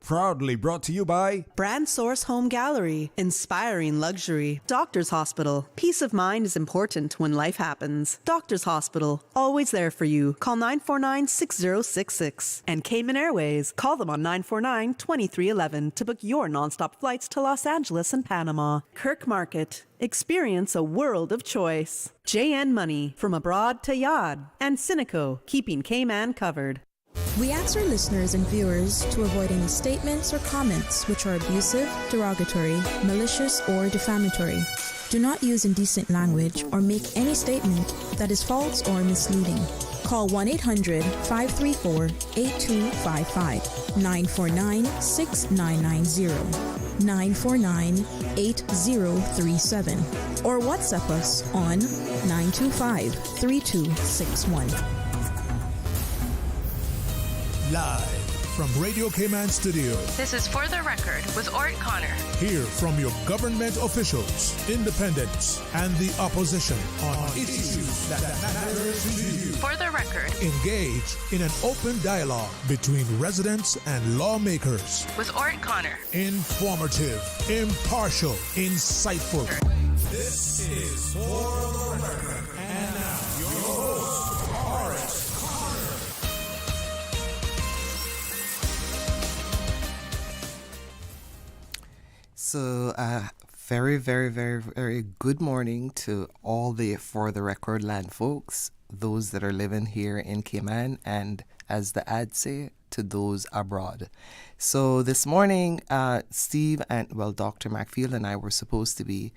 Proudly brought to you by Brand Source Home Gallery, inspiring luxury. Doctor's Hospital, peace of mind is important when life happens. Doctor's Hospital, always there for you. Call 949-6066. And Cayman Airways, call them on 949-2311 to book your nonstop flights to Los Angeles and Panama. Kirk Market, experience a world of choice. JN Money, from abroad to Yad. And Cineco, keeping Cayman covered. We ask our listeners and viewers to avoid any statements or comments which are abusive, derogatory, malicious, or defamatory. Do not use indecent language or make any statement that is false or misleading. Call 1-800-534-8255, 949-6990, 949-8037, or WhatsApp us on 925-3261. Live from Radio Cayman Studio. This is For the Record with Ort Connor. Hear from your government officials, independents, and the opposition on issues that matter to you. For the Record. Engage in an open dialogue between residents and lawmakers. With Ort Connor. Informative, impartial, insightful. This is For the Record. And now, your host, Ort Connor. So, very, very, very, very good morning to all the For the Record land folks, those that are living here in Cayman, and as the ad say, to those abroad. So this morning, Steve and, Dr. McField and I were supposed to be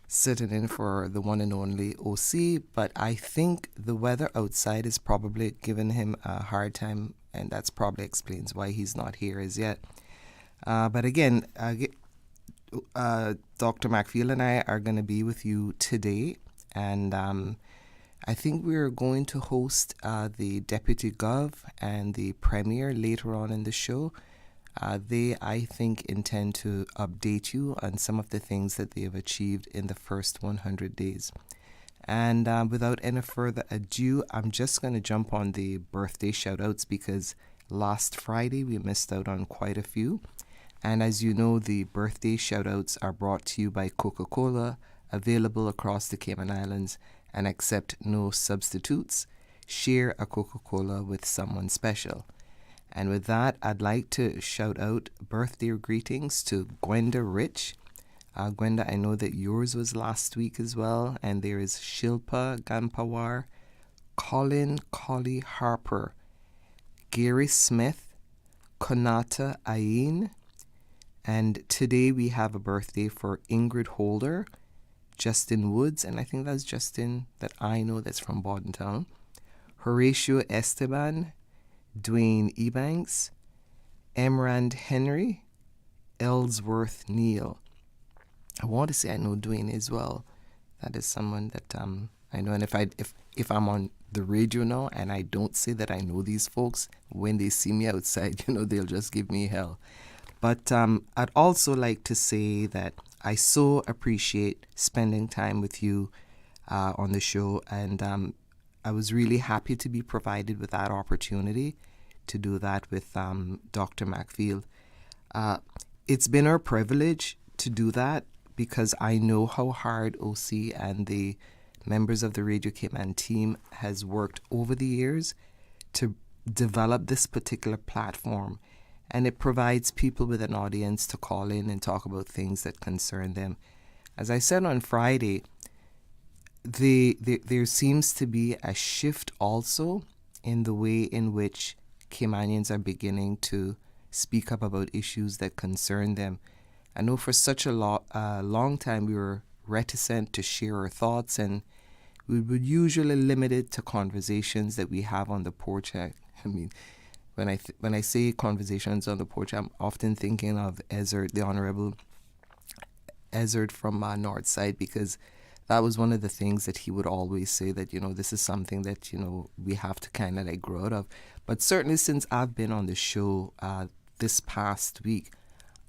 sitting in for the one and only OC, but I think the weather outside is probably giving him a hard time, and that's probably explains why he's not here as yet. But again, Dr. McField and I are going to be with you today, and I think we're going to host the Deputy Gov and the Premier later on in the show. They, I think, intend to update you on some of the things that they have achieved in the first 100 days. And without any further ado, I'm just going to jump on the birthday shout-outs because last Friday we missed out on quite a few. And as you know, the birthday shout-outs are brought to you by Coca-Cola, available across the Cayman Islands, and accept no substitutes. Share a Coca-Cola with someone special. And with that, I'd like to shout out birthday greetings to Gwenda Rich. Gwenda, I know that yours was last week as well. And there is Shilpa Gampawar, Colin Collie Harper, Gary Smith, Konata Ayin. And today we have a birthday for Ingrid Holder, Justin Woods, and I think that's Justin that I know that's from Bordentown, Horatio Esteban, Dwayne Ebanks, Emrand Henry, Ellsworth Neal. I want to say I know Dwayne as well. That is someone that I know. And if I'm on the radio now and I don't say that I know these folks, when they see me outside, they'll just give me hell. But I'd also like to say that I so appreciate spending time with you on the show, and I was really happy to be provided with that opportunity to do that with Dr. McField. It's been our privilege to do that because I know how hard OC and the members of the Radio Cayman team has worked over the years to develop this particular platform. And it provides people with an audience to call in and talk about things that concern them. As I said on Friday, there seems to be a shift also in the way in which Caymanians are beginning to speak up about issues that concern them. I know for such a long time we were reticent to share our thoughts, and we would usually limit it to conversations that we have on the porch. When I say conversations on the porch, I'm often thinking of Ezard, the Honorable Ezard from Northside, because that was one of the things that he would always say that, this is something that, we have to kind of grow out of. But certainly since I've been on the show this past week,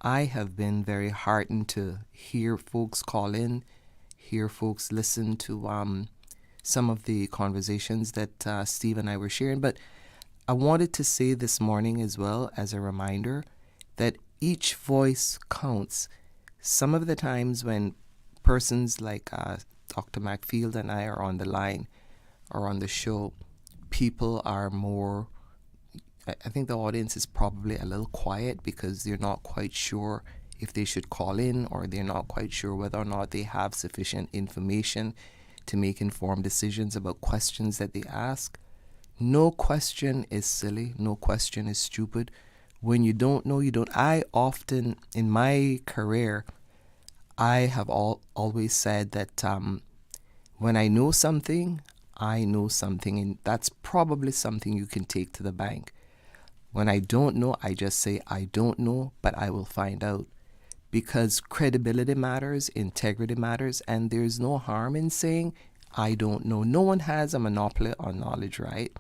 I have been very heartened to hear folks call in, hear folks listen to some of the conversations that Steve and I were sharing. But I wanted to say this morning as well as a reminder that each voice counts. Some of the times when persons like Dr. McField and I are on the line or on the show, people are more, I think the audience is probably a little quiet because they're not quite sure if they should call in, or they're not quite sure whether or not they have sufficient information to make informed decisions about questions that they ask. No question is silly. No question is stupid. When you don't know, you don't. I often, in my career, I have always said that when I know something, and that's probably something you can take to the bank. When I don't know, I just say, I don't know, but I will find out. Because credibility matters, integrity matters, and there's no harm in saying, I don't know. No one has a monopoly on knowledge, right?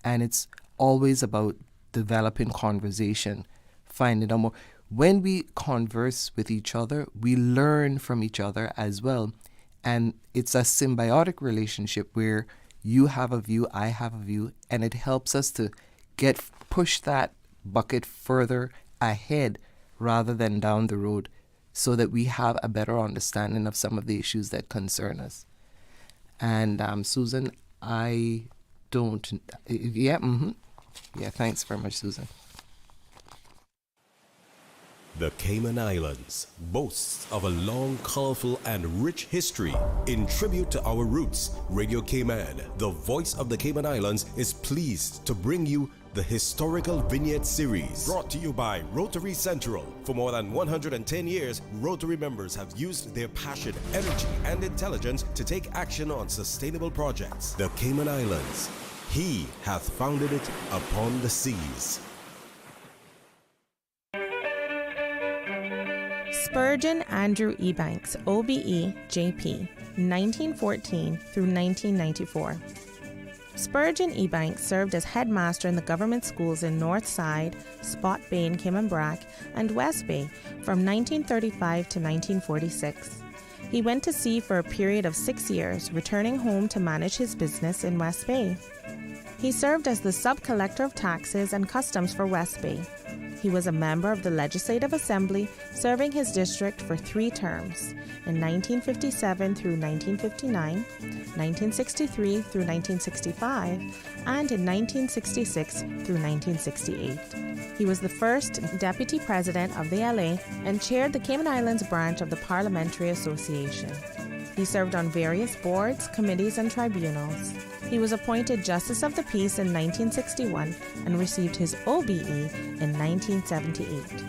And it's always about developing conversation, finding out more. When we converse with each other, we learn from each other as well. And it's a symbiotic relationship where you have a view, I have a view, and it helps us to push that bucket further ahead rather than down the road, so that we have a better understanding of some of the issues that concern us. And Susan, I don't, yeah, thanks very much, Susan. The Cayman Islands boasts of a long, colorful, and rich history. In tribute to our roots, Radio Cayman, the voice of the Cayman Islands, is pleased to bring you the Historical Vignette Series, brought to you by Rotary Central. For more than 110 years, Rotary members have used their passion, energy, and intelligence to take action on sustainable projects. The Cayman Islands, He hath founded it upon the seas. Spurgeon Andrew Ebanks, OBE, JP, 1914 through 1994. Spurgeon Ebanks served as headmaster in the government schools in North Side, Spot Bay in Cayman Brac, and West Bay from 1935 to 1946. He went to sea for a period of 6 years, returning home to manage his business in West Bay. He served as the sub-collector of taxes and customs for West Bay. He was a member of the Legislative Assembly, serving his district for 3 terms, in 1957 through 1959, 1963 through 1965, and in 1966 through 1968. He was the first Deputy President of the LA and chaired the Cayman Islands branch of the Parliamentary Association. He served on various boards, committees, and tribunals. He was appointed Justice of the Peace in 1961 and received his OBE in 1978.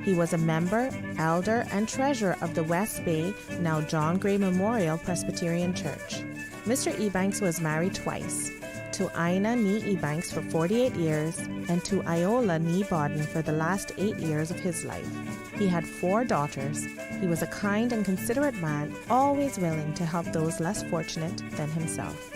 He was a member, elder, and treasurer of the West Bay, now John Gray Memorial Presbyterian Church. Mr. Ebanks was married twice, to Ina Nee Ebanks for 48 years and to Iola Nee Bodden for the last 8 years of his life. He had 4 daughters. He was a kind and considerate man, always willing to help those less fortunate than himself.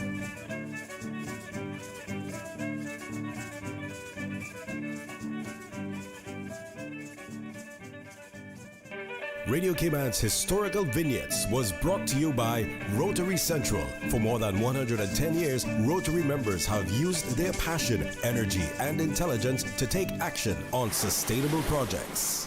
Radio Cayman's Historical Vignettes was brought to you by Rotary Central. For more than 110 years, Rotary members have used their passion, energy, and intelligence to take action on sustainable projects.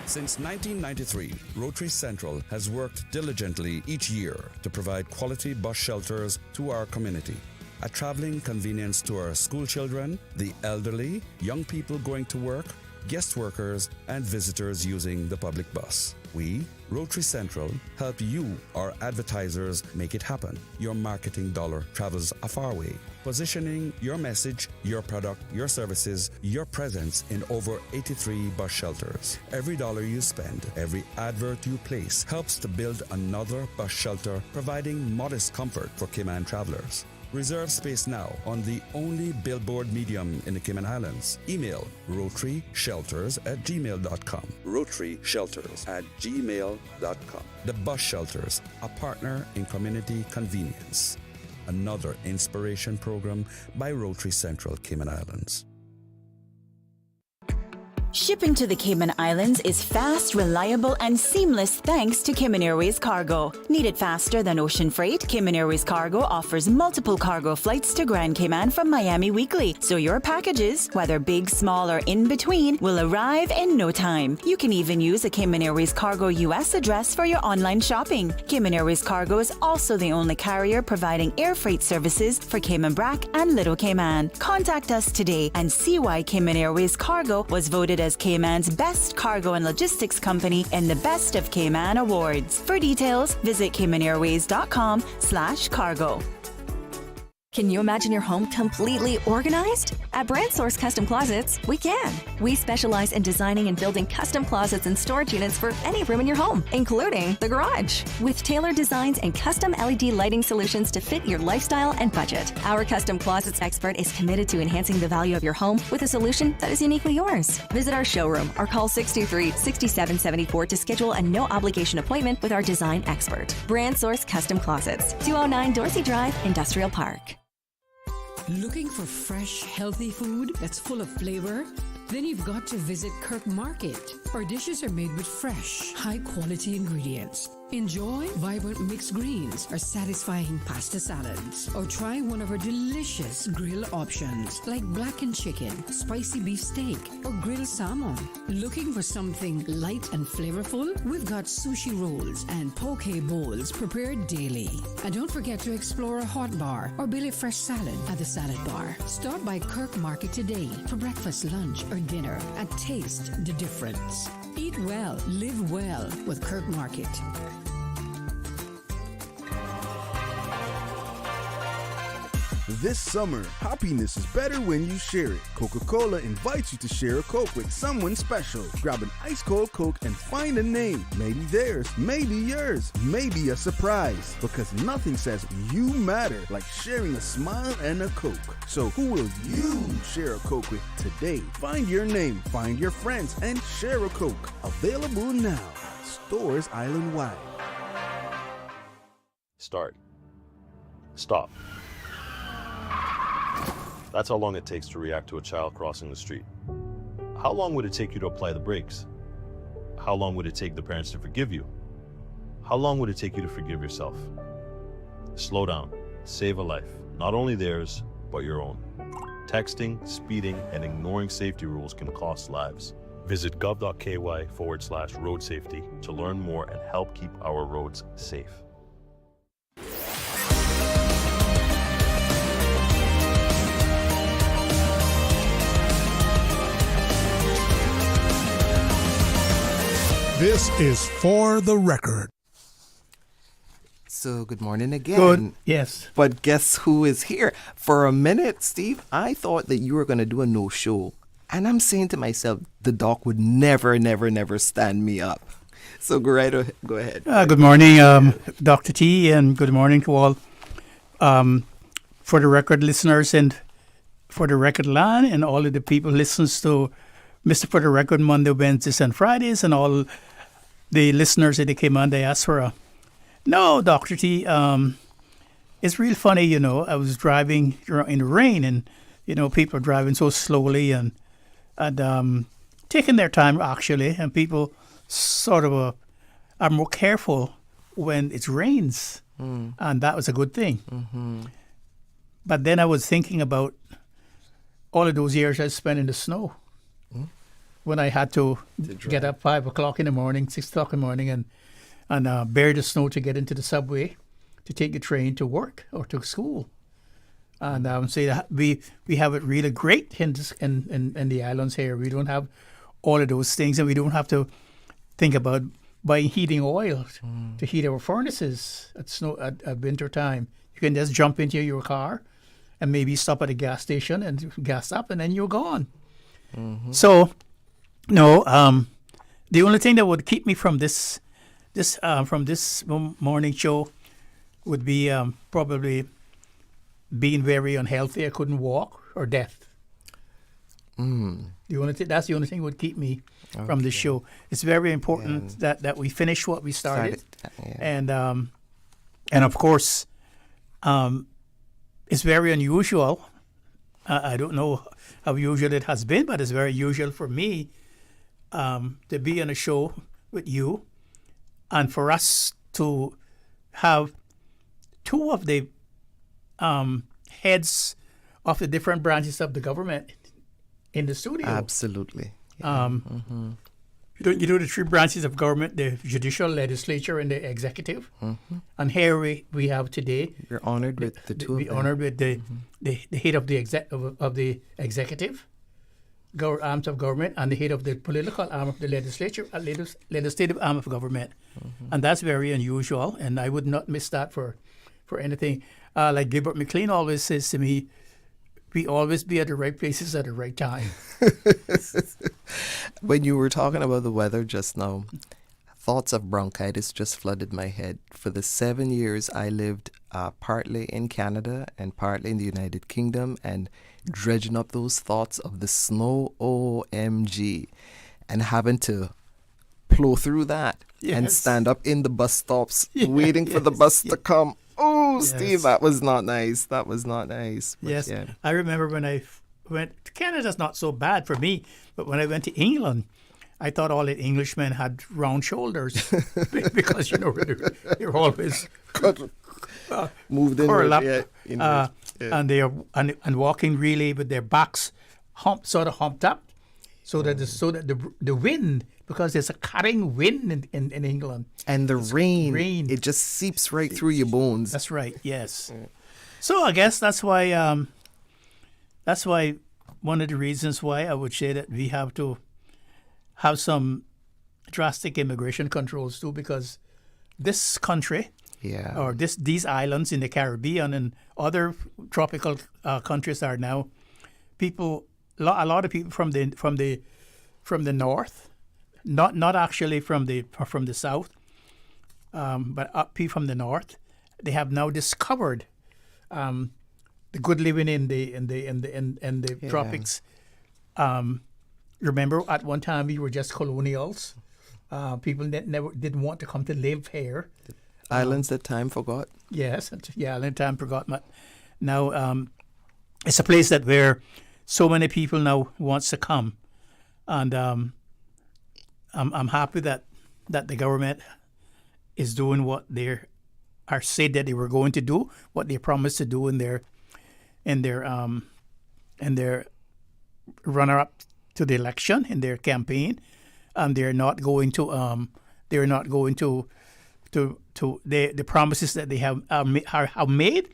Since 1993, Rotary Central has worked diligently each year to provide quality bus shelters to our community. A traveling convenience to our school children, the elderly, young people going to work, guest workers, and visitors using the public bus. We, Rotary Central, help you, our advertisers, make it happen. Your marketing dollar travels a far way. Positioning your message, your product, your services, your presence in over 83 bus shelters. Every dollar you spend, every advert you place helps to build another bus shelter, providing modest comfort for Cayman travelers. Reserve space now on the only billboard medium in the Cayman Islands. Email rotaryshelters@gmail.com. rotaryshelters@gmail.com. The Bus Shelters, a partner in community convenience. Another inspiration program by Rotary Central Cayman Islands. Shipping to the Cayman Islands is fast, reliable, and seamless thanks to Cayman Airways Cargo. Need it faster than ocean freight? Cayman Airways Cargo offers multiple cargo flights to Grand Cayman from Miami weekly, so your packages, whether big, small, or in between, will arrive in no time. You can even use a Cayman Airways Cargo US address for your online shopping. Cayman Airways Cargo is also the only carrier providing air freight services for Cayman Brac and Little Cayman. Contact us today and see why Cayman Airways Cargo was voted as Cayman's best cargo and logistics company in the Best of Cayman Awards. For details, visit CaymanAirways.com/cargo. Can you imagine your home completely organized? At Brand Source Custom Closets, we can. We specialize in designing and building custom closets and storage units for any room in your home, including the garage. With tailored designs and custom LED lighting solutions to fit your lifestyle and budget. Our custom closets expert is committed to enhancing the value of your home with a solution that is uniquely yours. Visit our showroom or call 623-6774 to schedule a no-obligation appointment with our design expert. Brand Source Custom Closets, 209 Dorsey Drive, Industrial Park. Looking for fresh, healthy food that's full of flavor? Then you've got to visit Kirk Market. Our dishes are made with fresh, high-quality ingredients. Enjoy vibrant mixed greens or satisfying pasta salads. Or try one of our delicious grill options like blackened chicken, spicy beef steak, or grilled salmon. Looking for something light and flavorful? We've got sushi rolls and poke bowls prepared daily. And don't forget to explore a hot bar or Billy Fresh salad at the salad bar. Stop by Kirk Market today for breakfast, lunch, or dinner and taste the difference. Eat well, live well with Kirk Market. This summer, happiness is better when you share it. Coca-Cola invites you to share a Coke with someone special. Grab an ice-cold Coke and find a name. Maybe theirs, maybe yours, maybe a surprise. Because nothing says you matter like sharing a smile and a Coke. So who will you share a Coke with today? Find your name, find your friends, and share a Coke. Available now. Stores island-wide. Start. Stop. That's how long it takes to react to a child crossing the street. How long would it take you to apply the brakes? How long would it take the parents to forgive you? How long would it take you to forgive yourself? Slow down. Save a life. Not only theirs, but your own. Texting, speeding, and ignoring safety rules can cost lives. Visit gov.ky/road safety to learn more and help keep our roads safe. This is For the Record. So, good morning again. Good, yes. But guess who is here? For a minute, Steve, I thought that you were going to do a no-show. And I'm saying to myself, the doc would never stand me up. So, go ahead. Good morning, Dr. T, and good morning to all For the Record listeners and For the Record land and all of the people who listens to Mr. For the Record Monday, Wednesdays, and Fridays, and all the listeners that came on diaspora. No, Dr. T, it's real funny, you know. I was driving in the rain, and, you know, people are driving so slowly and taking their time, actually, and people sort of are more careful when it rains, and that was a good thing. Mm-hmm. But then I was thinking about all of those years I spent in the snow. When I had to get up 5 o'clock in the morning, 6 o'clock in the morning, and bear the snow to get into the subway, to take the train to work or to school. And say that we have it really great in the islands here. We don't have all of those things, and we don't have to think about buying heating oil to heat our furnaces at winter time. You can just jump into your car and maybe stop at a gas station and gas up, and then you're gone. Mm-hmm. So, no, the only thing that would keep me from this morning show would be probably being very unhealthy. I couldn't walk, or death. That's the only thing that would keep me from this show. It's very important that we finish what we started. And of course, it's very unusual. I don't know how usual it has been, but it's very usual for me to be on a show with you, and for us to have two of the heads of the different branches of the government in the studio. Absolutely. You know the three branches of government: the judicial, legislature, and the executive. And here we have today. You're honored with the two of them. Honored with the head of the executive arms of government and the head of the political arm of the legislature, legislative arm of government, and that's very unusual. And I would not miss that for anything. Like Gilbert McLean always says to me, we always be at the right places at the right time. When you were talking about the weather just now, thoughts of bronchitis just flooded my head. For the 7 years I lived partly in Canada and partly in the United Kingdom, and dredging up those thoughts of the snow, OMG, and having to plow through that and stand up in the bus stops waiting for the bus to come. Oh, Steve, that was not nice. That was not nice. But I remember when I went to Canada's not so bad for me, but when I went to England, I thought all the Englishmen had round shoulders because they're always moved in and they are and walking really with their backs sort of humped up, so that the wind, because there's a cutting wind in England. And the rain, it just seeps right through your bones. That's right, yes. So I guess that's why one of the reasons why I would say that we have to have some drastic immigration controls too, because this country, or these islands in the Caribbean and other tropical countries are now a lot of people from the north, not actually from the south, but people from the north. They have now discovered the good living in the tropics. Remember, at one time we were just colonials. People that didn't want to come to live here. Islands that time forgot. Yes, island time forgot. But now it's a place that where so many people now wants to come, and I'm happy that the government is doing what they are said that they were going to do, what they promised to do in their runner-up to the election, in their campaign, and they're not going to the promises that they have made,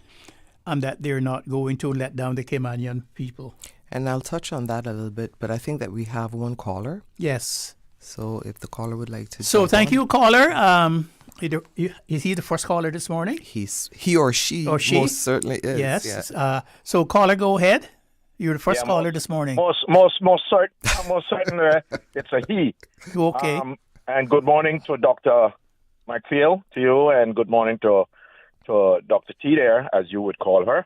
and that they're not going to let down the Caymanian people. And I'll touch on that a little bit, but I think that we have one caller. Yes. So if the caller would like to. So thank you, caller. Is he the first caller this morning? He or she most certainly is. Yes. Yeah. So caller, go ahead. You're the first caller this morning. Most certainly, it's a he. Okay. And good morning to Dr. McField, to you, and good morning to Dr. T there, as you would call her.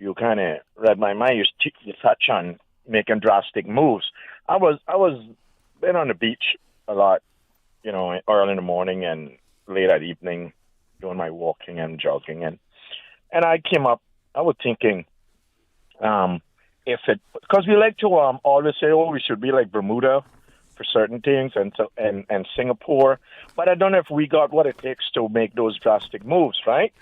You kind of read my mind. You touch on making drastic moves. I was been on the beach a lot, early in the morning and late at evening, doing my walking and jogging, and I came up. I was thinking, because we like to always say, we should be like Bermuda for certain things, and Singapore, but I don't know if we got what it takes to make those drastic moves, right?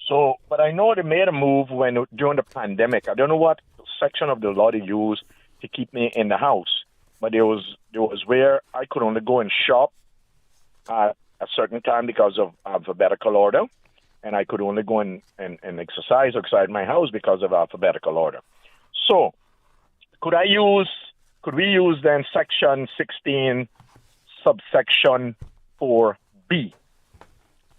So, but I know they made a move during the pandemic. I don't know what section of the law they used to keep me in the house, but there was where I could only go and shop at a certain time because of alphabetical order, and I could only go and exercise outside my house because of alphabetical order. So, could we use then section 16, subsection 4B?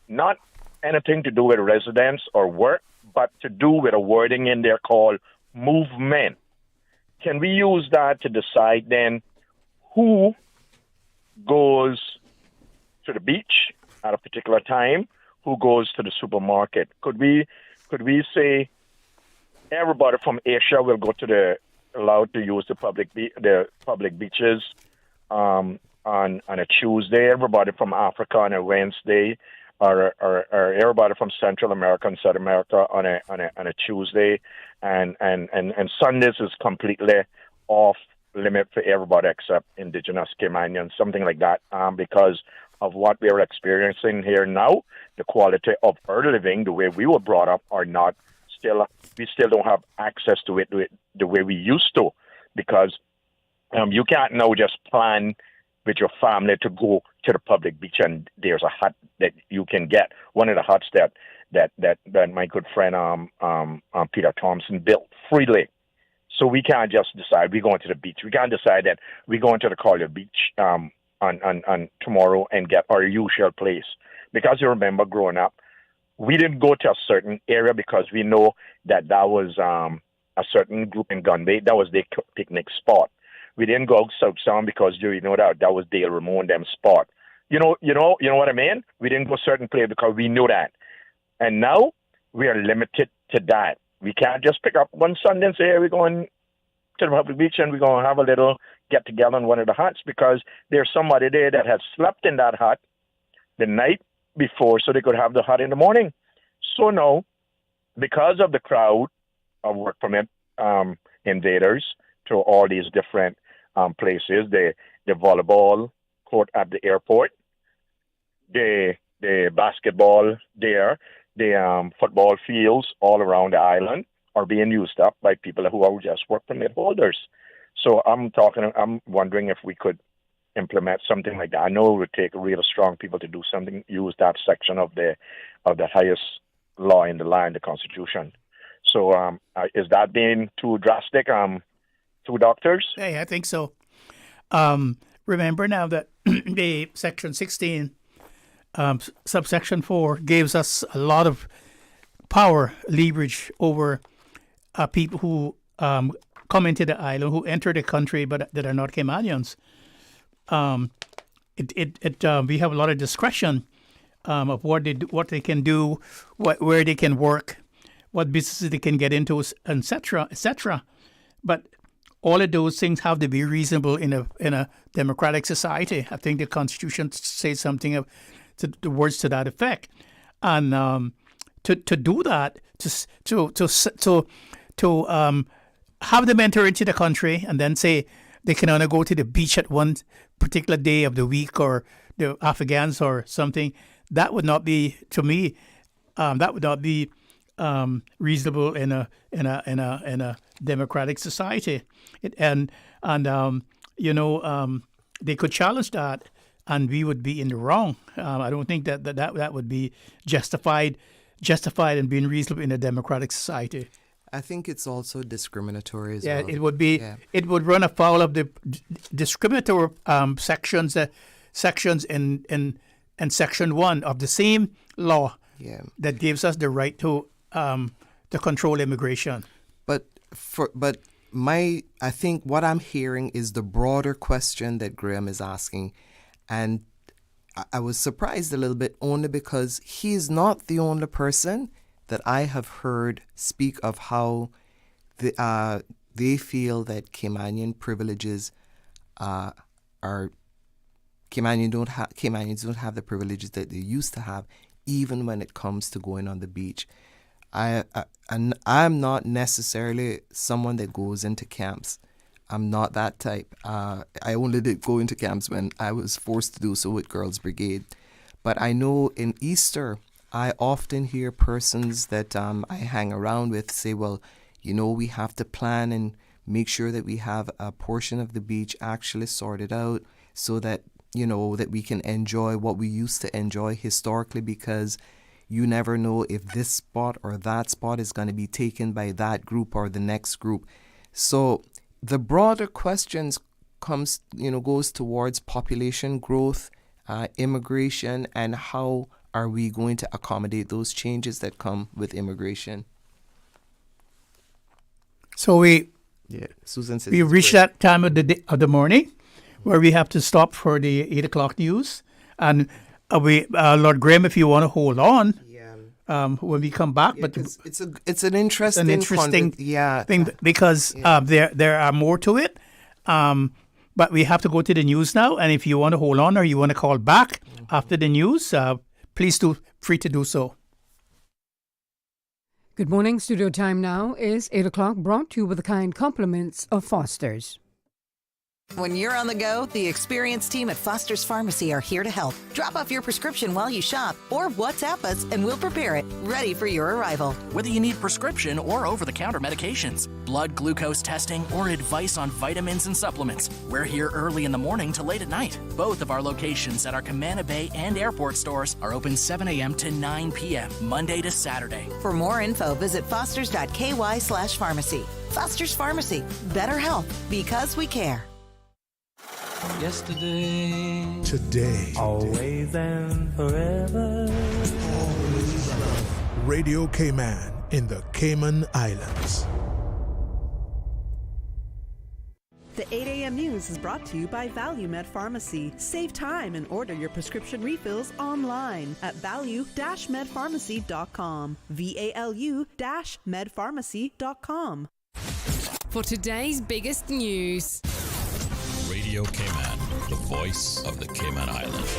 Not anything to do with residence or work, but to do with a wording in there called movement. Can we use that to decide then who goes to the beach at a particular time, who goes to the supermarket? Could we say everybody from Asia will go to allowed to use the public beaches on a Tuesday, everybody from Africa on a Wednesday, or everybody from Central America and South America on a Tuesday, and Sundays is completely off limit for everybody except indigenous Caymanians, something like that, because of what we're experiencing here now. The quality of our living, the way we were brought up, we still don't have access to it the way we used to, because you can't now just plan with your family to go to the public beach and there's a hut that you can get. One of the huts that my good friend Peter Thompson built freely. So we can't just decide we're going to the beach. We can't decide that we're going to the Collier Beach on tomorrow and get our usual place. Because you remember growing up, we didn't go to a certain area because we know that was a certain group in Gunbay. That was their picnic spot. We didn't go South Sound because you know that was Dale Ramon them spot. You know what I mean? We didn't go certain place because we knew that. And now we are limited to that. We can't just pick up one Sunday and say, hey, we're going to the public beach and we're going to have a little get together in one of the huts, because there's somebody there that has slept in that hut the night before so they could have the hut in the morning. So now, because of the crowd of work permit invaders to all these different places, the volleyball court at the airport, the basketball there, the football fields all around the island are being used up by people who are just work permit holders. So I'm wondering if we could implement something like that. I know it would take real strong people to do something, use that section of the highest law in the land, the Constitution. So is that being too drastic, to doctors? Hey, I think so. Remember now that the Section 16, subsection 4, gives us a lot of power, leverage over people who come into the island, who enter the country but that are not Caymanians. We have a lot of discretion of what they can do, where they can work, what businesses they can get into, etc., etc. But all of those things have to be reasonable in a democratic society. I think the Constitution says something the words to that effect, and to do that, to have them enter into the country and then say they can only go to the beach at one particular day of the week, or the Afghans or something, that would not be, to me, that would not be reasonable in a democratic society. They could challenge that, and we would be in the wrong. I don't think that would be justified and being reasonable in a democratic society. I think it's also discriminatory as well. Yeah, it would be. Yeah. It would run afoul of the discriminatory sections in Section 1 of the same law that gives us the right to control immigration. I think what I'm hearing is the broader question that Graham is asking, and I was surprised a little bit only because he's not the only person that I have heard speak of how they feel that Caymanian privileges Caymanians don't have the privileges that they used to have, even when it comes to going on the beach. I'm not necessarily someone that goes into camps. I'm not that type. I only did go into camps when I was forced to do so with Girls Brigade. But I know in Easter, I often hear persons that I hang around with say, well, we have to plan and make sure that we have a portion of the beach actually sorted out so that, that we can enjoy what we used to enjoy historically, because you never know if this spot or that spot is going to be taken by that group or the next group. So the broader questions goes towards population growth, immigration, and how are we going to accommodate those changes that come with immigration? So Susan says we reached that time of the morning where we have to stop for the 8 o'clock news, and Lord Graham, if you want to hold on, when we come back, but it's an interesting thing because there are more to it. But we have to go to the news now, and if you want to hold on or you want to call back after the news, please feel free to do so. Good morning. Studio time now is 8 o'clock, brought to you with the kind compliments of Foster's. When you're on the go, the experienced team at Foster's Pharmacy are here to help. Drop off your prescription while you shop or WhatsApp us and we'll prepare it, ready for your arrival. Whether you need prescription or over-the-counter medications, blood glucose testing, or advice on vitamins and supplements, we're here early in the morning to late at night. Both of our locations at our Camana Bay and airport stores are open 7 a.m. to 9 p.m., Monday to Saturday. For more info, visit fosters.ky/pharmacy. Foster's Pharmacy. Better health because we care. Yesterday, today, always and forever. Radio Cayman in the Cayman Islands. The 8 a.m. news is brought to you by ValueMed Pharmacy. Save time and order your prescription refills online at value-medpharmacy.com. VALU-medpharmacy.com. For today's biggest news. Radio Cayman, the voice of the Cayman Islands.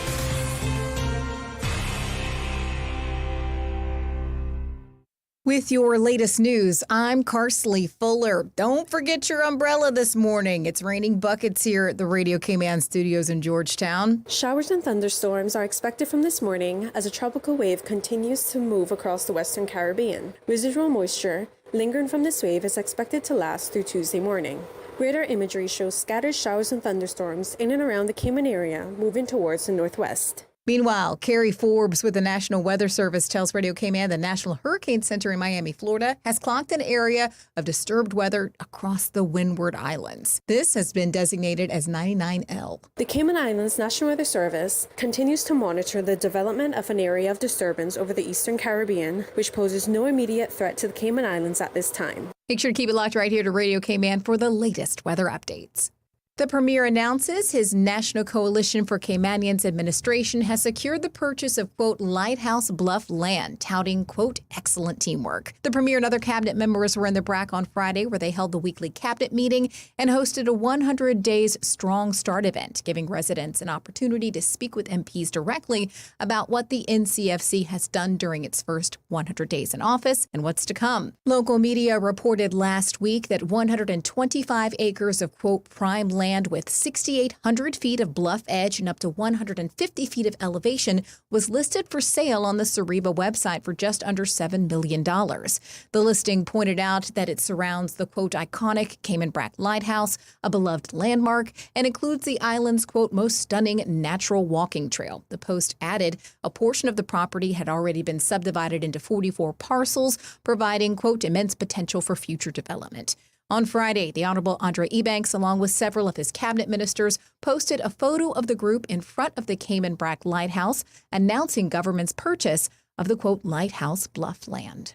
With your latest news, I'm Carsley Fuller. Don't forget your umbrella this morning. It's raining buckets here at the Radio Cayman studios in Georgetown. Showers and thunderstorms are expected from this morning as a tropical wave continues to move across the Western Caribbean. Residual moisture lingering from this wave is expected to last through Tuesday morning. Radar imagery shows scattered showers and thunderstorms in and around the Cayman area moving towards the northwest. Meanwhile, Carrie Forbes with the National Weather Service tells Radio Cayman the National Hurricane Center in Miami, Florida, has clocked an area of disturbed weather across the Windward Islands. This has been designated as 99L. The Cayman Islands National Weather Service continues to monitor the development of an area of disturbance over the Eastern Caribbean, which poses no immediate threat to the Cayman Islands at this time. Make sure to keep it locked right here to Radio Cayman for the latest weather updates. The Premier announces his National Coalition for Caymanians administration has secured the purchase of, quote, Lighthouse Bluff land, touting, quote, excellent teamwork. The Premier and other cabinet members were in the BRAC on Friday, where they held the weekly cabinet meeting and hosted a 100 Days Strong Start event, giving residents an opportunity to speak with MPs directly about what the NCFC has done during its first 100 days in office and what's to come. Local media reported last week that 125 acres of, quote, prime land with 6,800 feet of bluff edge and up to 150 feet of elevation was listed for sale on the Cereba website for just under $7 million. The listing pointed out that it surrounds the, quote, iconic Cayman Brac Lighthouse, a beloved landmark, and includes the island's, quote, most stunning natural walking trail. The post added a portion of the property had already been subdivided into 44 parcels, providing, quote, immense potential for future development. On Friday, the Honorable André Ebanks, along with several of his cabinet ministers, posted a photo of the group in front of the Cayman Brac Lighthouse, announcing government's purchase of the, quote, Lighthouse Bluff land.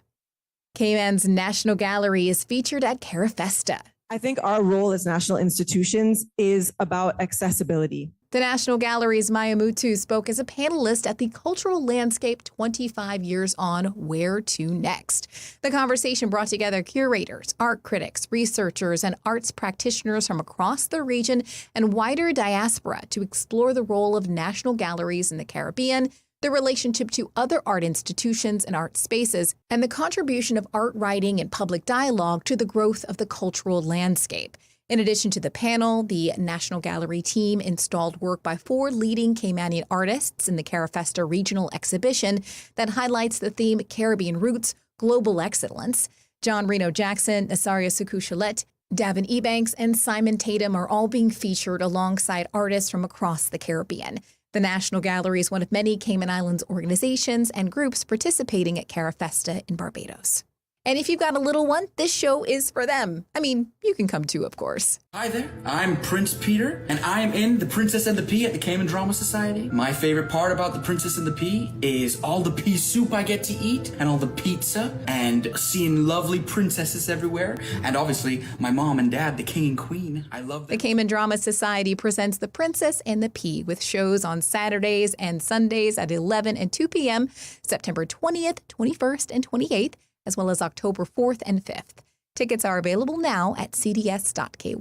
Cayman's National Gallery is featured at Carafesta. I think our role as national institutions is about accessibility. The National Gallery's Maya Mutu spoke as a panelist at the Cultural Landscape 25 Years On, Where to Next. The conversation brought together curators, art critics, researchers, and arts practitioners from across the region and wider diaspora to explore the role of national galleries in the Caribbean, the relationship to other art institutions and art spaces, and the contribution of art writing and public dialogue to the growth of the cultural landscape. In addition to the panel, the National Gallery team installed work by 4 leading Caymanian artists in the Carafesta Regional Exhibition that highlights the theme Caribbean Roots, Global Excellence. John Reno Jackson, Nasaria Suku-Chalet, Davin Ebanks, and Simon Tatum are all being featured alongside artists from across the Caribbean. The National Gallery is one of many Cayman Islands organizations and groups participating at Carafesta in Barbados. And if you've got a little one, this show is for them. I mean, you can come too, of course. Hi there, I'm Prince Peter, and I am in The Princess and the Pea at the Cayman Drama Society. My favorite part about The Princess and the Pea is all the pea soup I get to eat, and all the pizza, and seeing lovely princesses everywhere, and obviously my mom and dad, the king and queen. I love them. The Cayman Drama Society presents The Princess and the Pea with shows on Saturdays and Sundays at 11 and 2 p.m., September 20th, 21st, and 28th, as well as October 4th and 5th. Tickets are available now at cds.ky.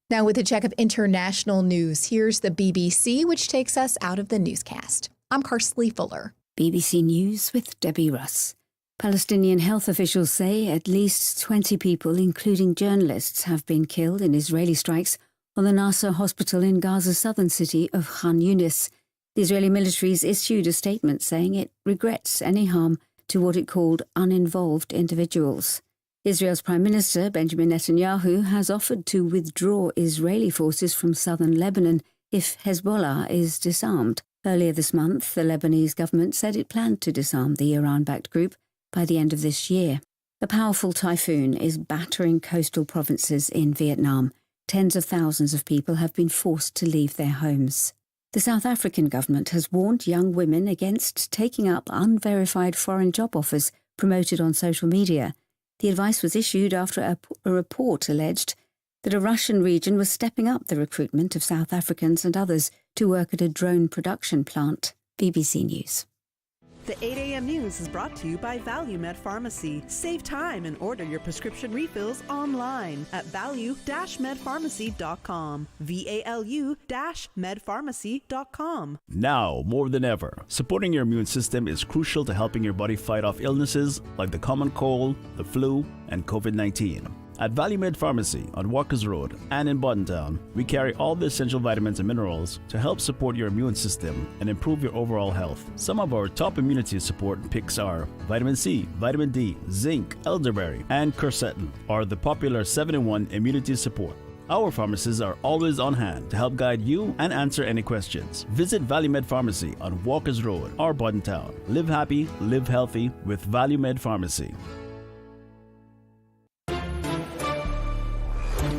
Now with a check of international news, here's the BBC, which takes us out of the newscast. I'm Carsley Fuller. BBC News with Debbie Russ. Palestinian health officials say at least 20 people, including journalists, have been killed in Israeli strikes on the Nasser hospital in Gaza's southern city of Khan Yunis. The Israeli military's issued a statement saying it regrets any harm to what it called uninvolved individuals. Israel's Prime Minister Benjamin Netanyahu has offered to withdraw Israeli forces from southern Lebanon if Hezbollah is disarmed. Earlier this month, the Lebanese government said it planned to disarm the Iran-backed group by the end of this year. A powerful typhoon is battering coastal provinces in Vietnam. Tens of thousands of people have been forced to leave their homes. The South African government has warned young women against taking up unverified foreign job offers promoted on social media. The advice was issued after a report alleged that a Russian region was stepping up the recruitment of South Africans and others to work at a drone production plant. BBC News. The 8 a.m. news is brought to you by ValueMed Pharmacy. Save time and order your prescription refills online at value-medpharmacy.com. VALU-medpharmacy.com. Now, more than ever, supporting your immune system is crucial to helping your body fight off illnesses like the common cold, the flu, and COVID-19. At ValueMed Pharmacy on Walkers Road and in Boddentown, we carry all the essential vitamins and minerals to help support your immune system and improve your overall health. Some of our top immunity support picks are vitamin C, vitamin D, zinc, elderberry, and quercetin are the popular 7-in-1 immunity support. Our pharmacists are always on hand to help guide you and answer any questions. Visit ValueMed Pharmacy on Walkers Road or Boddentown. Live happy, live healthy with ValueMed Pharmacy.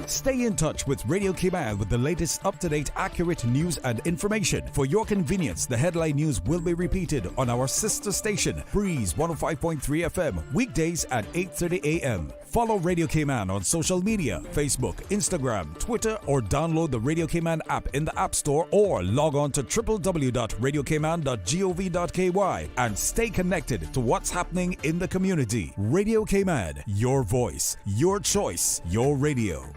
Stay in touch with Radio Cayman with the latest up-to-date, accurate news and information. For your convenience, the headline news will be repeated on our sister station, Breeze 105.3 FM, weekdays at 8:30 a.m. Follow Radio Cayman on social media, Facebook, Instagram, Twitter, or download the Radio Cayman app in the App Store or log on to www.radiocayman.gov.ky and stay connected to what's happening in the community. Radio Cayman, your voice, your choice, your radio.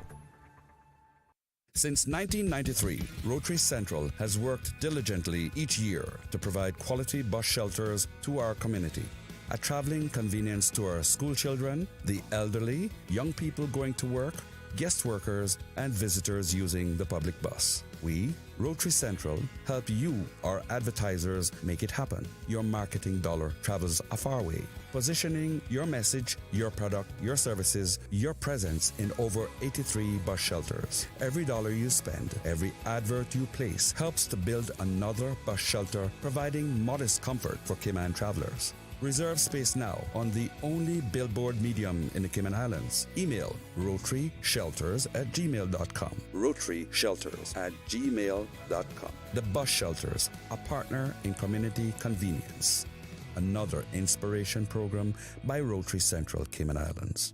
Since 1993, Rotary Central has worked diligently each year to provide quality bus shelters to our community. A traveling convenience to our school children, the elderly, young people going to work, guest workers, and visitors using the public bus. We, Rotary Central, help you, our advertisers, make it happen. Your marketing dollar travels a far way, positioning your message, your product, your services, your presence in over 83 bus shelters. Every dollar you spend, every advert you place helps to build another bus shelter, providing modest comfort for Cayman travelers. Reserve space now on the only billboard medium in the Cayman Islands. Email rotaryshelters@gmail.com. rotaryshelters@gmail.com. The Bus Shelters, a partner in community convenience. Another inspiration program by Rotary Central Cayman Islands.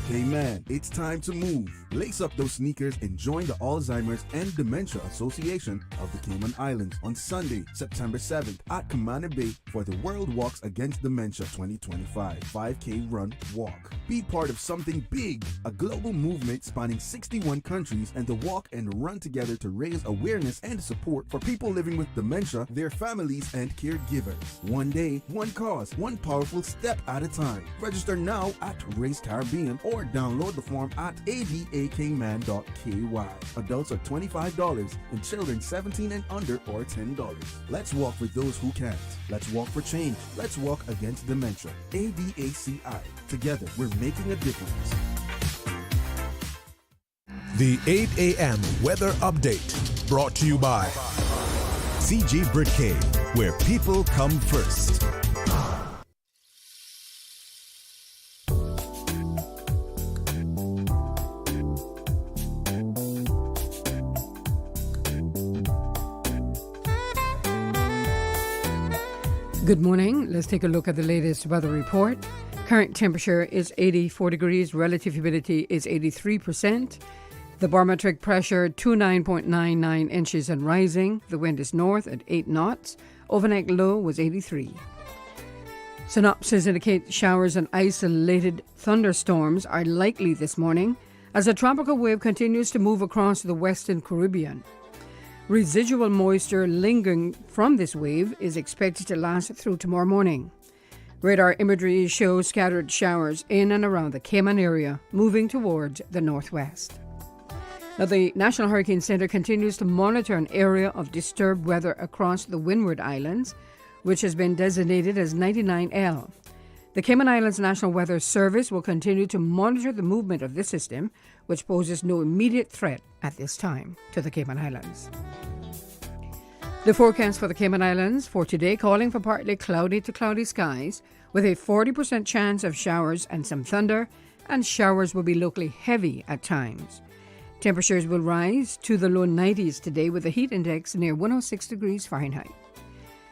Hey man, it's time to move. Lace up those sneakers and join the Alzheimer's and Dementia Association of the Cayman Islands on Sunday, September 7th at Kamana Bay for the World Walks Against Dementia 2025 5K Run Walk. Be part of something big, a global movement spanning 61 countries, and to walk and run together to raise awareness and support for people living with dementia, their families, and caregivers. One day, one cause, one powerful step at a time. Register now at Race Caribbean or download the form at adacayman.ky. Adults are $25 and children 17 and under or $10. Let's walk for those who can't. Let's walk for change. Let's walk against dementia. ADACI. Together, we're making a difference. The 8 a.m. weather update brought to you by CG Brickade, where people come first. Good morning. Let's take a look at the latest weather report. Current temperature is 84 degrees. Relative humidity is 83%. The barometric pressure, 29.99 inches and rising. The wind is north at 8 knots. Overnight low was 83. Synopsis indicate showers and isolated thunderstorms are likely this morning as a tropical wave continues to move across the western Caribbean. Residual moisture lingering from this wave is expected to last through tomorrow morning. Radar imagery shows scattered showers in and around the Cayman area, moving towards the northwest. Now, the National Hurricane Center continues to monitor an area of disturbed weather across the Windward Islands, which has been designated as 99L. The Cayman Islands National Weather Service will continue to monitor the movement of this system, which poses no immediate threat at this time to the Cayman Islands. The forecast for the Cayman Islands for today calling for partly cloudy to cloudy skies with a 40% chance of showers and some thunder, and showers will be locally heavy at times. Temperatures will rise to the low 90s today with a heat index near 106 degrees Fahrenheit.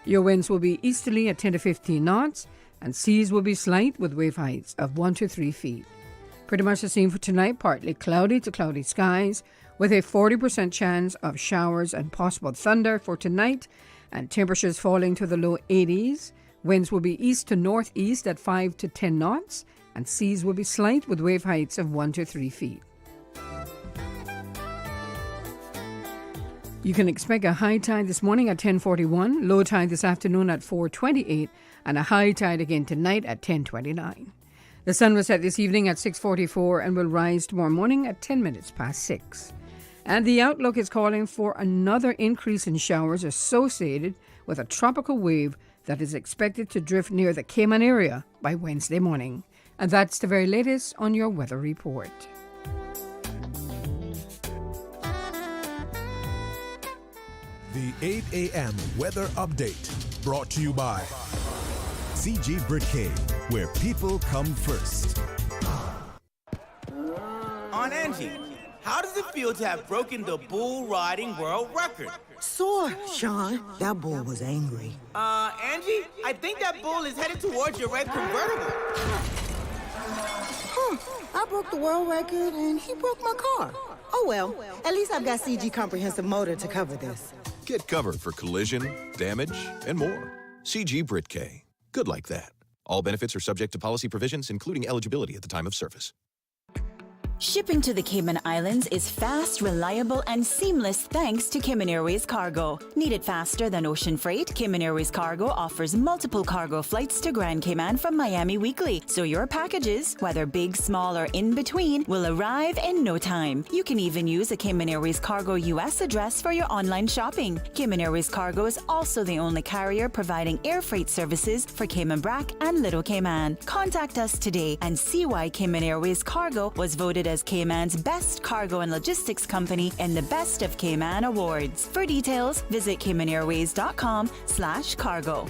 Your winds will be easterly at 10 to 15 knots, and seas will be slight with wave heights of 1 to 3 feet. Pretty much the same for tonight, partly cloudy to cloudy skies with a 40% chance of showers and possible thunder for tonight, and temperatures falling to the low 80s. Winds will be east to northeast at 5 to 10 knots, and seas will be slight with wave heights of 1 to 3 feet. You can expect a high tide this morning at 10:41, low tide this afternoon at 4:28, and a high tide again tonight at 10:29. The sun will set this evening at 6:44 and will rise tomorrow morning at 10 minutes past 6. And the outlook is calling for another increase in showers associated with a tropical wave that is expected to drift near the Cayman area by Wednesday morning. And that's the very latest on your weather report. The 8 a.m. weather update brought to you by CG Britcay, where people come first. Aunt Angie, how does it feel to have broken the bull riding world record? Sore, Sean. That bull was angry. Angie, I think that bull is headed towards your red convertible. I broke the world record and he broke my car. Oh well, at least I've got CG Comprehensive Motor to cover this. Get covered for collision, damage, and more. CG Britcay. Good like that. All benefits are subject to policy provisions, including eligibility at the time of service. Shipping to the Cayman Islands is fast, reliable, and seamless thanks to Cayman Airways Cargo. Need it faster than ocean freight? Cayman Airways Cargo offers multiple cargo flights to Grand Cayman from Miami weekly, so your packages, whether big, small, or in between, will arrive in no time. You can even use a Cayman Airways Cargo US address for your online shopping. Cayman Airways Cargo is also the only carrier providing air freight services for Cayman Brac and Little Cayman. Contact us today and see why Cayman Airways Cargo was voted as Cayman's best cargo and logistics company in the Best of Cayman Awards. For details, visit CaymanAirways.com/cargo.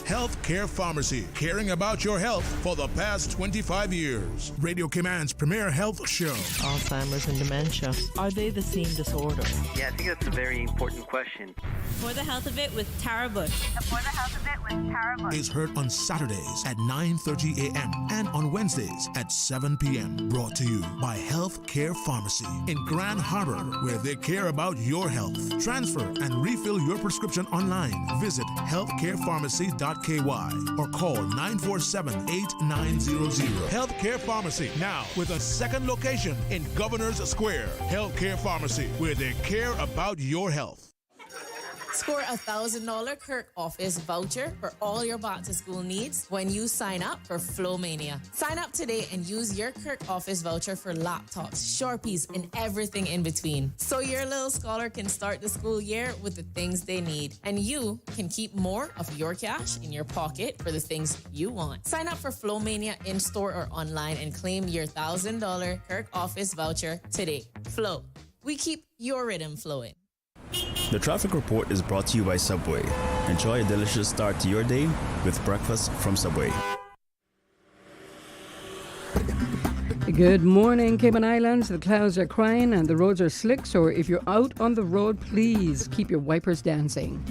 Healthcare Pharmacy, caring about your health for the past 25 years. Radio Cayman's premier health show. Alzheimer's and dementia, are they the same disorder? Yeah, I think that's a very important question. For the Health of It with Tara Bush. For the Health of It with Tara Bush. Is heard on Saturdays at 9:30 a.m. and on Wednesdays at 7 p.m. Brought to you by Healthcare Pharmacy in Grand Harbor, where they care about your health. Transfer and refill your prescription online. Visit healthcarepharmacy.ky or call 947-8900. Healthcare Pharmacy, now with a second location in Governor's Square. Healthcare Pharmacy, where they care about your health. Score a $1,000 Kirk Office voucher for all your back-to-school needs when you sign up for Flowmania. Sign up today and use your Kirk Office voucher for laptops, Sharpies, and everything in between. So your little scholar can start the school year with the things they need. And you can keep more of your cash in your pocket for the things you want. Sign up for Flowmania in-store or online and claim your $1,000 Kirk Office voucher today. Flow. We keep your rhythm flowing. The traffic report is brought to you by Subway. Enjoy a delicious start to your day with breakfast from Subway. Good morning, Cayman Islands. The clouds are crying and the roads are slick, so if you're out on the road, please keep your wipers dancing.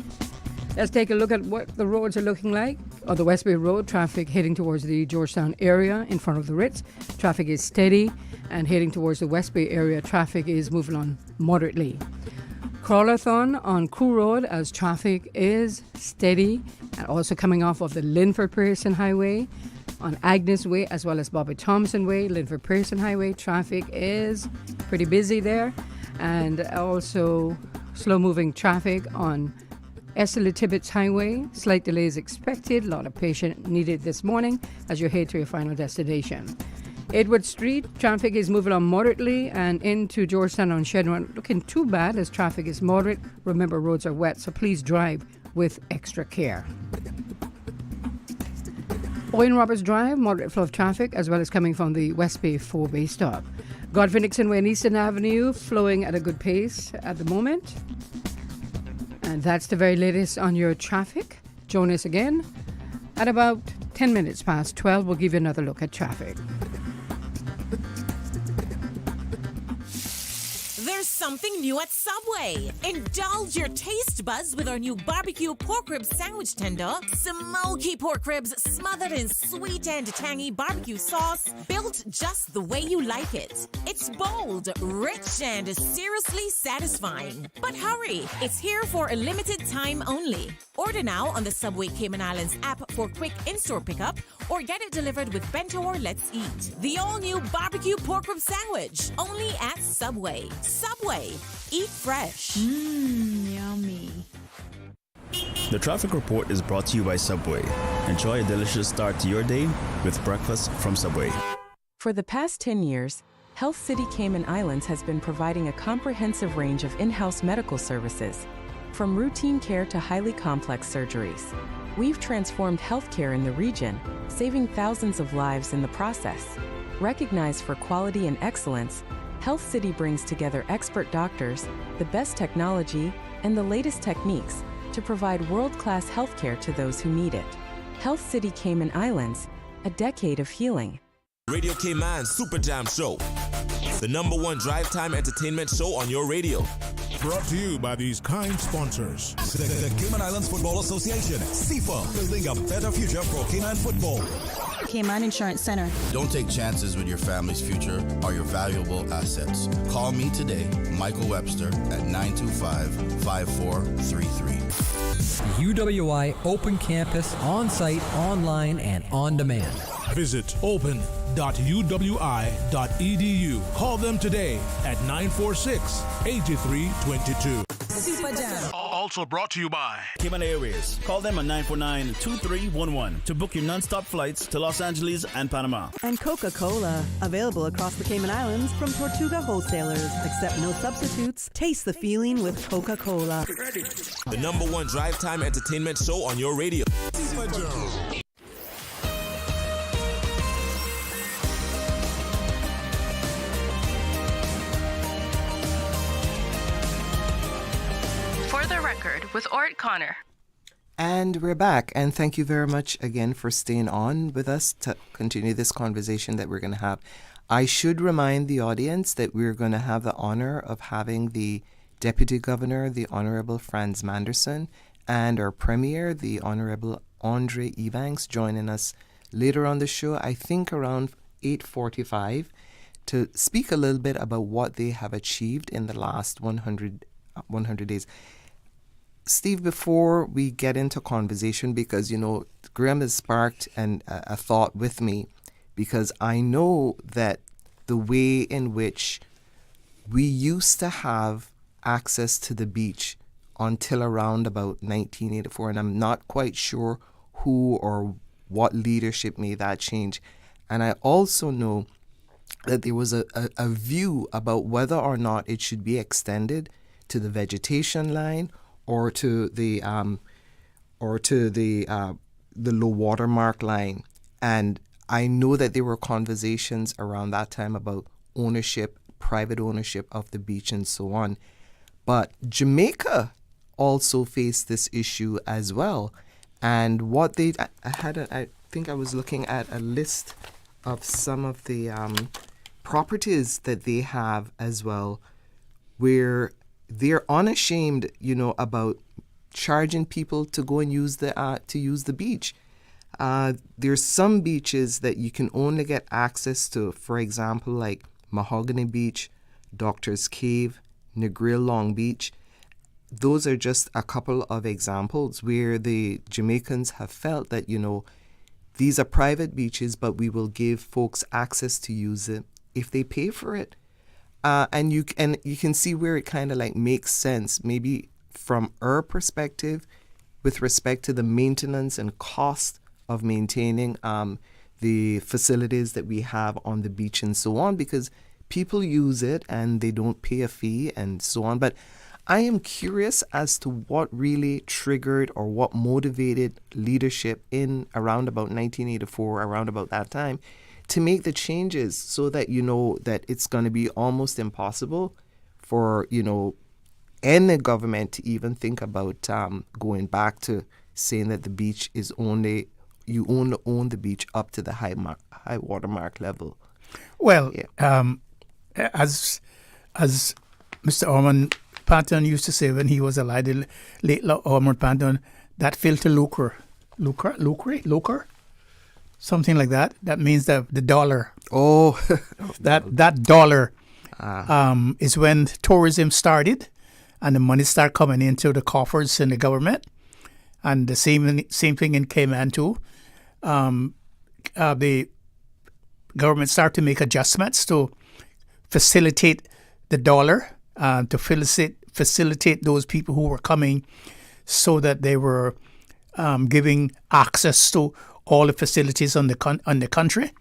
Let's take a look at what the roads are looking like. On the West Bay Road, traffic heading towards the Georgetown area in front of the Ritz. Traffic is steady, and heading towards the West Bay area, traffic is moving on moderately. Crawlathon on Crew Road as traffic is steady, and also coming off of the Linford-Pearson Highway on Agnes Way as well as Bobby Thompson Way, Linford-Pearson Highway. Traffic is pretty busy there, and also slow-moving traffic on Esther Tibbetts Highway. Slight delays expected. A lot of patience needed this morning as you head to your final destination. Edward Street, traffic is moving on moderately and into Georgetown on Shed. Not looking too bad as traffic is moderate. Remember, roads are wet, so please drive with extra care. Owen Roberts Drive, moderate flow of traffic, as well as coming from the West Bay 4-Bay stop. Godfrey Nixon Way and Eastern Avenue, flowing at a good pace at the moment. And that's the very latest on your traffic. Join us again at about 10 minutes past 12. We'll give you another look at traffic. There's something new at Subway. Indulge your taste buds with our new barbecue pork rib sandwich tender. Smoky pork ribs smothered in sweet and tangy barbecue sauce, built just the way you like it. It's bold, rich, and seriously satisfying. But hurry, it's here for a limited time only. Order now on the Subway Cayman Islands app for quick in-store pickup, or get it delivered with Bento or Let's Eat. The all-new barbecue pork rib sandwich, only at Subway. Subway, eat fresh. Yummy. The traffic report is brought to you by Subway. Enjoy a delicious start to your day with breakfast from Subway. For the past 10 years, Health City Cayman Islands has been providing a comprehensive range of in-house medical services, from routine care to highly complex surgeries. We've transformed healthcare in the region, saving thousands of lives in the process. Recognized for quality and excellence, Health City brings together expert doctors, the best technology, and the latest techniques to provide world-class healthcare to those who need it. Health City Cayman Islands, a decade of healing. Radio Cayman Super Jam Show, the #1 drive time entertainment show on your radio. Brought to you by these kind sponsors. The Cayman Islands Football Association, CIFA, building a better future for Cayman football. Cayman Insurance Center. Don't take chances with your family's future or your valuable assets. Call me today, Michael Webster, at 925-5433. UWI Open Campus, on-site, online, and on demand. Visit open.uwi.edu. Call them today at 946-8322. Also brought to you by Cayman Airways. Call them at 949-2311 to book your non-stop flights to Los Angeles and Panama. And Coca-Cola, available across the Cayman Islands from Tortuga wholesalers. Accept no substitutes. Taste the feeling with Coca-Cola. The #1 drive time entertainment show on your radio. For the Record with Ort Connor. And we're back, and thank you very much again for staying on with us to continue this conversation that we're going to have. I should remind the audience that we're going to have the honor of having the Deputy Governor, the Honorable Franz Manderson, and our Premier, the Honorable André Ebanks, joining us later on the show, I think around 8:45, to speak a little bit about what they have achieved in the last 100 days. Steve, before we get into conversation, because, you know, Graham has sparked a thought with me, because I know that the way in which we used to have access to the beach until around about 1984, and I'm not quite sure who or what leadership made that change. And I also know that there was a view about whether or not it should be extended to the vegetation line or to the low water mark line. And I know that there were conversations around that time about ownership, private ownership of the beach and so on. But Jamaica also faced this issue as well. And what I think I was looking at a list of some of the properties that they have as well, where they're unashamed, you know, about charging people to go and use the beach. There's some beaches that you can only get access to, for example, like Mahogany Beach, Doctor's Cave, Negril Long Beach. Those are just a couple of examples where the Jamaicans have felt that, you know, these are private beaches, but we will give folks access to use it if they pay for it. And you can see where it kind of like makes sense, maybe from our perspective, with respect to the maintenance and cost of maintaining the facilities that we have on the beach and so on, because people use it and they don't pay a fee and so on. But I am curious as to what really triggered or what motivated leadership in around about 1984, around about that time, to make the changes so that that it's going to be almost impossible for, any government to even think about going back to saying that the beach is you only own the beach up to the high water mark level. Well, as Mr. Ormond Panton used to say when he was alive, the late Ormond Panton, that filter lucre, something like that. That means the dollar. Oh, that dollar is when tourism started, and the money started coming into the coffers in the government, and the same thing in Cayman too. The government started to make adjustments to facilitate the dollar, to facilitate those people who were coming, so that they were giving access to all the facilities on the country.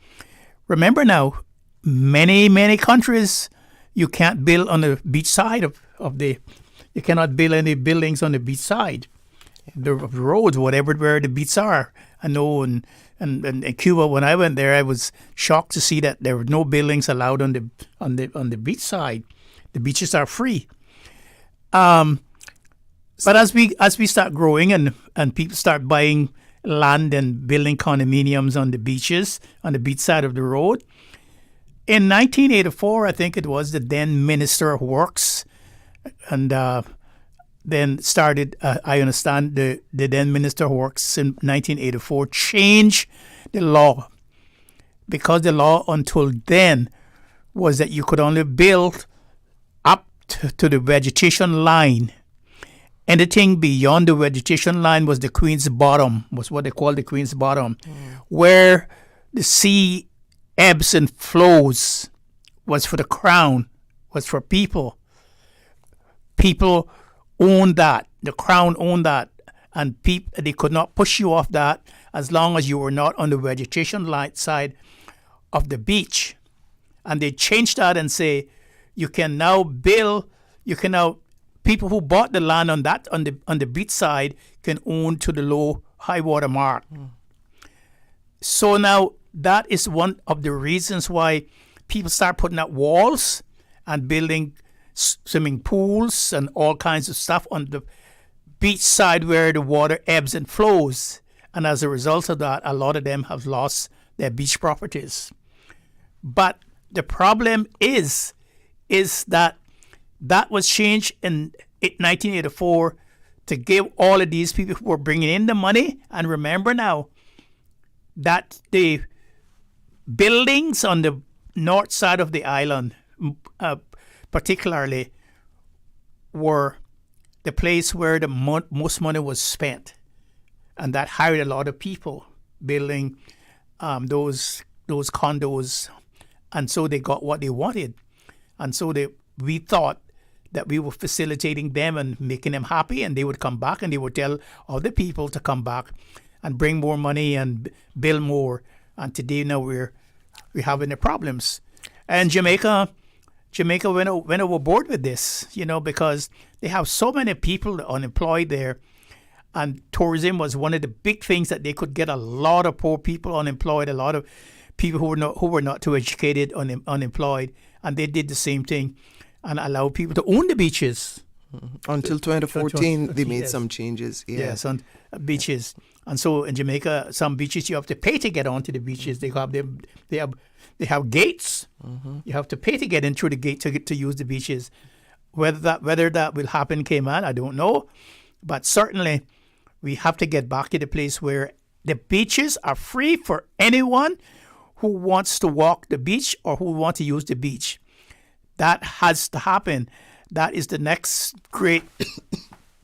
Remember now, many countries, you can't build on the beach side you cannot build any buildings on the beach side. The roads, whatever where the beaches are. I know, and in Cuba, when I went there, I was shocked to see that there were no buildings allowed on the beach side. The beaches are free. But as we start growing and people start buying land and building condominiums on the beaches, on the beach side of the road, in 1984, I think it was, the then Minister of Works, and then started, I understand, the then Minister of Works in 1984 changed the law, because the law until then was that you could only build up to the vegetation line. Anything beyond the vegetation line was the Queen's Bottom, was what they called the Queen's Bottom, where the sea ebbs and flows was for the crown, was for people. People owned that. The crown owned that. And they could not push you off that as long as you were not on the vegetation line side of the beach. And they changed that and say, you can now build, people who bought the land on the beach side can own to the low high water mark. So now that is one of the reasons why people start putting up walls and building swimming pools and all kinds of stuff on the beach side where the water ebbs and flows. And as a result of that, a lot of them have lost their beach properties. But the problem is that was changed in 1984 to give all of these people who were bringing in the money. And remember now that the buildings on the north side of the island, particularly, were the place where the most money was spent, and that hired a lot of people building those condos, and so they got what they wanted, and so we thought that we were facilitating them and making them happy, and they would come back and they would tell other people to come back and bring more money and build more. And today now we're having the problems, and Jamaica went overboard with this, because they have so many people unemployed there, and tourism was one of the big things that they could get a lot of poor people unemployed, a lot of people who were not too educated unemployed, and they did the same thing and allowed people to own the beaches. Until 2014, they made some changes. Yeah. Yes, on beaches. And so in Jamaica, some beaches you have to pay to get onto the beaches. They have gates. You have to pay to get in through the gate to use the beaches. Whether that will happen in Cayman, I don't know. But certainly, we have to get back to the place where the beaches are free for anyone who wants to walk the beach or who wants to use the beach. That has to happen. That is the next great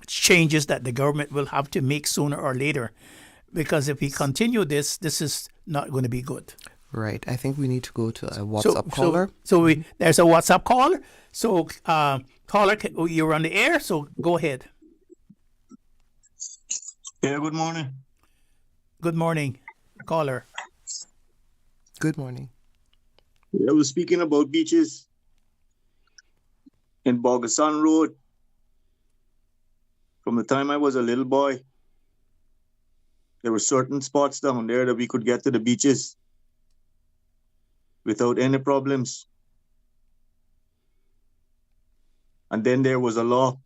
changes that the government will have to make sooner or later. Because if we continue this is not going to be good. Right. I think we need to go to a WhatsApp caller. So there's a WhatsApp caller. So caller, you're on the air, so go ahead. Yeah, good morning. Good morning, caller. Good morning. I was speaking about beaches in Bogasan Road. From the time I was a little boy, there were certain spots down there that we could get to the beaches without any problems. And then there was a law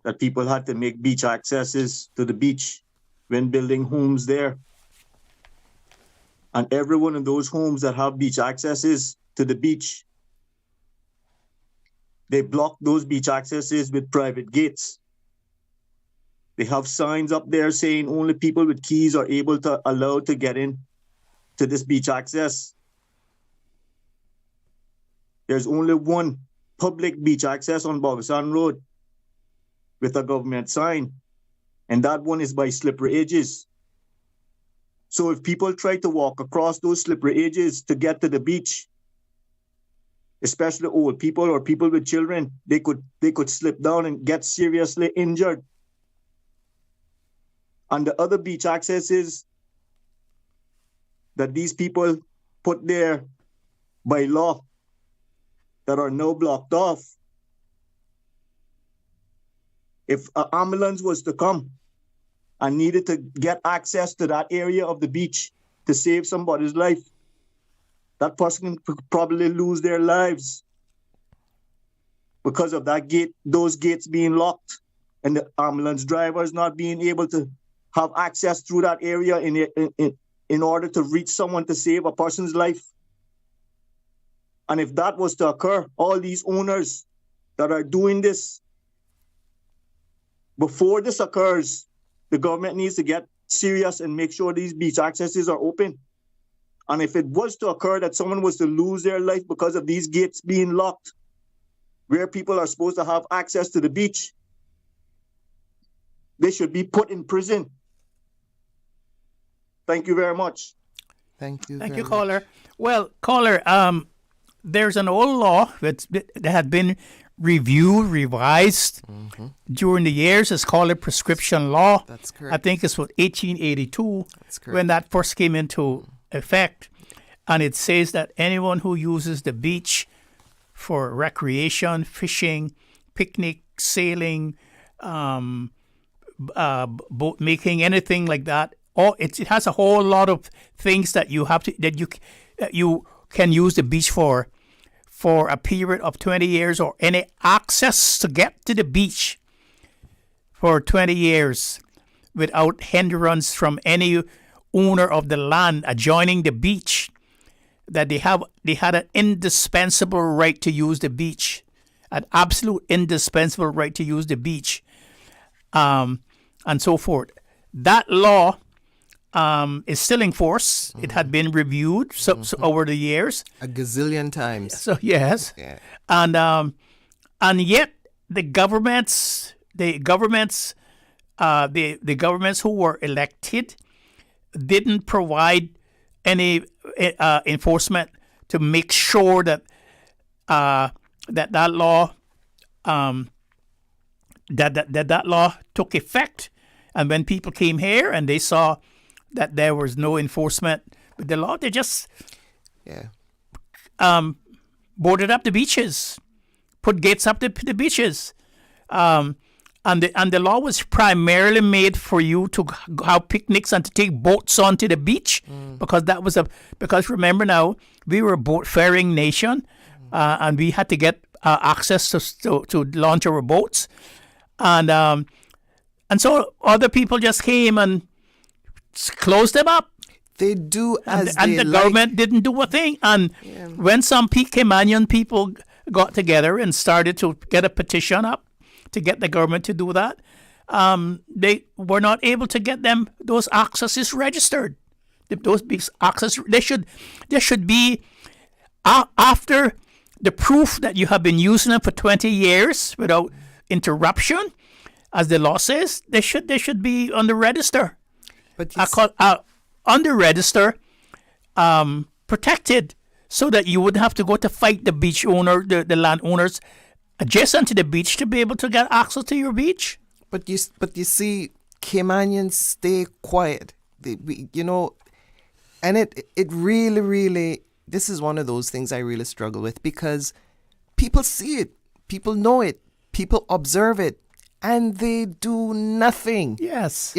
that people had to make beach accesses to the beach when building homes there. And every one of those homes that have beach accesses to the beach, they block those beach accesses with private gates. They have signs up there saying only people with keys are allowed to get in to this beach access. There's only one public beach access on Bogasan Road with a government sign, and that one is by slippery edges. So if people try to walk across those slippery edges to get to the beach, especially old people or people with children, they could slip down and get seriously injured. And the other beach accesses that these people put there by law that are now blocked off, if an ambulance was to come and needed to get access to that area of the beach to save somebody's life, that person could probably lose their lives because of that gate, those gates being locked, and the ambulance drivers not being able to have access through that area in order to reach someone to save a person's life. And if that was to occur, all these owners that are doing this, before this occurs, the government needs to get serious and make sure these beach accesses are open. And if it was to occur that someone was to lose their life because of these gates being locked, where people are supposed to have access to the beach, they should be put in prison. Thank you very much. Thank you. Thank you, caller. Well, caller, there's an old law that had been reviewed, revised during the years. It's called a prescription law. That's correct. I think it's 1882 That's correct. when that first came into effect. And it says that anyone who uses the beach for recreation, fishing, picnic, sailing, boat making, anything like that, it has a whole lot of things that you can use the beach for a period of 20 years, or any access to get to the beach for 20 years without hindrance from any owner of the land adjoining the beach, that they had an indispensable right to use the beach, an absolute indispensable right to use the beach, and so forth. That law is still in force. It had been reviewed so over the years a gazillion times. So yes, yeah. And yet the governments who were elected didn't provide any enforcement to make sure that that law that law took effect. And when people came here and they saw that there was no enforcement with the law, they just boarded up the beaches, put gates up the beaches. And the law was primarily made for you to have picnics and to take boats onto the beach, because remember now, we were a boat-faring nation, and we had to get access to launch our boats. And so other people just came and closed them up. They do and the government didn't do a thing. And when some Caymanian people got together and started to get a petition up to get the government to do that, they were not able to get those accesses registered. Those access, there should be after the proof that you have been using them for 20 years without interruption, as the law says, they should be on the register. But on the register, protected, so that you wouldn't have to go to fight the beach owner, the landowners adjacent to the beach to be able to get access to your beach. But you see, Caymanians stay quiet. And it really, really, this is one of those things I really struggle with, because people see it, people know it, people observe it, and they do nothing. Yes.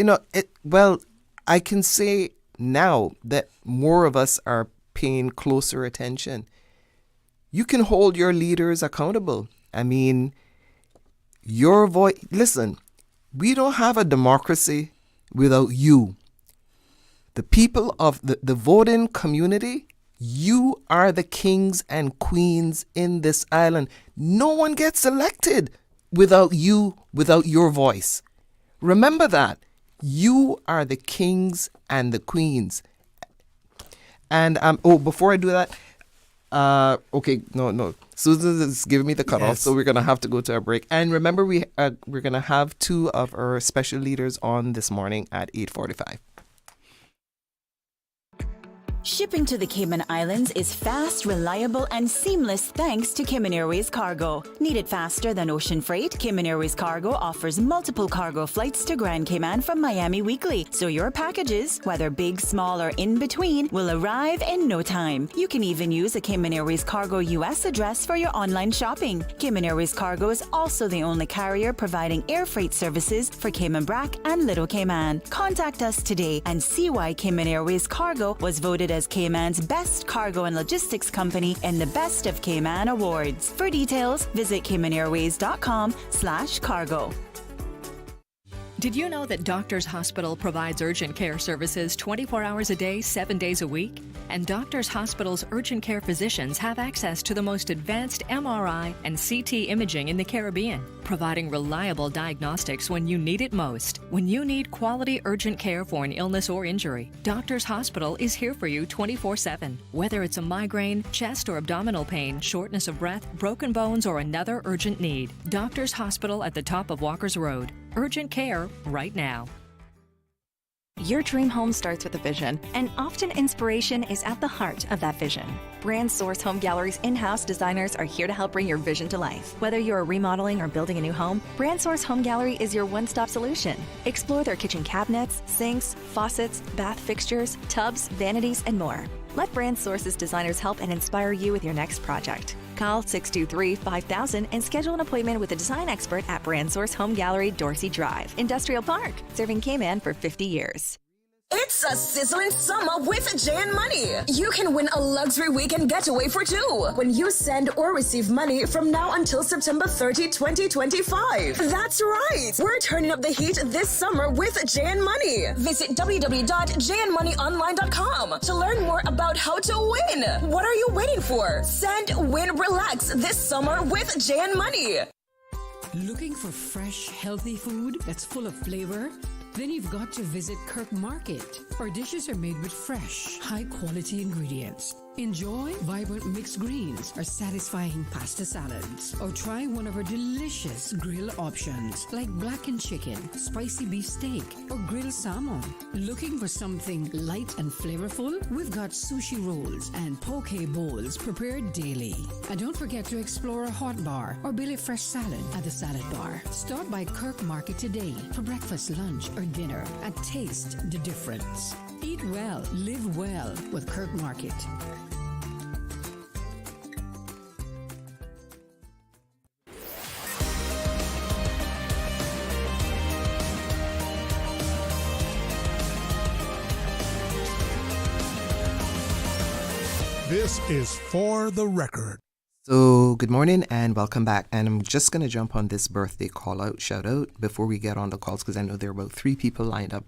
Well, I can say now that more of us are paying closer attention. You can hold your leaders accountable. I mean, your voice. Listen, we don't have a democracy without you. The people of the voting community, you are the kings and queens in this island. No one gets elected without you, without your voice. Remember that. You are the kings and the queens. And before I do that, no. Susan is giving me the cutoff, so we're gonna have to go to a break. And remember, we're gonna have two of our special leaders on this morning at 8:45. Shipping to the Cayman Islands is fast, reliable, and seamless thanks to Cayman Airways Cargo. Need it faster than ocean freight? Cayman Airways Cargo offers multiple cargo flights to Grand Cayman from Miami weekly, so your packages, whether big, small, or in between, will arrive in no time. You can even use a Cayman Airways Cargo US address for your online shopping. Cayman Airways Cargo is also the only carrier providing air freight services for Cayman Brac and Little Cayman. Contact us today and see why Cayman Airways Cargo was voted as Cayman's best cargo and logistics company in the Best of Cayman Awards. For details, visit caymanairways.com/cargo. Did you know that Doctors Hospital provides urgent care services 24 hours a day, 7 days a week? And Doctors Hospital's urgent care physicians have access to the most advanced MRI and CT imaging in the Caribbean, providing reliable diagnostics when you need it most. When you need quality urgent care for an illness or injury, Doctors Hospital is here for you 24/7. Whether it's a migraine, chest or abdominal pain, shortness of breath, broken bones, or another urgent need, Doctors Hospital at the top of Walker's Road. Urgent care right now. Your dream home starts with a vision, and often inspiration is at the heart of that vision. Brand Source Home Gallery's in-house designers are here to help bring your vision to life. Whether you're remodeling or building a new home, Brand Source Home Gallery is your one-stop solution. Explore their kitchen cabinets, sinks, faucets, bath fixtures, tubs, vanities, and more. Let Brand Source's designers help and inspire you with your next project. Call 623-5000 and schedule an appointment with a design expert at Brand Source Home Gallery, Dorsey Drive, Industrial Park, serving Cayman for 50 years. It's a sizzling summer with JN Money. You can win a luxury weekend getaway for two when you send or receive money from now until September 30, 2025. That's right. We're turning up the heat this summer with JN Money. Visit www.jnmoneyonline.com to learn more about how to win. What are you waiting for? Send, win, relax this summer with JN Money. Looking for fresh, healthy food that's full of flavor? Then you've got to visit Kirk Market. Our dishes are made with fresh, high-quality ingredients. Enjoy vibrant mixed greens or satisfying pasta salads. Or try one of our delicious grill options like blackened chicken, spicy beef steak, or grilled salmon. Looking for something light and flavorful? We've got sushi rolls and poke bowls prepared daily. And don't forget to explore a hot bar or Billy Fresh salad at the salad bar. Stop by Kirk Market today for breakfast, lunch, or dinner and taste the difference. Eat well, live well with Kirk Market. This is For the Record. So, good morning and welcome back. And I'm just going to jump on this birthday call out, shout out, before we get on the calls, because I know there are about 3 people lined up.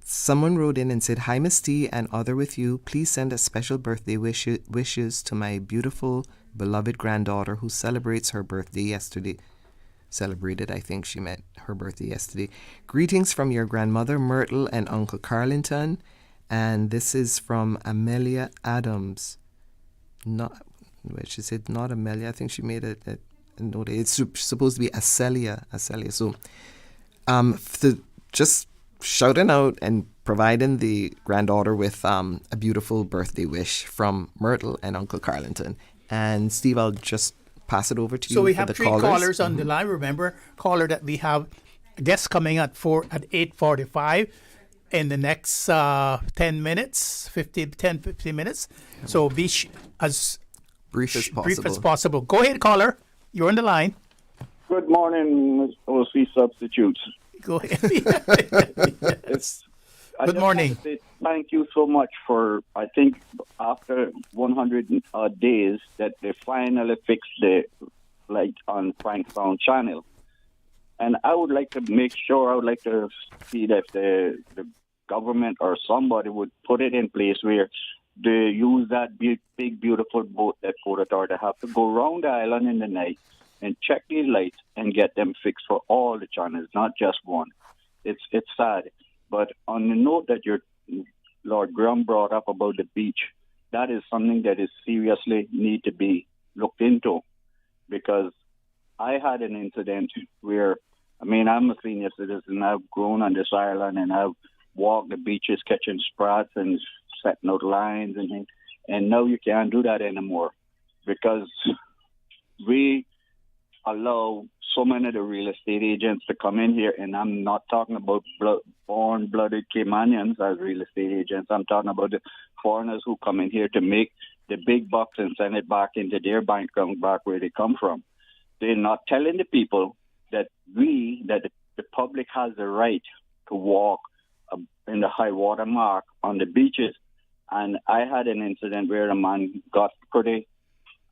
Someone wrote in and said, "Hi, Miss T and other with you. Please send a special birthday wishes to my beautiful, beloved granddaughter who celebrates her birthday yesterday." Celebrated, I think she meant her birthday yesterday. Greetings from your grandmother, Myrtle, and Uncle Carlington. And this is from Amelia Adams. She said not Amelia. I think she made a note. It's supposed to be Acelia. So, just shouting out and providing the granddaughter with a beautiful birthday wish from Myrtle and Uncle Carlington. And Steve, I'll just pass it over to you. So we for have the 3 callers on the line. Remember, caller that we have guests coming at 8:45. in the next 10 minutes, 15 minutes. So be as brief as possible. Go ahead, caller. You're on the line. Good morning, OC substitutes. Go ahead. Good morning. Thank you so much for, I think, after 100 days that they finally fixed the light on Frankstown Channel. And I would like to see that the government or somebody would put it in place where they use that big, beautiful boat that Port Authority have to go around the island in the night and check these lights and get them fixed for all the channels, not just one. It's sad. But on the note that your Lord Graham brought up about the beach, that is something that is seriously need to be looked into, because I had an incident where, I'm a senior citizen. I've grown on this island and I've walked the beaches catching sprats and setting out lines and things. And now you can't do that anymore because we allow so many of the real estate agents to come in here, and I'm not talking about born-blooded Caymanians as real estate agents. I'm talking about the foreigners who come in here to make the big bucks and send it back into their bank account back where they come from. They're not telling the people that the public has the right to walk in the high water mark on the beaches. And I had an incident where a man got pretty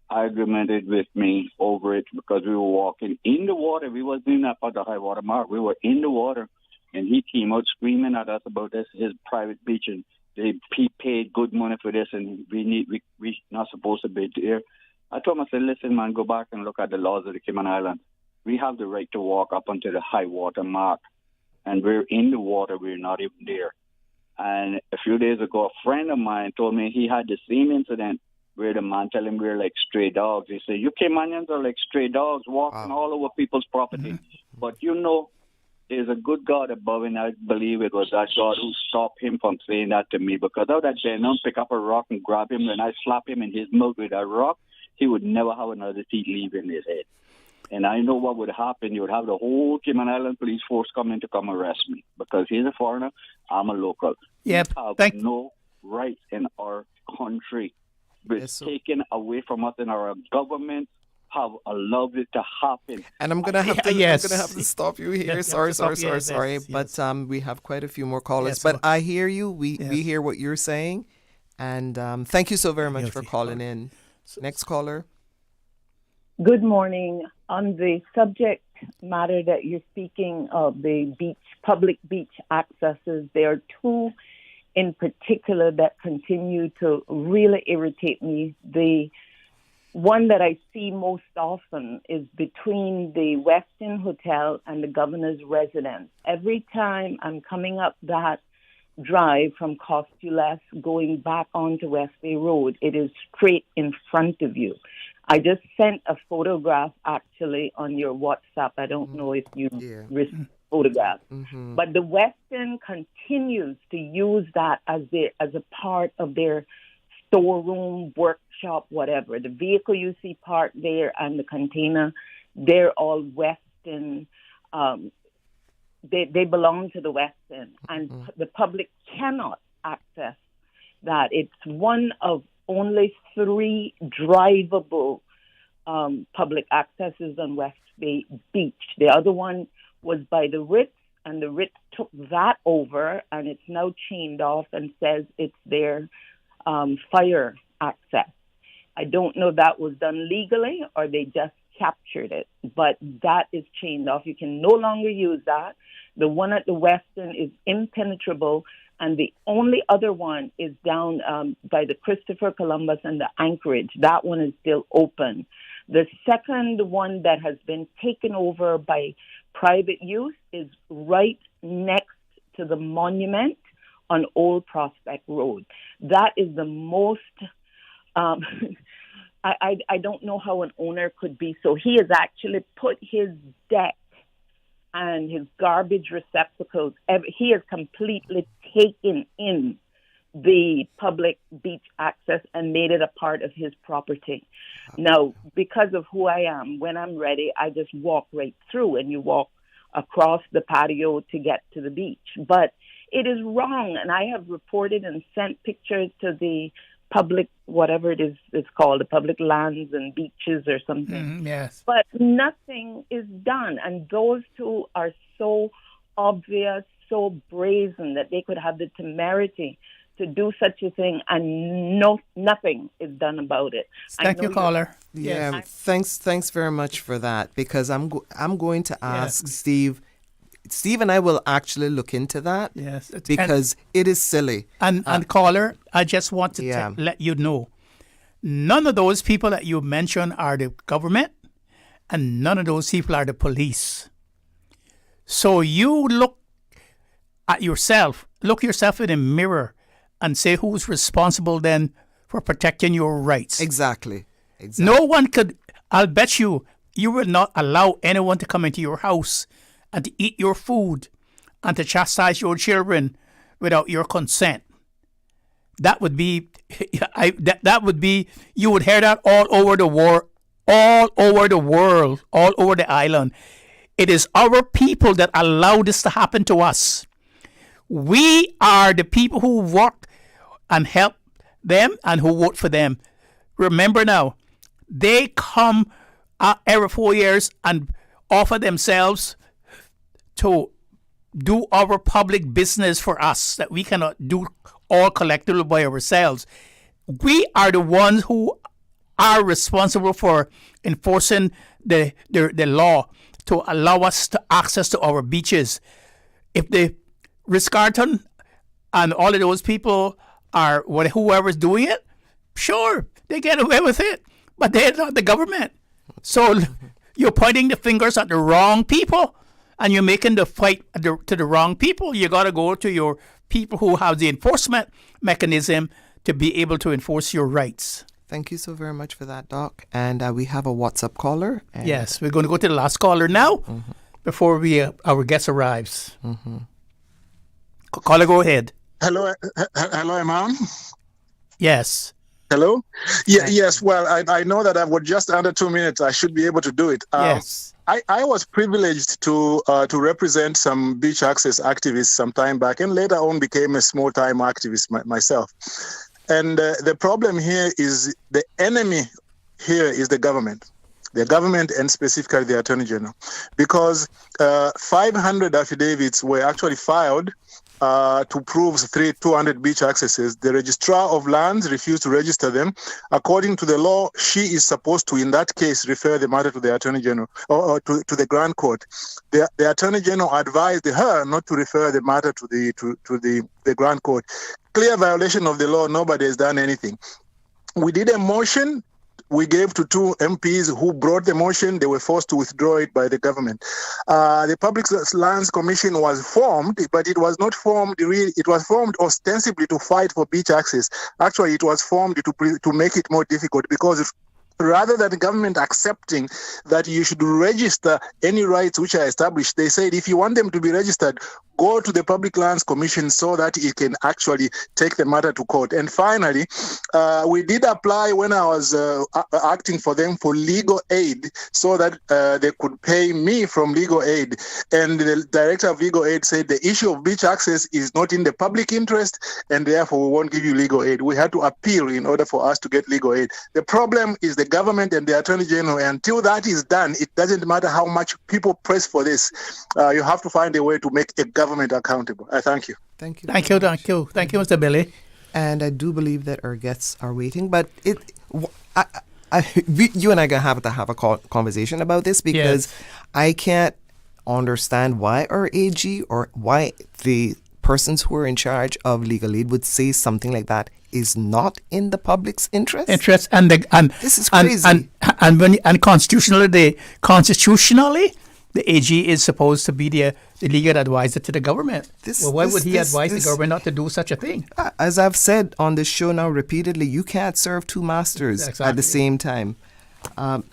argumented with me over it because we were walking in the water. We wasn't up at the high water mark. We were in the water, and he came out screaming at us about this, his private beach, and he paid good money for this, and we not supposed to be there. I told him, I said, listen, man, go back and look at the laws of the Cayman Islands. We have the right to walk up onto the high water mark, and we're in the water. We're not even there. And a few days ago, a friend of mine told me he had the same incident where the man told him we're like stray dogs. He said, you Caymanians are like stray dogs walking all over people's property. Mm-hmm. But there's a good God above, and I believe it was that God who stopped him from saying that to me, because out that venom, pick up a rock and grab him, and I slap him in his mouth with that rock, he would never have another teeth leave in his head. And I know what would happen. You would have the whole Cayman Island police force coming to come arrest me because he's a foreigner, I'm a local. Yep. We have no rights in our country. It's taken away from us, and our government have allowed it to happen. And I'm gonna have to stop you here. Sorry. Yes. But we have quite a few more callers. Yes, but I hear you. We hear what you're saying, and thank you so very much for calling in. Next caller. Good morning. On the subject matter that you're speaking of, the public beach accesses, there are two in particular that continue to really irritate me. The one that I see most often is between the Westin Hotel and the governor's residence. Every time I'm coming up that drive from Costules going back onto West Bay Road, it is straight in front of you. I just sent a photograph actually on your WhatsApp. I don't know if you received photograph. Mm-hmm. But the Westin continues to use that as a part of their storeroom, workshop, whatever. The vehicle you see parked there and the container, they're all Westin. They belong to the Westin, and the public cannot access that. It's one of only 3 drivable public accesses on West Bay Beach. The other one was by the Ritz, and the Ritz took that over, and it's now chained off and says it's their fire access. I don't know if that was done legally or they just captured it, but that is chained off. You can no longer use that. The one at the Westin is impenetrable, and the only other one is down by the Christopher Columbus and the Anchorage. That one is still open. The second one that has been taken over by private use is right next to the monument on Old Prospect Road. That is the most... I don't know how an owner could be. So he has actually put his deck and his garbage receptacles. He has completely taken in the public beach access and made it a part of his property. Now, because of who I am, when I'm ready, I just walk right through, and you walk across the patio to get to the beach. But It is wrong, and I have reported and sent pictures to the public, whatever it is it's called, the public lands and beaches or something. Yes. But nothing is done, and those two are so obvious, so brazen that they could have the temerity to do such a thing, and nothing is done about it. Thank you, caller. Yeah, thanks very much for that, because I'm going to ask Steve. Steve and I will actually look into that. Yes, because it is silly. And caller, I just want to let you know, none of those people that you mentioned are the government, and none of those people are the police. So you look yourself in the mirror and say who's responsible then for protecting your rights. Exactly. No one could, I'll bet you will not allow anyone to come into your house and to eat your food and to chastise your children without your consent. That would be, you would hear that all over the world, all over the island. It is our people that allow this to happen to us. We are the people who work and help them and who vote for them. Remember now, they come every 4 years and offer themselves to do our public business for us that we cannot do all collectively by ourselves. We are the ones who are responsible for enforcing the law to allow us to access to our beaches. If the Ritz-Carlton and all of those people are whoever's doing it, sure, they get away with it, but they're not the government. So you're pointing the fingers at the wrong people, and you're making the fight to the wrong people. You got to go to your people who have the enforcement mechanism to be able to enforce your rights. Thank you so very much for that, Doc. And we have a WhatsApp caller. Yes, we're going to go to the last caller now before our guest arrives. Caller, go ahead. Hello, am I on? Yes. Hello? Yes, well, I know that I've got just under 2 minutes. I should be able to do it. Yes. I was privileged to represent some beach access activists some time back, and later on became a small-time activist myself. And the problem here is the enemy here is the government and specifically the Attorney General, because 500 affidavits were actually filed to prove 200 beach accesses. The registrar of lands refused to register them. According to the law, she is supposed to, in that case, refer the matter to the Attorney General or to the Grand Court. The Attorney General advised her not to refer the matter to the Grand Court. Clear violation of the law. Nobody has done anything. We did a motion. We gave to 2 MPs who brought the motion. They were forced to withdraw it by the government. The Public Lands Commission was formed, but it was not formed really. It was formed ostensibly to fight for beach access. Actually, it was formed to make it more difficult, because rather than the government accepting that you should register any rights which are established, they said if you want them to be registered, go to the Public Lands Commission so that it can actually take the matter to court. And finally, we did apply when I was acting for them for legal aid so that they could pay me from legal aid. And the director of legal aid said the issue of beach access is not in the public interest, and therefore we won't give you legal aid. We had to appeal in order for us to get legal aid. The problem is the government and the Attorney General. Until that is done, it doesn't matter how much people press for this. You have to find a way to make a government accountable. I thank you. Thank you, Mr. Billy. And I do believe that our guests are waiting, but you and I are going to have a conversation about this, because I can't understand why our AG or why the persons who are in charge of legal aid would say something like that is not in the public's interest. And this is crazy. And constitutionally, the AG is supposed to be the legal advisor to the government. Why would he advise the government not to do such a thing? As I've said on this show now repeatedly, you can't serve 2 masters at the same time. So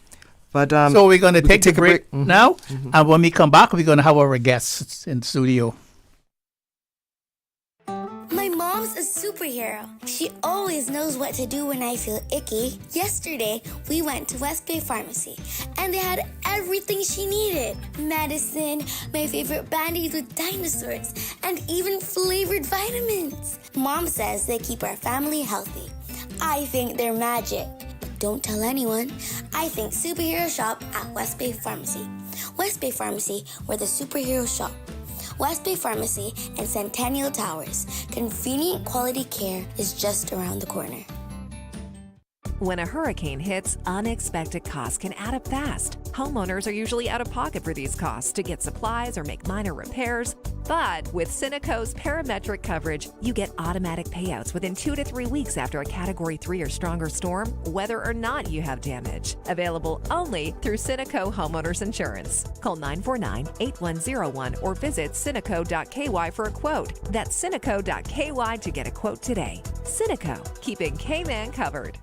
we're going to take a break now, and when we come back, we're going to have our guests in the studio. My mom's a super superhero. She always knows what to do when I feel icky. Yesterday, we went to West Bay Pharmacy, and they had everything she needed. Medicine, my favorite band-aids with dinosaurs, and even flavored vitamins. Mom says they keep our family healthy. I think they're magic. Don't tell anyone. I think superhero shop at West Bay Pharmacy. West Bay Pharmacy, where the superheroes shop. West Bay Pharmacy and Centennial Towers. Convenient quality care is just around the corner. When a hurricane hits, unexpected costs can add up fast. Homeowners are usually out of pocket for these costs to get supplies or make minor repairs. But with Cineco's parametric coverage, you get automatic payouts within 2 to 3 weeks after a Category 3 or stronger storm, whether or not you have damage. Available only through Cineco Homeowners Insurance. Call 949-8101 or visit Cineco.ky for a quote. That's Cineco.ky to get a quote today. Cineco, keeping K-Man covered.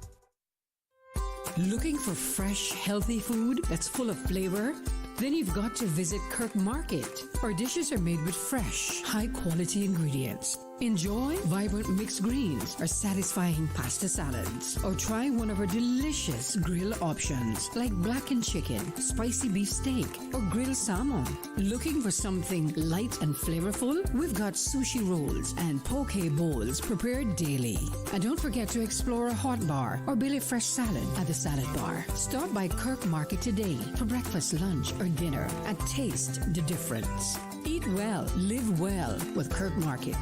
Looking for fresh, healthy food that's full of flavor? Then you've got to visit Kirk Market. Our dishes are made with fresh, high-quality ingredients. Enjoy vibrant mixed greens or satisfying pasta salads. Or try one of our delicious grill options like blackened chicken, spicy beef steak, or grilled salmon. Looking for something light and flavorful? We've got sushi rolls and poke bowls prepared daily. And don't forget to explore a hot bar or Billy Fresh salad at the salad bar. Stop by Kirk Market today for breakfast, lunch, or dinner and taste the difference. Eat well, live well with Kirk Market.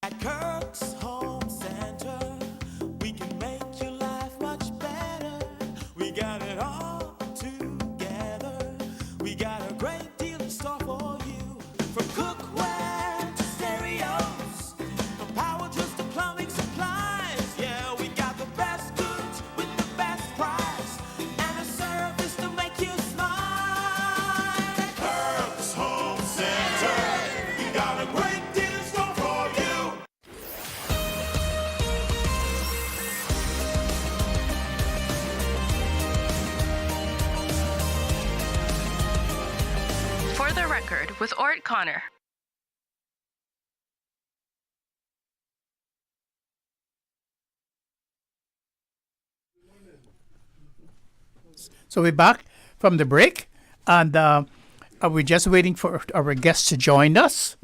At Kirk's Home Center, we can make your life much better. We got it all together. We got a great deal in store for you. From cookware to stereos, from power tools to plumbing supplies. Yeah, we got the best goods with the best price and a service to make you smile. At Kirk's Home Center, we got a great deal in store for you. For the Record with Ort Connor. So we're back from the break, and we're just waiting for our guests to join us.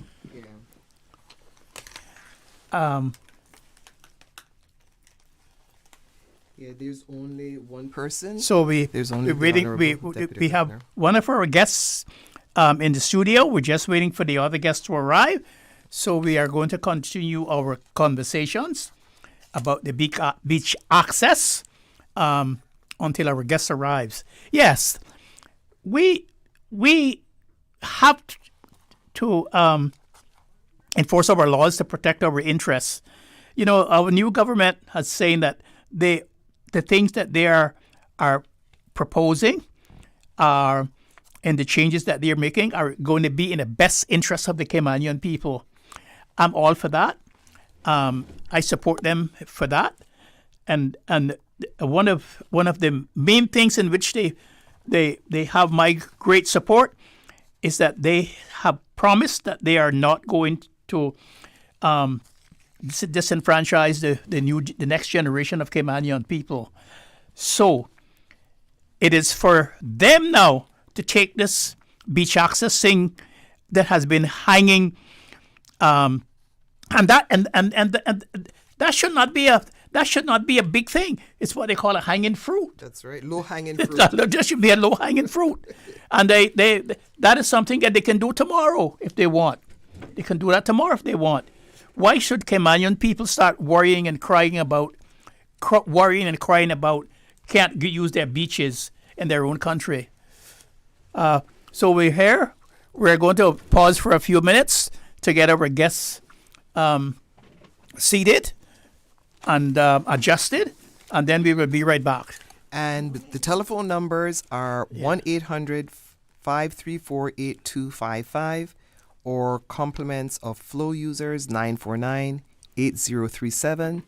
Yeah, there's only one person. So there's only we're waiting. We have one of our guests in the studio. We're just waiting for the other guests to arrive. So we are going to continue our conversations about the beach access until our guest arrives. Yes, we have to enforce our laws to protect our interests. You know, our new government has saying that the things that they are proposing and the changes that they're making are going to be in the best interest of the Caymanian people. I'm all for that. I support them for that. And one of the main things in which they have my great support is that they have promised that they are not going to disenfranchise the next generation of Caymanian people. So it is for them now to take this beach access thing that has been hanging, and that should not be a big thing. It's what they call a hanging fruit. That's right, low hanging fruit. That should be a low hanging fruit, and that is something that they can do tomorrow if they want. They can do that tomorrow if they want. Why should Caymanian people start worrying and crying about can't use their beaches in their own country? So we're here. We're going to pause for a few minutes to get our guests seated and adjusted, and then we will be right back. And the telephone numbers are 1-800-534-8255 or compliments of Flow users 949-8037,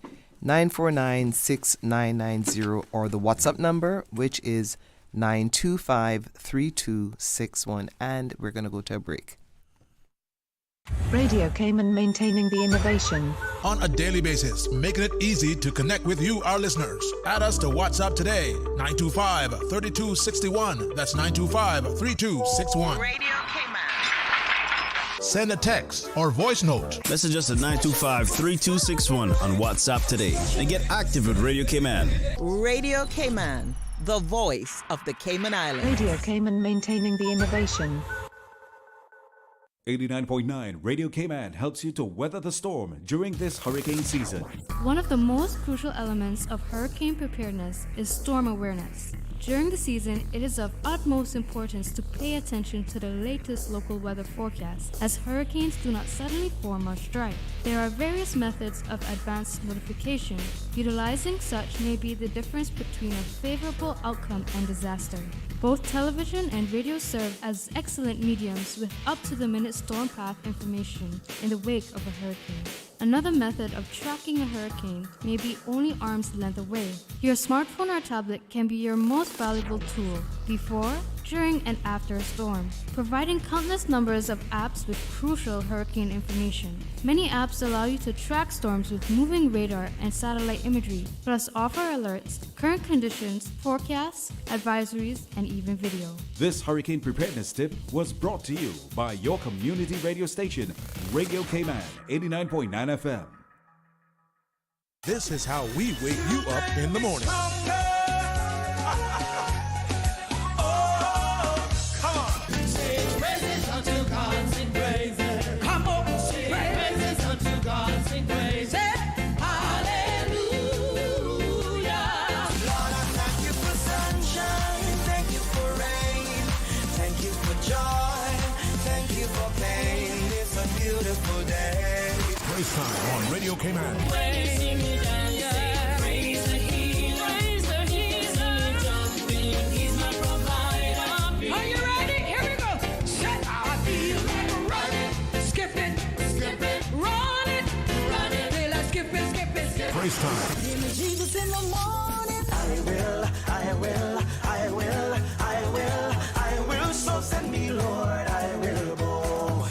949-6990, or the WhatsApp number, which is 925-3261. And we're going to go to a break. Radio Cayman, maintaining the innovation. On a daily basis, making it easy to connect with you, our listeners. Add us to WhatsApp today, 925-3261. That's 925-3261. Radio Cayman. Send a text or voice note. Message us at 925-3261 on WhatsApp today and get active with Radio Cayman. Radio Cayman, the voice of the Cayman Islands. Radio Cayman, maintaining the innovation. 89.9 Radio Cayman helps you to weather the storm during this hurricane season. One of the most crucial elements of hurricane preparedness is storm awareness. During the season, it is of utmost importance to pay attention to the latest local weather forecast, as hurricanes do not suddenly form or strike. There are various methods of advanced notification. Utilizing such may be the difference between a favorable outcome and disaster. Both television and radio serve as excellent mediums with up-to-the-minute storm path information in the wake of a hurricane. Another method of tracking a hurricane may be only arm's length away. Your smartphone or tablet can be your most valuable tool before, during, and after a storm, providing countless numbers of apps with crucial hurricane information. Many apps allow you to track storms with moving radar and satellite imagery, plus offer alerts, current conditions, forecasts, advisories, and even video. This hurricane preparedness tip was brought to you by your community radio station, Radio Cayman, 89.9 FM. This is how we wake you up in the morning. Praise time on Radio Cayman. Praise time. Jesus in the morning. I will. So send me, Lord. I will go.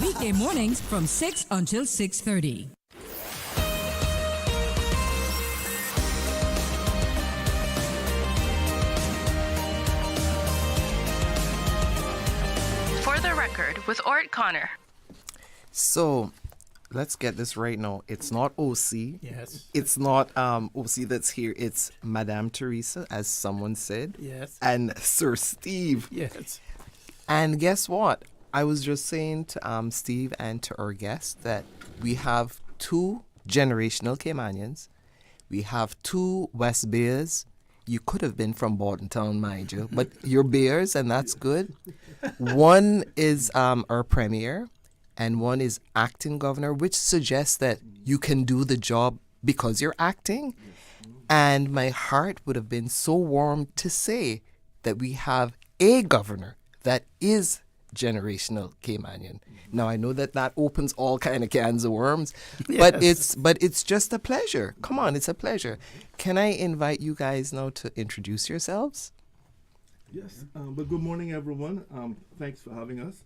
Weekday mornings from 6 until 6:30. For the record, with Ort Connor. So, let's get this right now. It's not OC. Yes. It's not OC that's here. It's Madame Theresa, as someone said. Yes. And Sir Steve. Yes. And guess what? I was just saying to Steve and to our guests that we have two generational Caymanians. We have two West Bears. You could have been from Bordentown, mind you, but you're Bears, and that's good. One is our premier, and one is acting governor, which suggests that you can do the job because you're acting. And my heart would have been so warm to say that we have a governor that is generational Caymanian. Now I know that opens all kind of cans of worms, but it's just a pleasure. Come on, it's a pleasure. Can I invite you guys now to introduce yourselves? Yes, but good morning, everyone. Thanks for having us.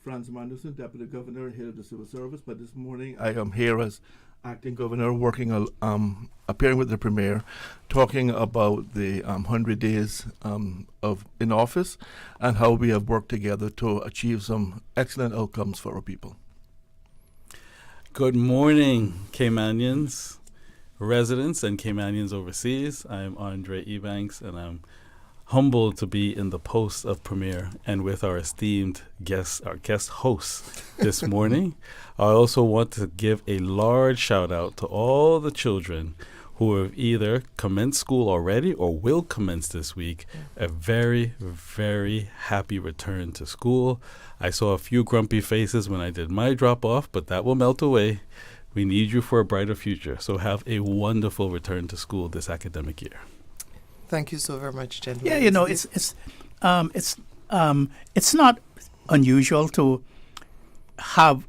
Franz Manderson, Deputy Governor, Head of the Civil Service. But this morning I am here as Acting Governor, working, appearing with the Premier, talking about the 100 days in office and how we have worked together to achieve some excellent outcomes for our people. Good morning, Caymanians, residents, and Caymanians overseas. I'm André Ebanks, and I'm humbled to be in the post of Premier and with our esteemed guest hosts this morning. I also want to give a large shout out to all the children who have either commenced school already or will commence this week. A very, very happy return to school. I saw a few grumpy faces when I did my drop off, but that will melt away. We need you for a brighter future. So have a wonderful return to school this academic year. Thank you so very much, gentlemen. Yeah, you know, it's not unusual to have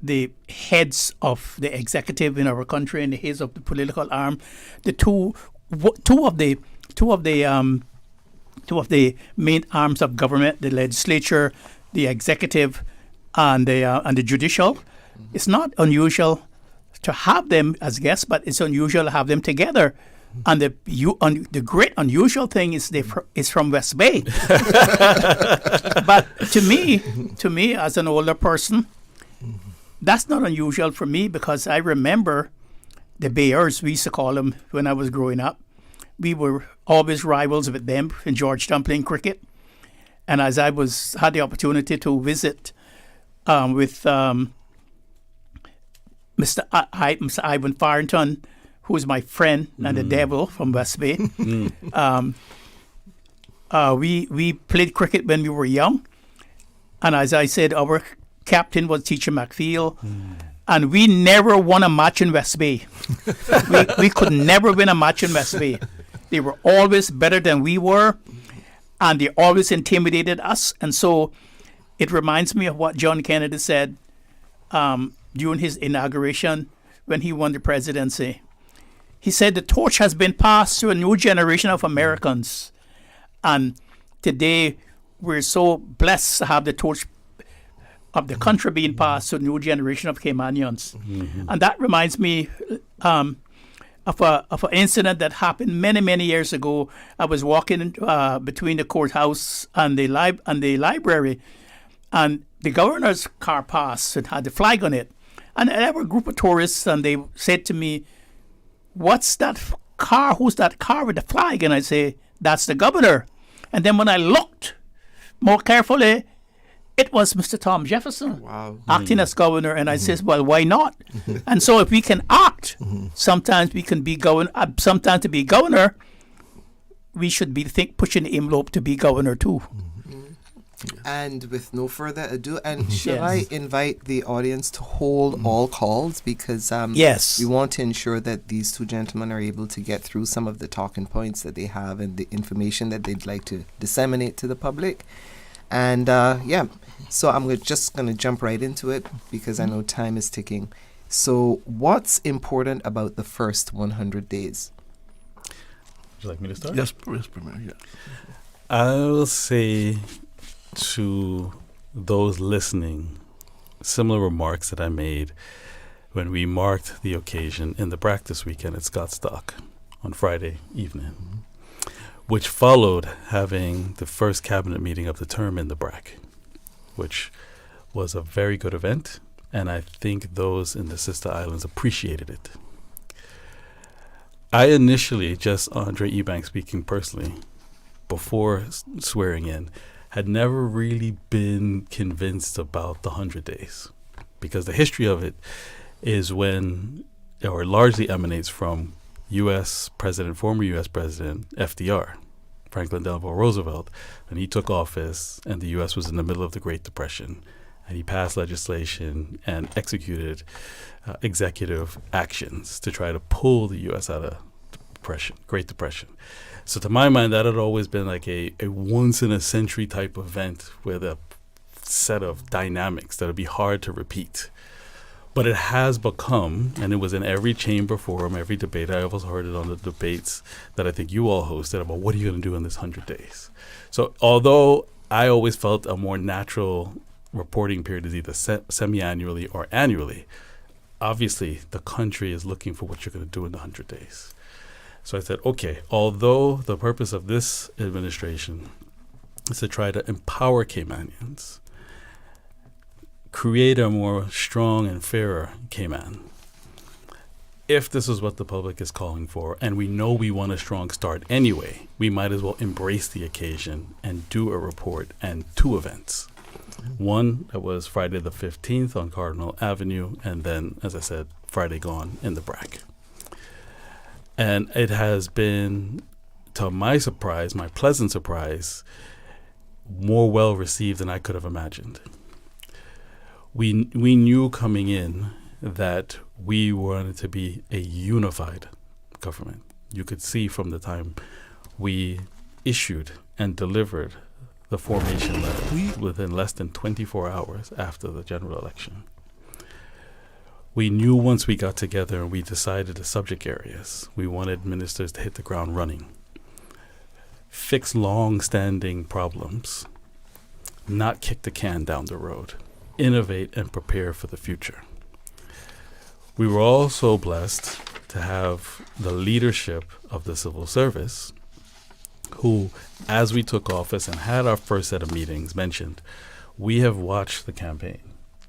the heads of the executive in our country and the heads of the political arm, the two of the main arms of government, the legislature, the executive, and the judicial. It's not unusual to have them as guests, but it's unusual to have them together. And the great unusual thing is it's from West Bay. But to me, as an older person, that's not unusual for me, because I remember the Bayers, we used to call them when I was growing up. We were always rivals with them in Georgetown playing cricket. And as I had the opportunity to visit with Mr. Ivan Farrington, who is my friend and the devil from West Bay. We played cricket when we were young. And as I said, our captain was Teacher McField. And we never won a match in West Bay. we could never win a match in West Bay. They were always better than we were. And they always intimidated us. And so it reminds me of what John Kennedy said during his inauguration when he won the presidency. He said the torch has been passed to a new generation of Americans. And today we're so blessed to have the torch of the country being passed to a new generation of Caymanians. And that reminds me of an incident that happened many, many years ago. I was walking between the courthouse and the library, and the governor's car passed and had the flag on it. And there were a group of tourists, and they said to me, "What's that car? Who's that car with the flag?" And I say, "That's the governor." And then when I looked more carefully, it was Mr. Tom Jefferson acting as governor. And I says, "Well, why not?" And so if we can act, sometimes we can be sometimes to be governor, we should be pushing the envelope to be governor too. And with no further ado, and shall I invite the audience to hold all calls, because we want to ensure that these two gentlemen are able to get through some of the talking points that they have and the information that they'd like to disseminate to the public. And so I'm just going to jump right into it, because I know time is ticking. So what's important about the first 100 days? Would you like me to start? Yes, Premier. Yeah. I will say to those listening similar remarks that I made when we marked the occasion in the practice weekend at Scotstock on Friday evening, which followed having the first cabinet meeting of the term in the BRAC, which was a very good event, and I think those in the sister islands appreciated it. I initially, just André Ebanks speaking personally, before swearing in, had never really been convinced about the 100 days, because the history of it is largely emanates from former U.S. President FDR, Franklin Delano Roosevelt, when he took office and the U.S. was in the middle of the Great Depression, and he passed legislation and executed executive actions to try to pull the U.S. out of Great Depression. So to my mind, that had always been like a once-in-a-century type event with a set of dynamics that would be hard to repeat. But it has become, and it was in every chamber forum, every debate. I also heard it on the debates that I think you all hosted about what are you going to do in this 100 days. So although I always felt a more natural reporting period is either semi-annually or annually, obviously the country is looking for what you're going to do in the 100 days. So I said, okay, although the purpose of this administration is to try to empower Caymanians, create a more strong and fairer Cayman, if this is what the public is calling for, and we know we want a strong start anyway, we might as well embrace the occasion and do a report and two events. One that was Friday the 15th on Cardinal Avenue, and then, as I said, Friday gone in the BRAC. And it has been, to my surprise, my pleasant surprise, more well received than I could have imagined. We knew coming in that we wanted to be a unified government. You could see from the time we issued and delivered the formation letter within less than 24 hours after the general election. We knew once we got together and we decided the subject areas, we wanted ministers to hit the ground running. fix long-standing problems, not kick the can down the road, innovate and prepare for the future. We were also blessed to have the leadership of the civil service who, as we took office and had our first set of meetings, mentioned, we have watched the campaign.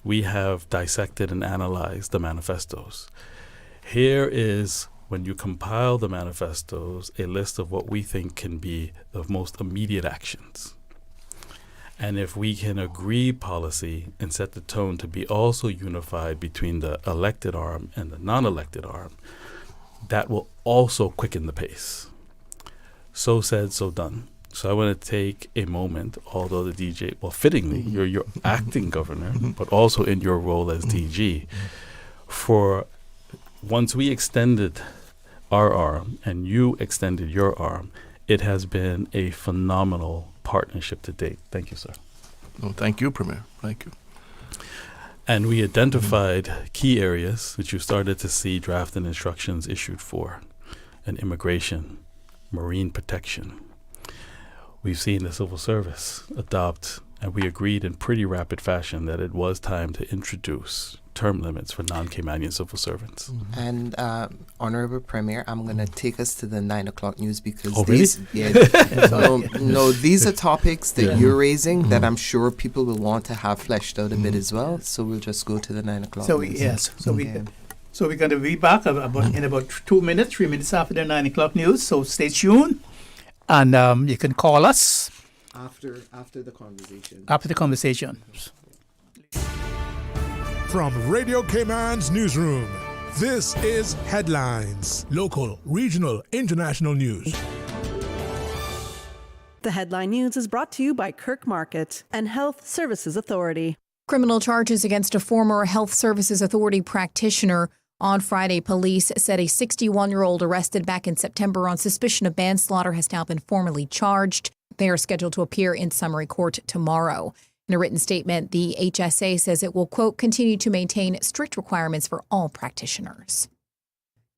We have dissected and analyzed the manifestos. Here is, when you compile the manifestos, a list of what we think can be the most immediate actions. And if we can agree policy and set the tone to be also unified between the elected arm and the non-elected arm, that will also quicken the pace. So said, so done. So I want to take a moment, although the DG, well, fittingly, you're your acting governor, but also in your role as DG, for once we extended our arm and you extended your arm, it has been a phenomenal partnership to date. Thank you, sir. Oh, thank you, Premier. Thank you. And we identified key areas which you started to see draft and instructions issued for, and immigration, marine protection. We've seen the civil service adopt, and we agreed in pretty rapid fashion that it was time to introduce term limits for non-Caymanian civil servants. And Honorable Premier, I'm going to take us to the 9 o'clock news because these these are topics that you're raising that I'm sure people will want to have fleshed out a bit as well. So we'll just go to the 9 o'clock news. So we're going to be back in about 3 minutes after the 9 o'clock news. So stay tuned, and you can call us after the conversation. After the conversation. From Radio Cayman's newsroom, this is Headlines. Local, regional, international news. The Headline News is brought to you by Kirk Market and Health Services Authority. Criminal charges against a former Health Services Authority practitioner. On Friday, police said a 61-year-old arrested back in September on suspicion of manslaughter has now been formally charged. They are scheduled to appear in summary court tomorrow. In a written statement, the HSA says it will, quote, continue to maintain strict requirements for all practitioners.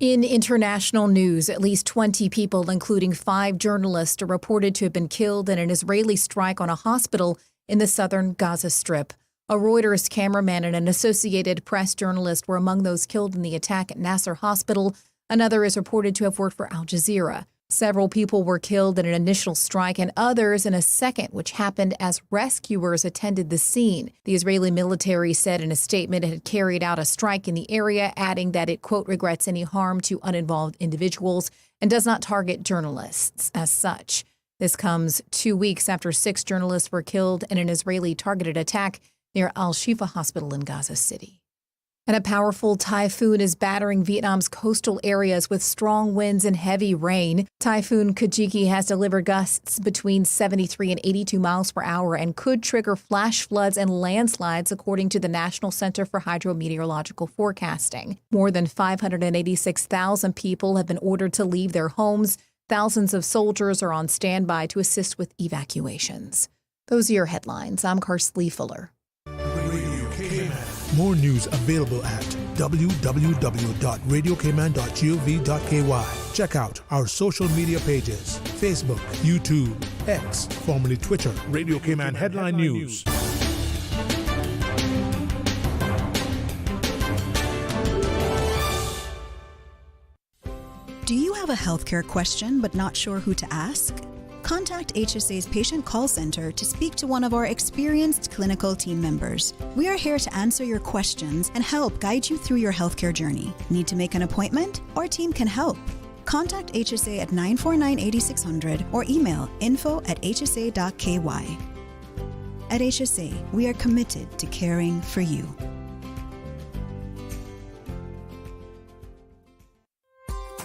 In international news, at least 20 people, including 5 journalists, are reported to have been killed in an Israeli strike on a hospital in the southern Gaza Strip. A Reuters cameraman and an Associated Press journalist were among those killed in the attack at Nasser Hospital. Another is reported to have worked for Al Jazeera. Several people were killed in an initial strike and others in a second, which happened as rescuers attended the scene. The Israeli military said in a statement it had carried out a strike in the area, adding that it, quote, regrets any harm to uninvolved individuals and does not target journalists as such. This comes 2 weeks after 6 journalists were killed in an Israeli targeted attack near Al-Shifa Hospital in Gaza City. And a powerful typhoon is battering Vietnam's coastal areas with strong winds and heavy rain. Typhoon Kajiki has delivered gusts between 73 and 82 miles per hour and could trigger flash floods and landslides, according to the National Center for Hydrometeorological Forecasting. More than 586,000 people have been ordered to leave their homes. Thousands of soldiers are on standby to assist with evacuations. Those are your headlines. I'm Karsley Fuller. More news available at www.radiocayman.gov.ky. Check out our social media pages: Facebook, YouTube, X, formerly Twitter, Radio Cayman Headline News. Do you have a healthcare question but not sure who to ask? Contact HSA's Patient Call Center to speak to one of our experienced clinical team members. We are here to answer your questions and help guide you through your healthcare journey. Need to make an appointment? Our team can help. Contact HSA at 949-8600 or email info@hsa.ky. At HSA, we are committed to caring for you.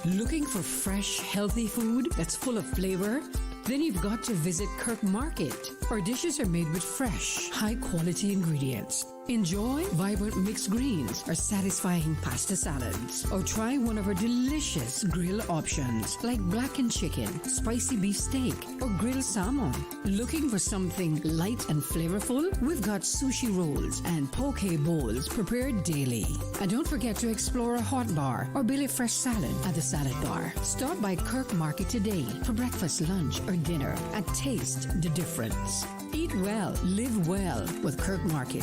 Looking for fresh, healthy food that's full of flavor? Then you've got to visit Kirk Market. Our dishes are made with fresh, high-quality ingredients. Enjoy vibrant mixed greens or satisfying pasta salads. Or try one of our delicious grill options like blackened chicken, spicy beef steak, or grilled salmon. Looking for something light and flavorful? We've got sushi rolls and poke bowls prepared daily. And don't forget to explore a hot bar or Billy Fresh salad at the salad bar. Stop by Kirk Market today for breakfast, lunch, or dinner and taste the difference. Eat well, live well with Kirk Market.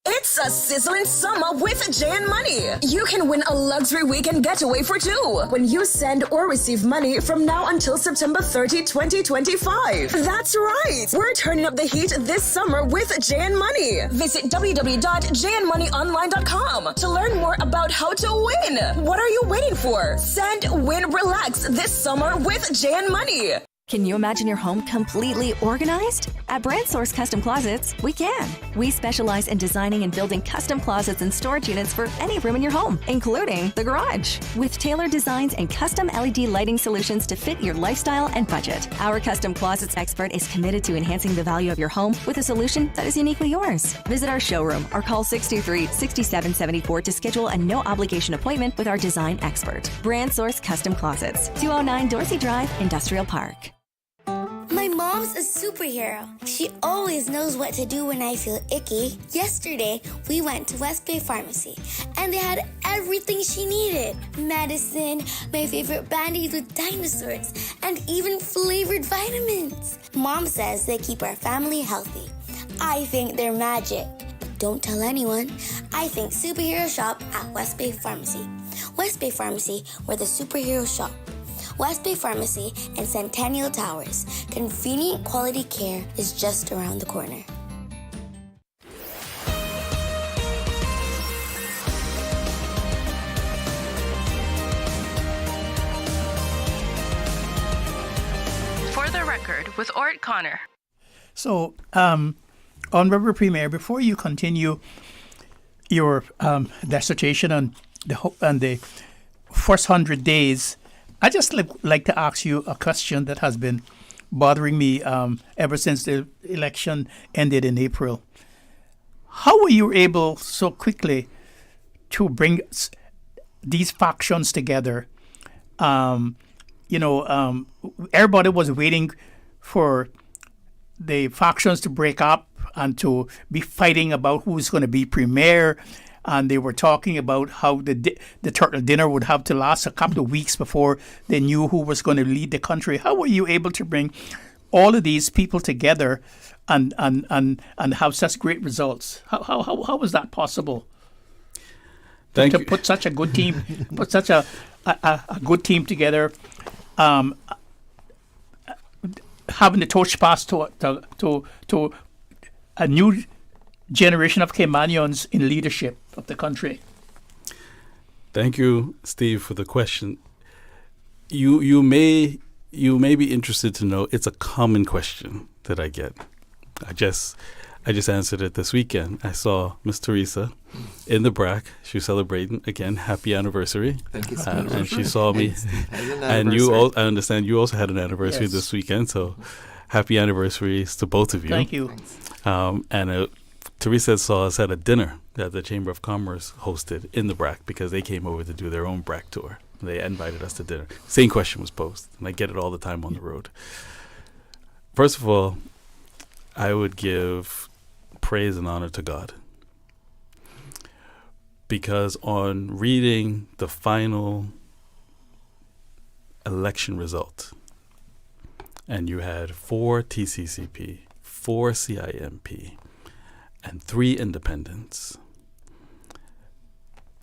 It's a sizzling summer with J&. Money. You can win a luxury weekend getaway for two when you send or receive money from now until September 30, 2025. That's right. We're turning up the heat this summer with J&. Money. Visit www.jnmoneyonline.com to learn more about how to win. What are you waiting for? Send, win, relax this summer with J&. Money. Can you imagine your home completely organized? At Brand Source Custom Closets, we can. We specialize in designing and building custom closets and storage units for any room in your home, including the garage. With tailored designs and custom LED lighting solutions to fit your lifestyle and budget. Our custom closets expert is committed to enhancing the value of your home with a solution that is uniquely yours. Visit our showroom or call 623-6774 to schedule a no-obligation appointment with our design expert. Brand Source Custom Closets, 209 Dorsey Drive, Industrial Park. My mom's a superhero. She always knows what to do when I feel icky. Yesterday, we went to West Bay Pharmacy, and they had everything she needed. Medicine, my favorite Band-Aids with dinosaurs, and even flavored vitamins. Mom says they keep our family healthy. I think they're magic. But don't tell anyone. I think superhero shop at West Bay Pharmacy. West Bay Pharmacy, where the superheroes shop. West Bay Pharmacy and Centennial Towers. Convenient quality care is just around the corner. For the record, with Ort Connor. So, Honorable Premier, before you continue your dissertation on the first 100 days, I just like to ask you a question that has been bothering me ever since the election ended in April. How were you able so quickly to bring these factions together? Everybody was waiting for the factions to break up and to be fighting about who's going to be premier. And they were talking about how the turtle dinner would have to last a couple of weeks before they knew who was going to lead the country. How were you able to bring all of these people together and have such great results? How was that possible? Thank you. To put such a good team, put such a good team together, having the torch passed to a new generation of Caymanians in leadership of the country. Thank you, Steve, for the question. You may be interested to know it's a common question that I get. I just answered it this weekend. I saw Miss Theresa in the BRAC. She was celebrating again. Happy anniversary! Thank you so much. much. And she saw me. And I understand you also had an anniversary this weekend. So happy anniversaries to both of you. Thank you. Theresa saw us at a dinner that the Chamber of Commerce hosted in the BRAC because they came over to do their own BRAC tour. They invited us to dinner. Same question was posed, and I get it all the time on the road. First of all, I would give praise and honor to God, because on reading the final election result, and you had 4 TCCP, 4 CIMP, and 3 independents,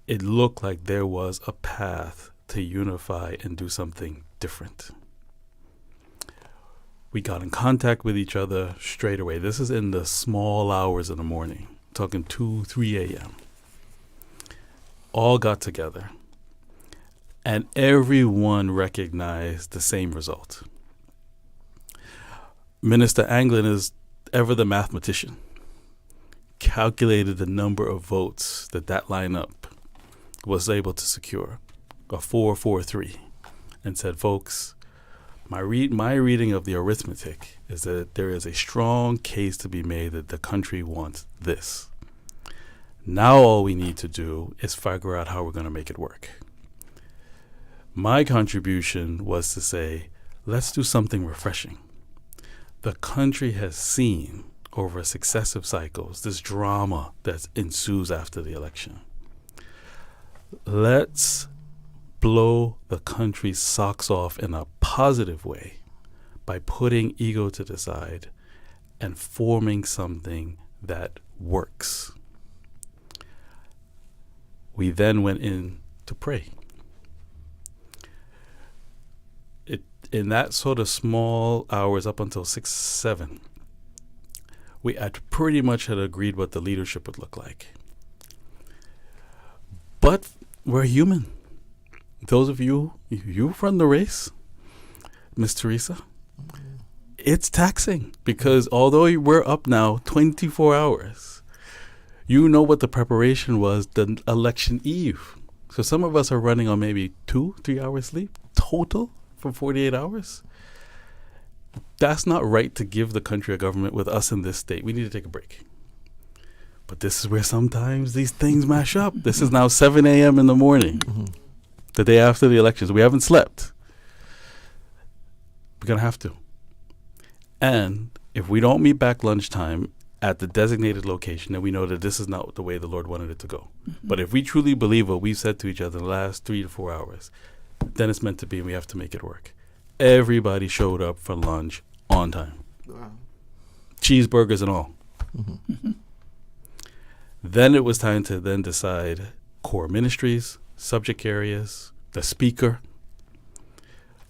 it looked like there was a path to unify and do something different. We got in contact with each other straight away. This is in the small hours of the morning, talking 2, 3 a.m. All got together, and everyone recognized the same result. Minister Anglin is ever the mathematician. Calculated the number of votes that lineup was able to secure, a 4-4-3, and said, folks, My reading of the arithmetic is that there is a strong case to be made that the country wants this. Now all we need to do is figure out how we're going to make it work. My contribution was to say, let's do something refreshing. The country has seen over successive cycles this drama that ensues after the election. Let's blow the country's socks off in a positive way by putting ego to the side and forming something that works. We then went in to pray. In that sort of small hours up until 6, 7, we had pretty much had agreed what the leadership would look like. But we're human. Those of you run the race, Miss Theresa, it's taxing because although we're up now 24 hours, you know what the preparation was the election eve. So some of us are running on maybe 2-3 hours sleep total for 48 hours. That's not right to give the country a government with us in this state. We need to take a break. But this is where sometimes these things mash up. This is now 7 a.m. in the morning, the day after the elections. We haven't slept. We're going to have to. And if we don't meet back lunchtime at the designated location, then we know that this is not the way the Lord wanted it to go. But if we truly believe what we've said to each other in the last 3 to 4 hours, then it's meant to be and we have to make it work. Everybody showed up for lunch on time. Wow. Cheeseburgers and all. Then it was time to then decide core ministries, subject areas, the speaker.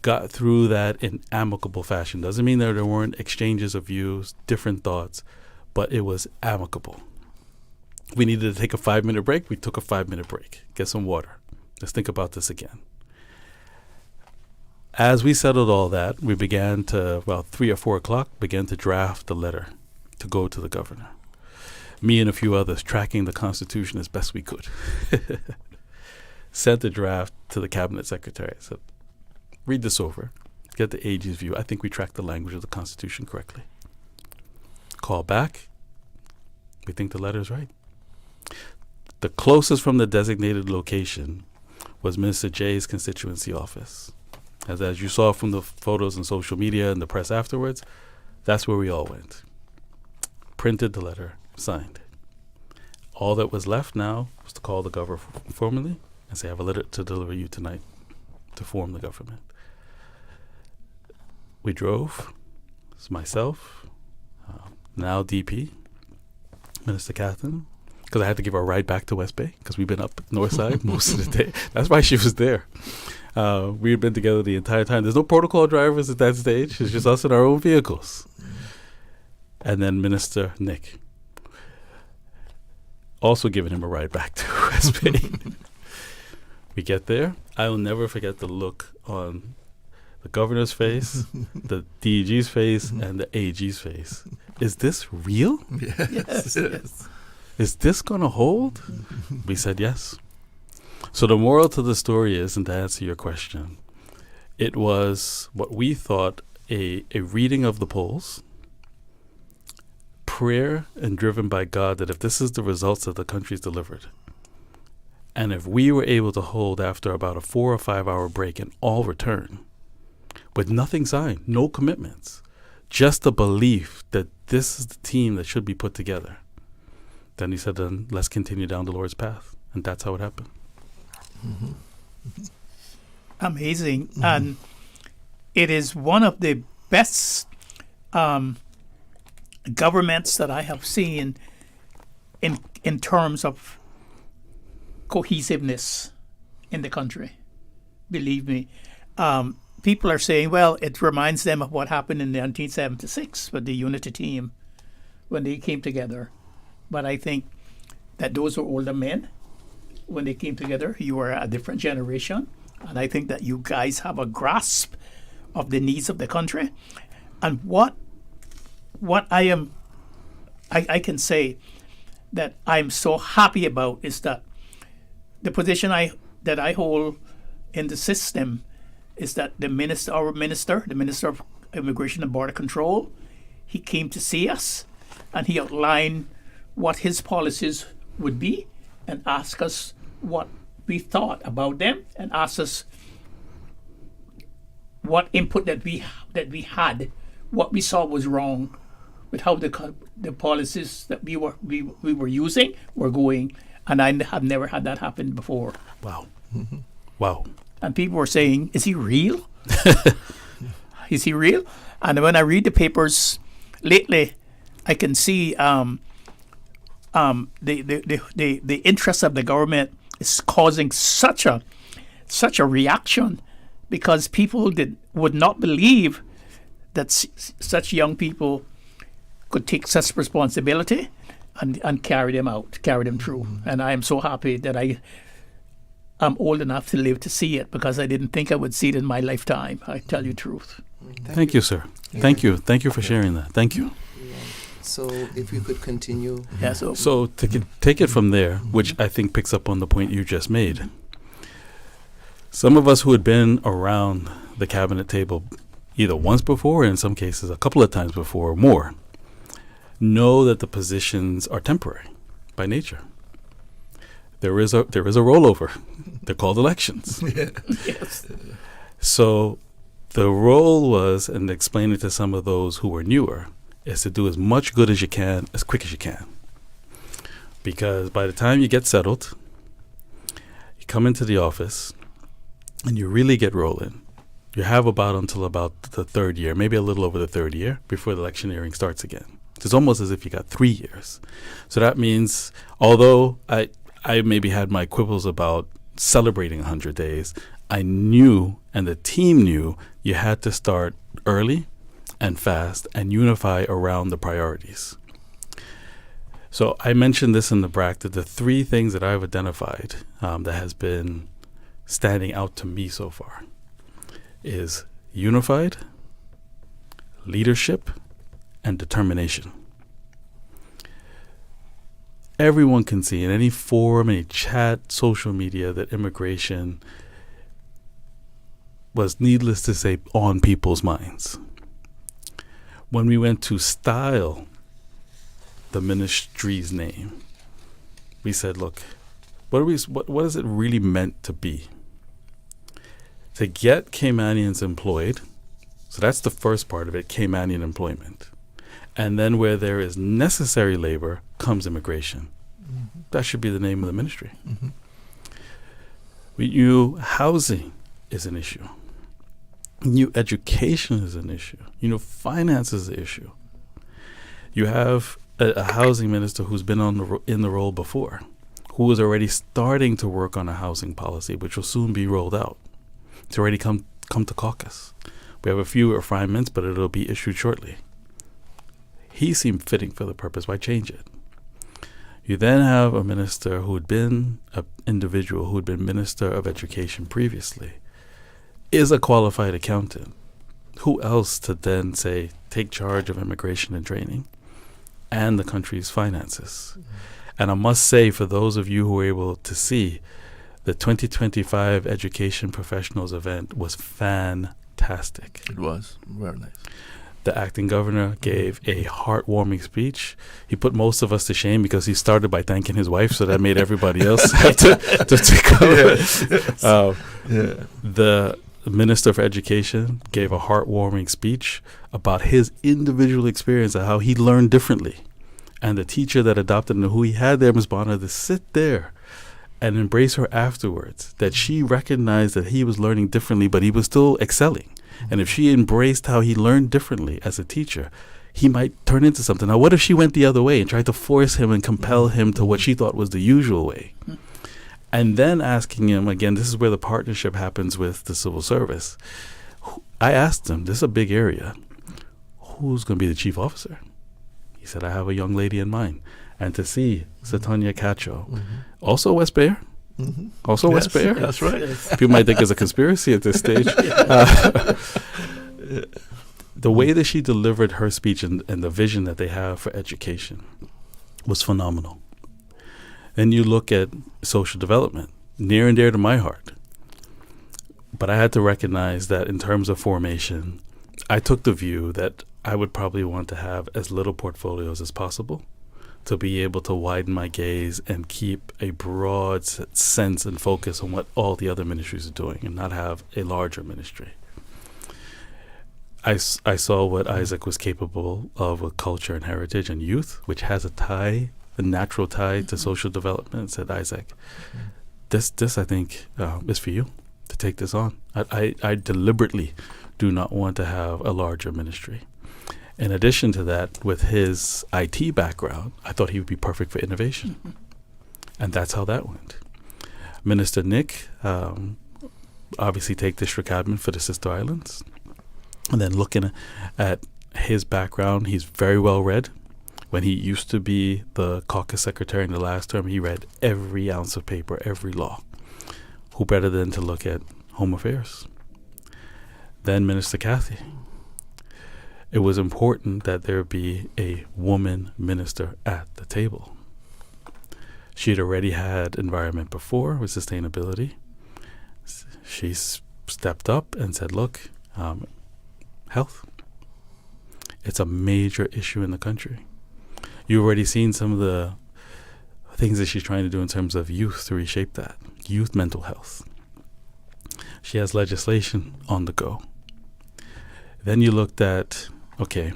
Got through that in amicable fashion. Doesn't mean that there weren't exchanges of views, different thoughts, but it was amicable. We needed to take a 5-minute break. We took a 5-minute break. Get some water. Let's think about this again. As we settled all that, we began to, about 3 or 4 o'clock, began to draft the letter to go to the governor. Me and a few others tracking the Constitution as best we could. Sent the draft to the cabinet secretary. I said, read this over. Get the AG's view. I think we tracked the language of the Constitution correctly. Call back. We think the letter is right. The closest from the designated location was Minister Jay's constituency office. As you saw from the photos on social media and the press afterwards, that's where we all went. Printed the letter, signed. All that was left now was to call the governor formally and say, I have a letter to deliver you tonight to form the government. We drove. It's myself, now DP, Minister Catherine, because I had to give her a ride back to West Bay because we've been up north side most of the day. That's why she was there. We had been together the entire time. There's no protocol drivers at that stage. It's just us in our own vehicles. And then Minister Nick, also giving him a ride back to West Bay. We get there. I will never forget the look on the governor's face, the DG's face, and the AG's face. Is this real? Yes. Yes. Is this going to hold? We said yes. So the moral to the story is, and to answer your question, it was what we thought a reading of the polls, prayer, and driven by God that if this is the results that the country's delivered, and if we were able to hold after about a 4 or 5 hour break and all return, with nothing signed, no commitments, just the belief that this is the team that should be put together, then he said, then let's continue down the Lord's path. And that's how it happened. Amazing. And it is one of the best governments that I have seen in terms of cohesiveness in the country. Believe me. People are saying, well, it reminds them of what happened in 1976 with the unity team when they came together. But I think that those were older men when they came together. You were a different generation. And I think that you guys have a grasp of the needs of the country. And what I can say that I'm so happy about is that the position that I hold in the system is that the minister of Immigration and Border Control, he came to see us, and he outlined what his policies would be, and asked us what we thought about them, and asked us what input that we had, what we saw was wrong with how the policies that we were using were going, and I have never had that happen before. Wow. Wow. And people were saying, "Is he real? Is he real?" And when I read the papers lately, I can see the interest of the government is causing such a reaction, because people would not believe that such young people could take such responsibility and carry them through. And I am so happy that I'm old enough to live to see it, because I didn't think I would see it in my lifetime. I tell you the truth. Thank you, sir. Yeah. Thank you. Thank you for sharing that. Thank you. Yeah. So if you could continue. Yeah, so to take it from there, which I think picks up on the point you just made. Some of us who had been around the cabinet table either once before, or in some cases a couple of times before or more, know that the positions are temporary by nature. There is a rollover. They're called elections. Yes. So the role was, and explaining to some of those who were newer, is to do as much good as you can, as quick as you can. Because by the time you get settled, you come into the office, and you really get rolling, you have until about the third year, maybe a little over the third year, before the electioneering starts again. It's almost as if you got 3 years. So that means, although I maybe had my quibbles about celebrating 100 days, I knew, and the team knew, you had to start early and fast and unify around the priorities. So I mentioned this in the BRAC, that the 3 things that I've identified that has been standing out to me so far is unified, leadership, and determination. Everyone can see in any forum, any chat, social media, that immigration was, needless to say, on people's minds. When we went to style the ministry's name, we said, look, what is it really meant to be? To get Caymanians employed, so that's the first part of it, Caymanian employment. And then where there is necessary labor comes immigration. Mm-hmm. That should be the name of the ministry. Mm-hmm. New housing is an issue. New education is an issue. Finance is an issue. You have a housing minister who's been in the role before, who is already starting to work on a housing policy, which will soon be rolled out. It's already come to caucus. We have a few refinements, but it'll be issued shortly. He seemed fitting for the purpose. Why change it? You then have a minister who had been an individual who had been Minister of Education previously, is a qualified accountant. Who else to then say, take charge of immigration and training and the country's finances? Mm-hmm. And I must say, for those of you who were able to see, the 2025 Education Professionals event was fantastic. It was very nice. The acting governor gave a heartwarming speech. He put most of us to shame because he started by thanking his wife, so that made everybody else have to go. The Minister for Education gave a heartwarming speech about his individual experience of how he learned differently. And the teacher that adopted him, who he had there, Ms. Bonner, to sit there and embrace her afterwards, that she recognized that he was learning differently, but he was still excelling. And if she embraced how he learned differently as a teacher, he might turn into something. Now, what if she went the other way and tried to force him and compel him to what she thought was the usual way? And then asking him, again, this is where the partnership happens with the civil service. I asked him, this is a big area, who's going to be the chief officer? He said, I have a young lady in mind. And to see Satanya Cacho, also West Bayer, also yes, West Bayer. That's right. People might think it's a conspiracy at this stage. The way that she delivered her speech and the vision that they have for education was phenomenal. Then you look at social development, near and dear to my heart. But I had to recognize that in terms of formation, I took the view that I would probably want to have as little portfolios as possible to be able to widen my gaze and keep a broad sense and focus on what all the other ministries are doing and not have a larger ministry. I saw what Isaac was capable of with culture and heritage and youth, which has a natural tie to social development, and said, Isaac, this I think is for you to take this on. I deliberately do not want to have a larger ministry. In addition to that, with his IT background, I thought he would be perfect for innovation. And that's how that went. Minister Nick, obviously take district admin for the Sister Islands. And then looking at his background, he's very well read. When he used to be the caucus secretary in the last term, he read every ounce of paper, every law. Who better than to look at home affairs? Then Minister Kathy. It was important that there be a woman minister at the table. She had already had environment before with sustainability. She stepped up and said, look, health. It's a major issue in the country. You've already seen some of the things that she's trying to do in terms of youth to reshape that. Youth mental health. She has legislation on the go. Then you looked at, okay,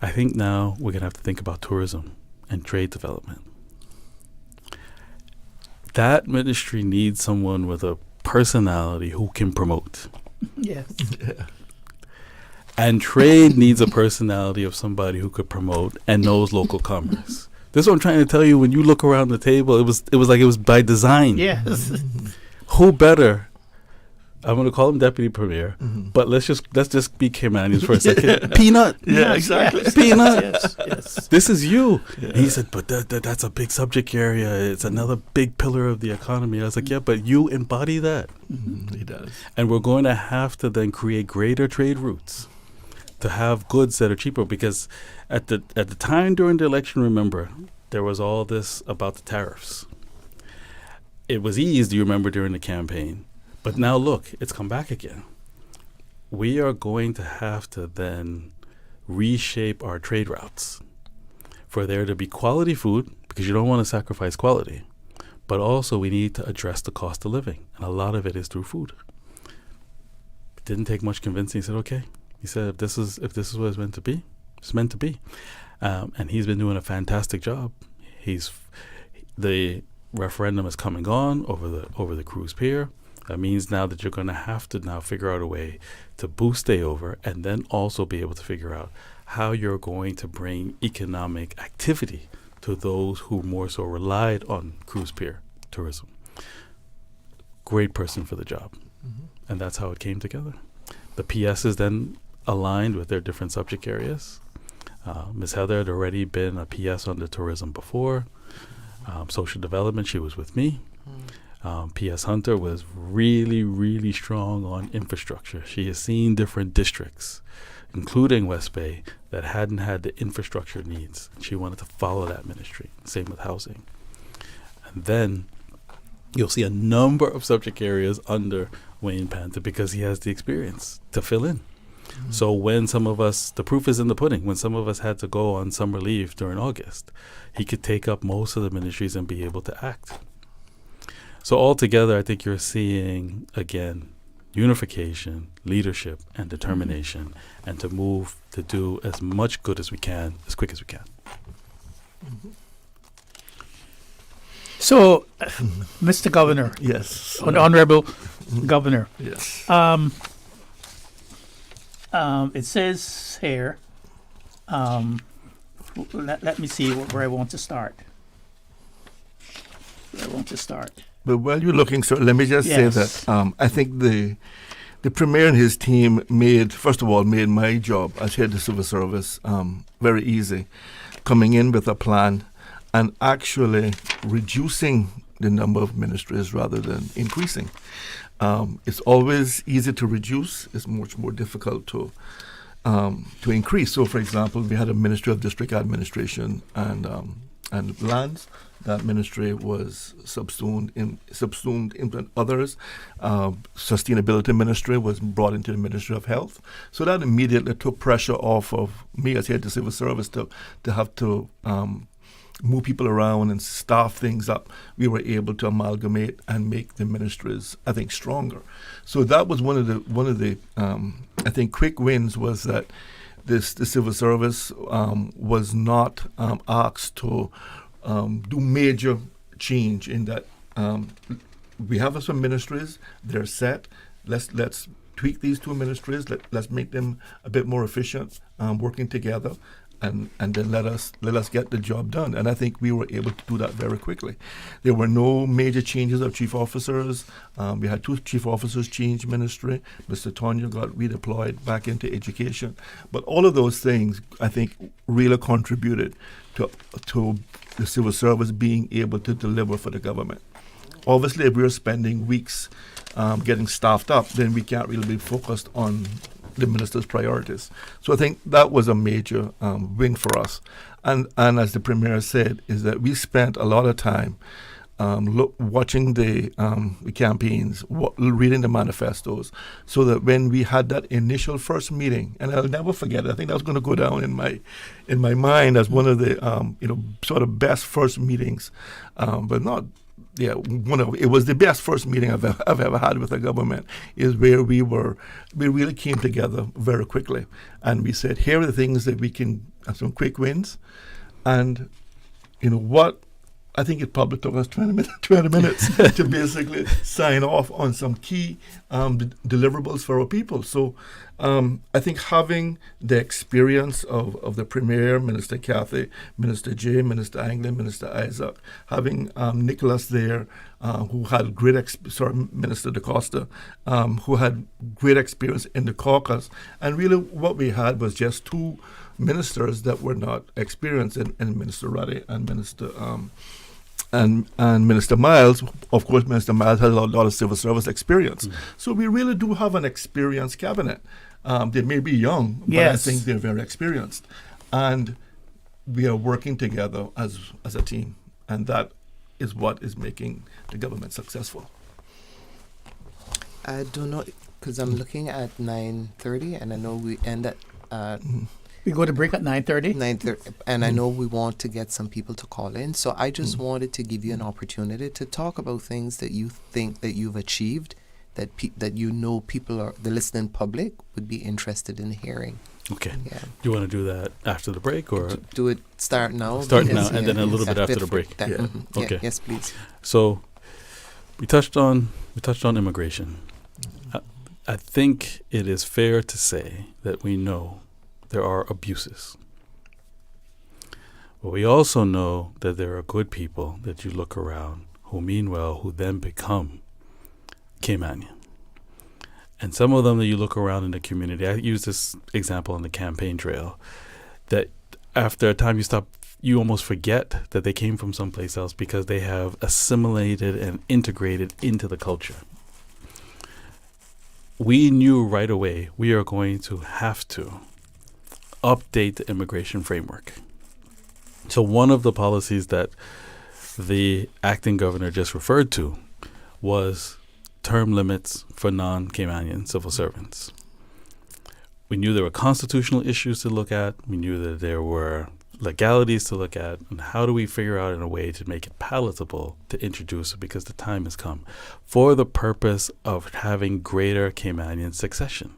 I think now we're going to have to think about tourism and trade development. That ministry needs someone with a personality who can promote. Yes. Yeah. And trade needs a personality of somebody who could promote and knows local commerce. This is what I'm trying to tell you. When you look around the table, it was like it was by design. Yes. Who better? I'm going to call him deputy premier, but let's just be Caymanians for a second. Peanut. Yeah, exactly. Yes. Peanut. Yes. This is you. Yeah. And he said, but that's a big subject area. It's another big pillar of the economy. I was like, yeah, but you embody that. He does. And we're going to have to then create greater trade routes to have goods that are cheaper, because at the time during the election, remember, there was all this about the tariffs. It was eased, you remember, during the campaign. But now look, it's come back again. We are going to have to then reshape our trade routes for there to be quality food, because you don't want to sacrifice quality. But also we need to address the cost of living. And a lot of it is through food. It didn't take much convincing. He said, okay. He said, if this is what it's meant to be, it's meant to be. And he's been doing a fantastic job. The referendum is coming on over the cruise pier. That means now that you're going to have to now figure out a way to boost stayover, and then also be able to figure out how you're going to bring economic activity to those who more so relied on cruise pier tourism. Great person for the job. And that's how it came together. The PSs then aligned with their different subject areas. Ms. Heather had already been a PS on the tourism before. Social development, she was with me. PS Hunter was really, really strong on infrastructure. She has seen different districts, including West Bay, that hadn't had the infrastructure needs. She wanted to follow that ministry. Same with housing. And then you'll see a number of subject areas under Wayne Panther because he has the experience to fill in. So when some of us, the proof is in the pudding, when some of us had to go on summer leave during August, he could take up most of the ministries and be able to act. So altogether, I think you're seeing, again, unification, leadership, and determination, and to move to do as much good as we can, as quick as we can. So, Mr. Governor. Yes. Honorable Governor. Yes. It says here, let me see where I want to start. But while you're looking, sir, let me just say that I think the Premier and his team made my job as head of the civil service very easy, coming in with a plan and actually reducing the number of ministries rather than increasing. It's always easy to reduce. It's much more difficult to increase. So, for example, we had a Ministry of District Administration and and Lands. That ministry was subsumed into others. Sustainability ministry was brought into the Ministry of Health. So that immediately took pressure off of me as head of civil service to have to move people around and staff things up. We were able to amalgamate and make the ministries, I think, stronger. So that was one of the I think quick wins was that the civil service was not asked to do major change in that. We have some ministries, they're set. Let's tweak these two ministries. Let's make them a bit more efficient, working together, and then let us get the job done. And I think we were able to do that very quickly. There were no major changes of chief officers. We had 2 chief officers change ministry. Mr. Tonya got redeployed back into education. But all of those things, I think, really contributed to the civil service being able to deliver for the government. Obviously, if we're spending weeks getting staffed up, then we can't really be focused on the minister's priorities. So I think that was a major win for us. And as the Premier said, is that we spent a lot of time watching the campaigns, reading the manifestos, so that when we had that initial first meeting, and I'll never forget it, I think that was going to go down in my mind as one of the sort of best first meetings, but not. Yeah, it was the best first meeting I've ever had with the government, is where we really came together very quickly. And we said, here are the things that we can, some quick wins. And what, I think it probably took us 20 minutes to basically sign off on some key deliverables for our people. So I think having the experience of the Premier, Minister Cathy, Minister Jay, Minister Anglin, Minister Isaac, having Nicholas there, who had Minister DaCosta, who had great experience in the caucus. And really what we had was just 2 ministers that were not experienced in Minister Ruddy and Minister and Minister Miles. Of course, Minister Miles has a lot of civil service experience. Mm. So we really do have an experienced cabinet. They may be young, but I think they're very experienced. And we are working together as a team. And that is what is making the government successful. I don't know, because I'm looking at 9:30, and I know we end at... we go to break at 9:30? 9:30, and I know we want to get some people to call in. So I just wanted to give you an opportunity to talk about things that you think that you've achieved, that people the listening public would be interested in hearing. Okay. Yeah. Do you want to do that after the break, or do it start now? And then a little bit after the break. Okay. Yes, please. So we touched on immigration. I think it is fair to say that we know there are abuses. But we also know that there are good people that you look around who mean well, who then become Caymanian. And some of them that you look around in the community, I use this example on the campaign trail, that after a time you almost forget that they came from someplace else because they have assimilated and integrated into the culture. We knew right away we are going to have to update the immigration framework. So one of the policies that the acting governor just referred to was term limits for non-Caymanian civil servants. We knew there were constitutional issues to look at. We knew that there were legalities to look at. And how do we figure out in a way to make it palatable to introduce it, because the time has come, for the purpose of having greater Caymanian succession.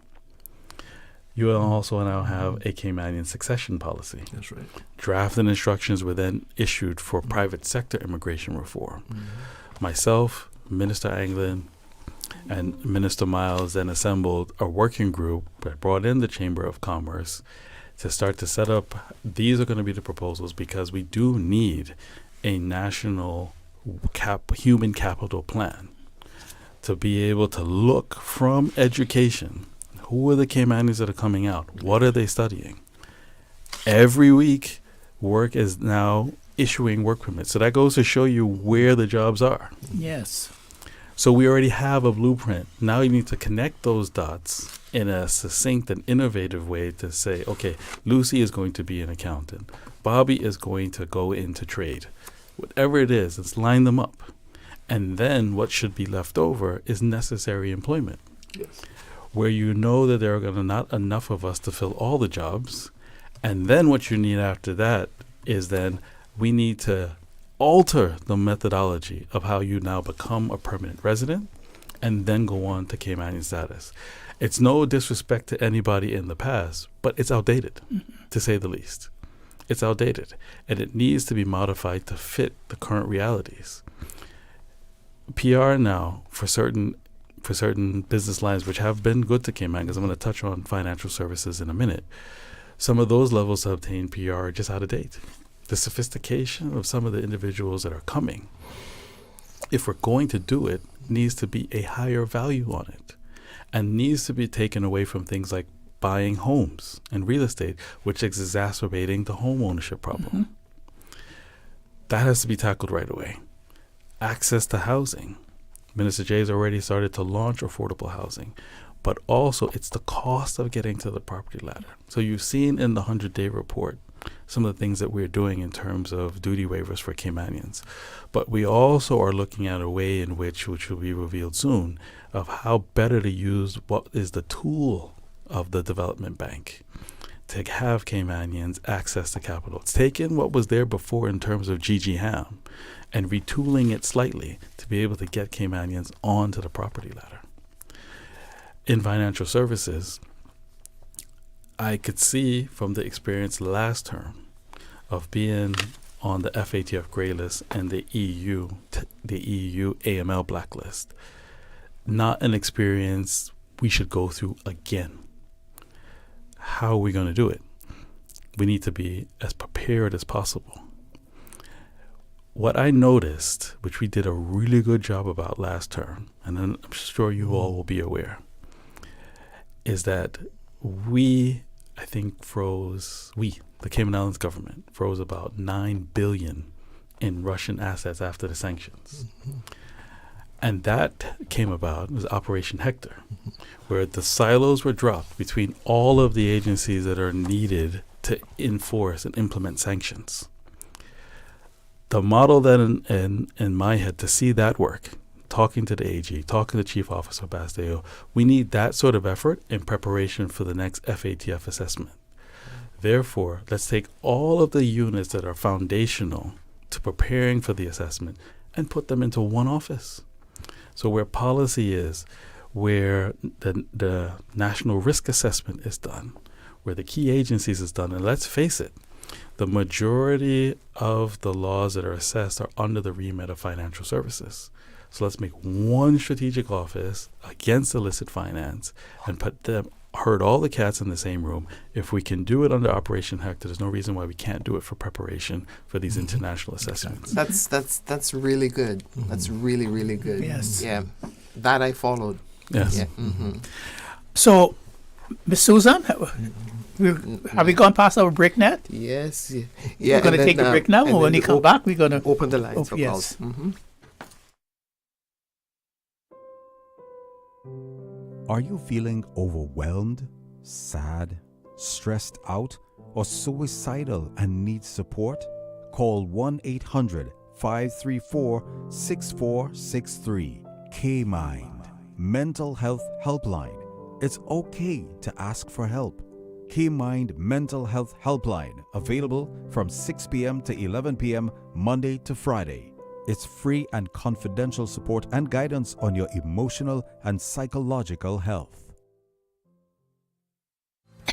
You will also now have a Caymanian succession policy. That's right. Draft and instructions were then issued for private sector immigration reform. Mm-hmm. Myself, Minister Anglin, and Minister Miles then assembled a working group that brought in the Chamber of Commerce to start to set up, these are going to be the proposals, because we do need a national human capital plan to be able to look from education. Who are the Caymanians that are coming out? What are they studying? Every week, work is now issuing work permits. So that goes to show you where the jobs are. Yes. So we already have a blueprint. Now you need to connect those dots in a succinct and innovative way to say, okay, Lucy is going to be an accountant. Bobby is going to go into trade. Whatever it is, let's line them up. And then what should be left over is necessary employment. Yes. Where you know that there are going to not enough of us to fill all the jobs. And then what you need after that is then we need to alter the methodology of how you now become a permanent resident and then go on to Caymanian status. It's no disrespect to anybody in the past, but it's outdated, to say the least. It's outdated, and it needs to be modified to fit the current realities. PR now, for certain business lines which have been good to Cayman, because I'm going to touch on financial services in a minute, some of those levels to obtain PR are just out of date. The sophistication of some of the individuals that are coming, if we're going to do it, needs to be a higher value on it, and needs to be taken away from things like buying homes and real estate, which is exacerbating the home ownership problem. That has to be tackled right away. Access to housing. Minister Jay's already started to launch affordable housing, but also it's the cost of getting to the property ladder. So you've seen in the 100-day report some of the things that we're doing in terms of duty waivers for Caymanians. But we also are looking at a way in which will be revealed soon, of how better to use what is the tool of the development bank to have Caymanians access to capital. It's taken what was there before in terms of GG Ham and retooling it slightly to be able to get Caymanians onto the property ladder. In financial services, I could see from the experience last term of being on the FATF grey list and the EU AML blacklist, not an experience we should go through again. How are we going to do it? We need to be as prepared as possible. What I noticed, which we did a really good job about last term, and then I'm sure you all will be aware, is that the Cayman Islands government froze about $9 billion in Russian assets after the sanctions. And that came about, it was Operation Hector, where the silos were dropped between all of the agencies that are needed to enforce and implement sanctions. The model then in my head to see that work, talking to the AG, talking to the Chief Officer Basteo, we need that sort of effort in preparation for the next FATF assessment. Therefore, let's take all of the units that are foundational to preparing for the assessment and put them into one office. So where policy is, where the national risk assessment is done, where the key agencies is done, and let's face it, the majority of the laws that are assessed are under the remit of financial services. So let's make one strategic office against illicit finance and herd all the cats in the same room. If we can do it under Operation Hector, there's no reason why we can't do it for preparation for these international assessments. That's really good. That's really, really good. Yes. Yeah. That I followed. Yes. Yeah. So, Ms. Susan, have we gone past our break net? Yes. Yeah. We're going to take a break now, and when we come back, we're going to open the lines for yes. calls. Are you feeling overwhelmed, sad, stressed out, or suicidal and need support? Call 1-800-534-6463. K-Mind, Mental Health Helpline. It's okay to ask for help. K-Mind Mental Health Helpline, available from 6 p.m. to 11 p.m. Monday to Friday. It's free and confidential support and guidance on your emotional and psychological health.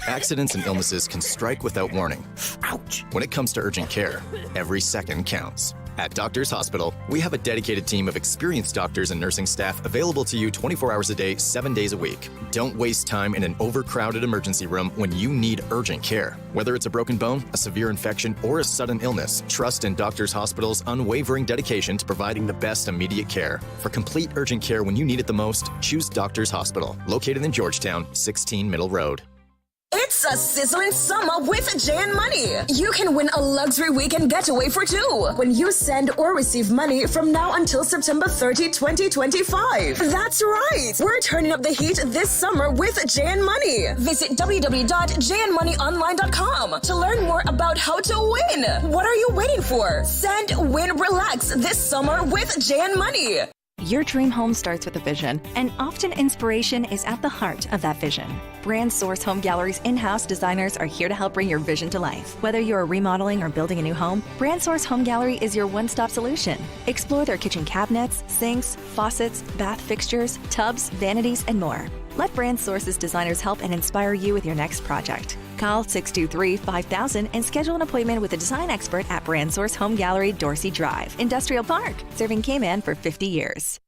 Accidents and illnesses can strike without warning. Ouch! When it comes to urgent care, every second counts. At Doctors Hospital, we have a dedicated team of experienced doctors and nursing staff available to you 24 hours a day, 7 days a week. Don't waste time in an overcrowded emergency room when you need urgent care. Whether it's a broken bone, a severe infection, or a sudden illness, trust in Doctors Hospital's unwavering dedication to providing the best immediate care. For complete urgent care when you need it the most, choose Doctors Hospital, located in Georgetown, 16 Middle Road. It's a sizzling summer with Jan Money. You can win a luxury weekend getaway for two when you send or receive money from now until September 30, 2025. That's right. We're turning up the heat this summer with Jan Money. Visit www.janmoneyonline.com to learn more about how to win. What are you waiting for? Send, win, relax this summer with Jan Money. Your dream home starts with a vision, and often inspiration is at the heart of that vision. Brand Source Home Gallery's in-house designers are here to help bring your vision to life. Whether you're remodeling or building a new home, Brand Source Home Gallery is your one-stop solution. Explore their kitchen cabinets, sinks, faucets, bath fixtures, tubs, vanities, and more. Let Brand Source's designers help and inspire you with your next project. Call 623-5000 and schedule an appointment with a design expert at Brand Source Home Gallery, Dorsey Drive, Industrial Park, serving Cayman for 50 years.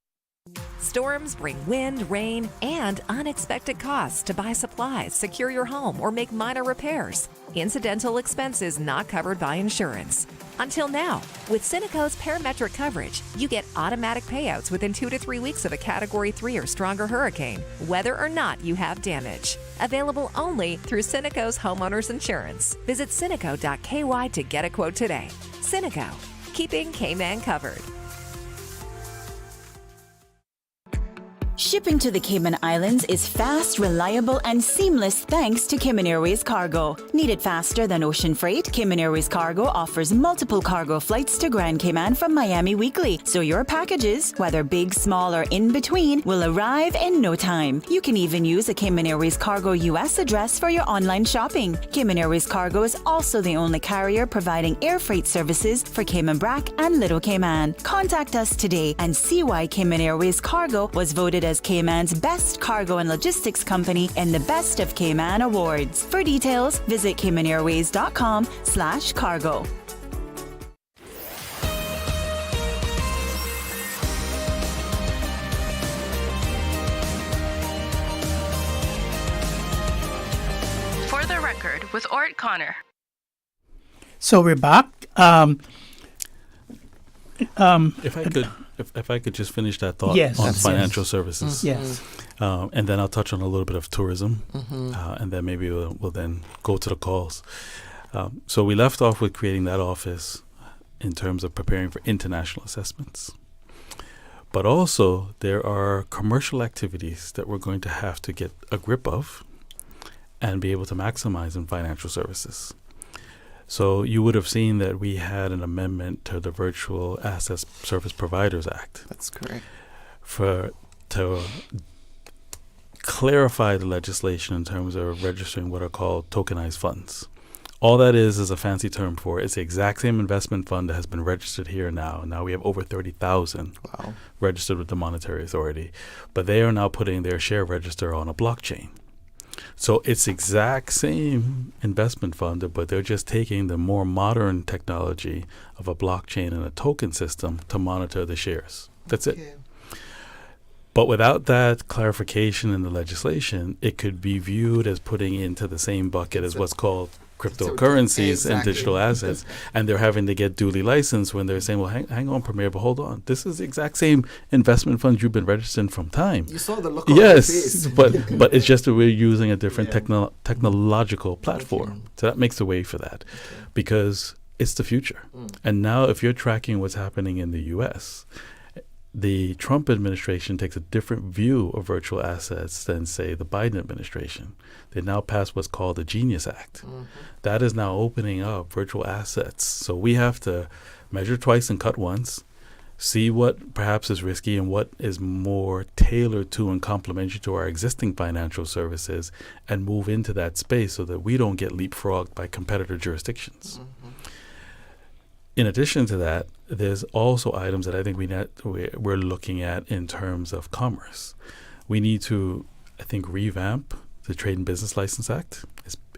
Storms bring wind, rain, and unexpected costs to buy supplies, secure your home, or make minor repairs. Incidental expenses not covered by insurance. Until now, with Cineco's parametric coverage, you get automatic payouts within 2 to 3 weeks of a Category 3 or stronger hurricane, whether or not you have damage. Available only through Cineco's homeowners insurance. Visit Cineco.ky to get a quote today. Cineco, keeping Cayman covered. Shipping to the Cayman Islands is fast, reliable, and seamless thanks to Cayman Airways Cargo. Need it faster than ocean freight? Cayman Airways Cargo offers multiple cargo flights to Grand Cayman from Miami weekly, so your packages, whether big, small, or in between, will arrive in no time. You can even use a Cayman Airways Cargo US address for your online shopping. Cayman Airways Cargo is also the only carrier providing air freight services for Cayman Brac and Little Cayman. Contact us today and see why Cayman Airways Cargo was voted as Cayman's best cargo and logistics company in the Best of Cayman Awards. For details, visit CaymanAirways.com/cargo. For the Record with Ort Connor. So we're back. If I could just finish that thought on financial services. Yes. And then I'll touch on a little bit of tourism. And then maybe we'll then go to the calls. So we left off with creating that office in terms of preparing for international assessments. But also there are commercial activities that we're going to have to get a grip of and be able to maximize in financial services. So you would have seen that we had an amendment to the Virtual Asset Service Providers Act. That's correct. To clarify the legislation in terms of registering what are called tokenized funds. All that is a fancy term for it. It's the exact same investment fund that has been registered here now. Now we have over 30,000 registered with the Monetary Authority. But they are now putting their share register on a blockchain. So it's exact same investment fund, but they're just taking the more modern technology of a blockchain and a token system to monitor the shares. That's it. But without that clarification in the legislation, it could be viewed as putting into the same bucket as what's called cryptocurrencies and digital assets, and they're having to get duly licensed when they're saying, well, hang on, Premier, but hold on. This is the exact same investment fund you've been registering from time. You saw the look on their face. but it's just that we're using a different technological platform. So that makes the way for that because it's the future. And now if you're tracking what's happening in the U.S., the Trump administration takes a different view of virtual assets than, say, the Biden administration. They now passed what's called the Genius Act. That is now opening up virtual assets. So we have to measure twice and cut once, see what perhaps is risky and what is more tailored to and complementary to our existing financial services and move into that space so that we don't get leapfrogged by competitor jurisdictions. In addition to that, there's also items that I think we're looking at in terms of commerce. We need to, I think, revamp the Trade and Business License Act.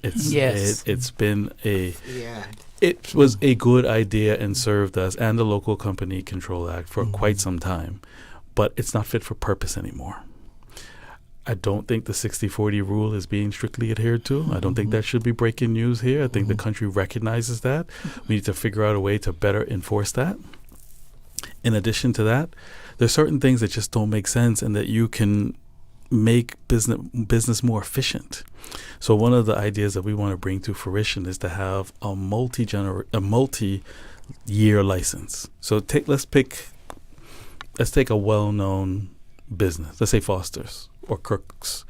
It was a good idea and served us and the Local Company Control Act for quite some time, but it's not fit for purpose anymore. I don't think the 60-40 rule is being strictly adhered to. I don't think that should be breaking news here. I think the country recognizes that. We need to figure out a way to better enforce that. In addition to that, there's certain things that just don't make sense and that you can make business more efficient. So one of the ideas that we want to bring to fruition is to have a multi-year license. So let's take a well-known business. Let's say Foster's or Cook's.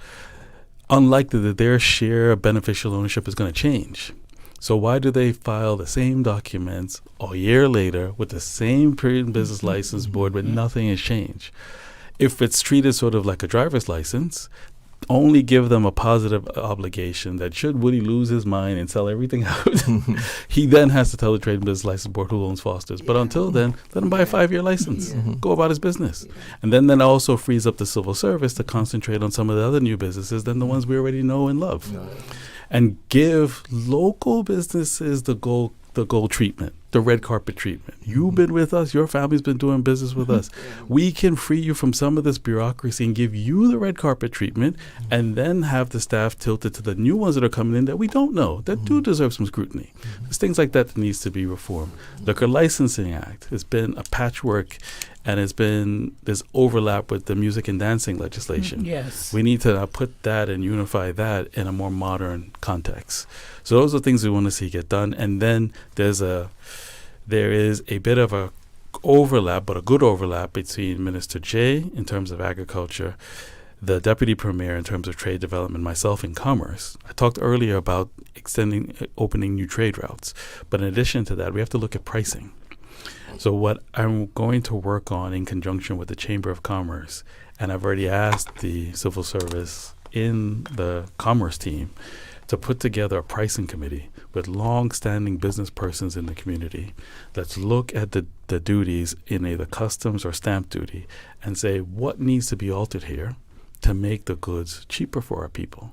Unlikely that their share of beneficial ownership is going to change. So why do they file the same documents a year later with the same period and business license board, but nothing has changed? If it's treated sort of like a driver's license, only give them a positive obligation that should Woody lose his mind and sell everything out, he then has to tell the Trade and Business License Board who owns Foster's. But until then, let him buy a 5-year license. Go about his business. And then that also frees up the civil service to concentrate on some of the other new businesses than the ones we already know and love. And give local businesses the gold treatment, the red carpet treatment. You've been with us. Your family's been doing business with us. We can free you from some of this bureaucracy and give you the red carpet treatment, and then have the staff tilted to the new ones that are coming in that we don't know, that do deserve some scrutiny. There's things like that needs to be reformed. Liquor Licensing Act has been a patchwork, and there's overlap with the music and dancing legislation. Yes. We need to put that and unify that in a more modern context. So those are things we want to see get done. And then there is a bit of a overlap, but a good overlap between Minister Jay in terms of agriculture, the Deputy Premier in terms of trade development, myself in commerce. I talked earlier about opening new trade routes. But in addition to that, we have to look at pricing. So what I'm going to work on in conjunction with the Chamber of Commerce, and I've already asked the civil service in the commerce team to put together a pricing committee with long-standing business persons in the community. Let's look at the duties in either customs or stamp duty and say what needs to be altered here to make the goods cheaper for our people.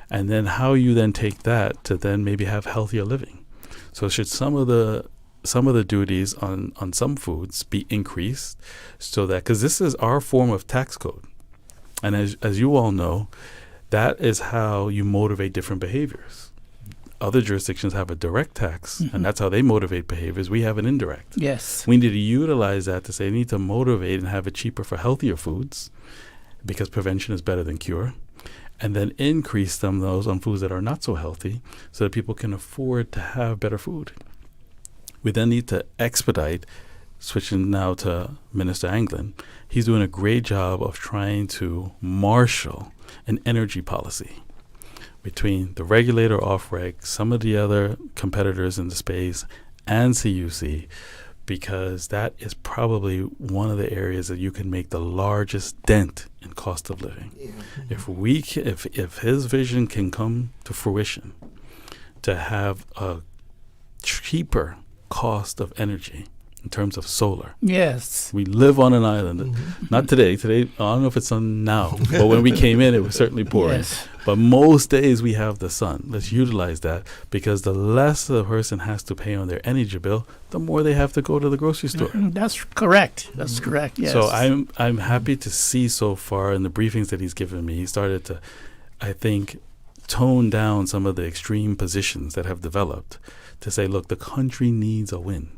And then how you then take that to then maybe have healthier living. So should some of the duties on some foods be increased so that, because this is our form of tax code. And as you all know, that is how you motivate different behaviors. Other jurisdictions have a direct tax, and that's how they motivate behaviors. We have an indirect. Yes. We need to utilize that to say, we need to motivate and have it cheaper for healthier foods because prevention is better than cure. And then increase those on foods that are not so healthy so that people can afford to have better food. We then need to expedite, switching now to Minister Anglin. He's doing a great job of trying to marshal an energy policy between the regulator, off-reg, some of the other competitors in the space, and CUC, because that is probably one of the areas that you can make the largest dent in cost of living. If his vision can come to fruition, to have a cheaper cost of energy in terms of solar. Yes. We live on an island. Not today. Today, I don't know if it's on now, but when we came in, it was certainly pouring. Yes. But most days we have the sun. Let's utilize that, because the less a person has to pay on their energy bill, the more they have to go to the grocery store. That's correct. That's correct. Yes. So I'm happy to see so far in the briefings that he's given me, he started to, I think, tone down some of the extreme positions that have developed to say, look, the country needs a win.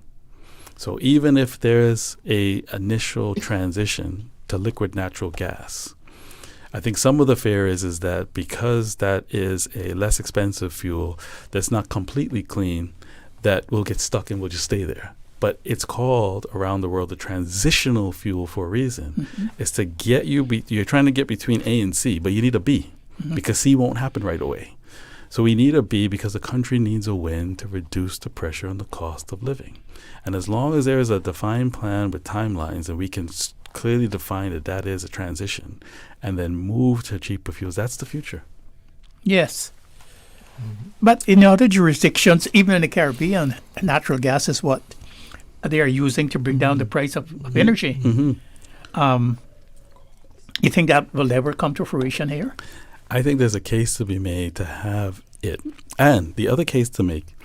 So even if there's a initial transition to liquid natural gas, I think some of the fear is that because that is a less expensive fuel that's not completely clean, that we'll get stuck and we'll just stay there. But it's called around the world the transitional fuel for a reason. It's to get you're trying to get between A and C, but you need a B because C won't happen right away. So we need a B because the country needs a win to reduce the pressure on the cost of living. And as long as there is a defined plan with timelines and we can clearly define that is a transition and then move to cheaper fuels, that's the future. Yes. But in other jurisdictions, even in the Caribbean, natural gas is what they are using to bring down the price of energy. You think that will ever come to fruition here? I think there's a case to be made to have it. And the other case to make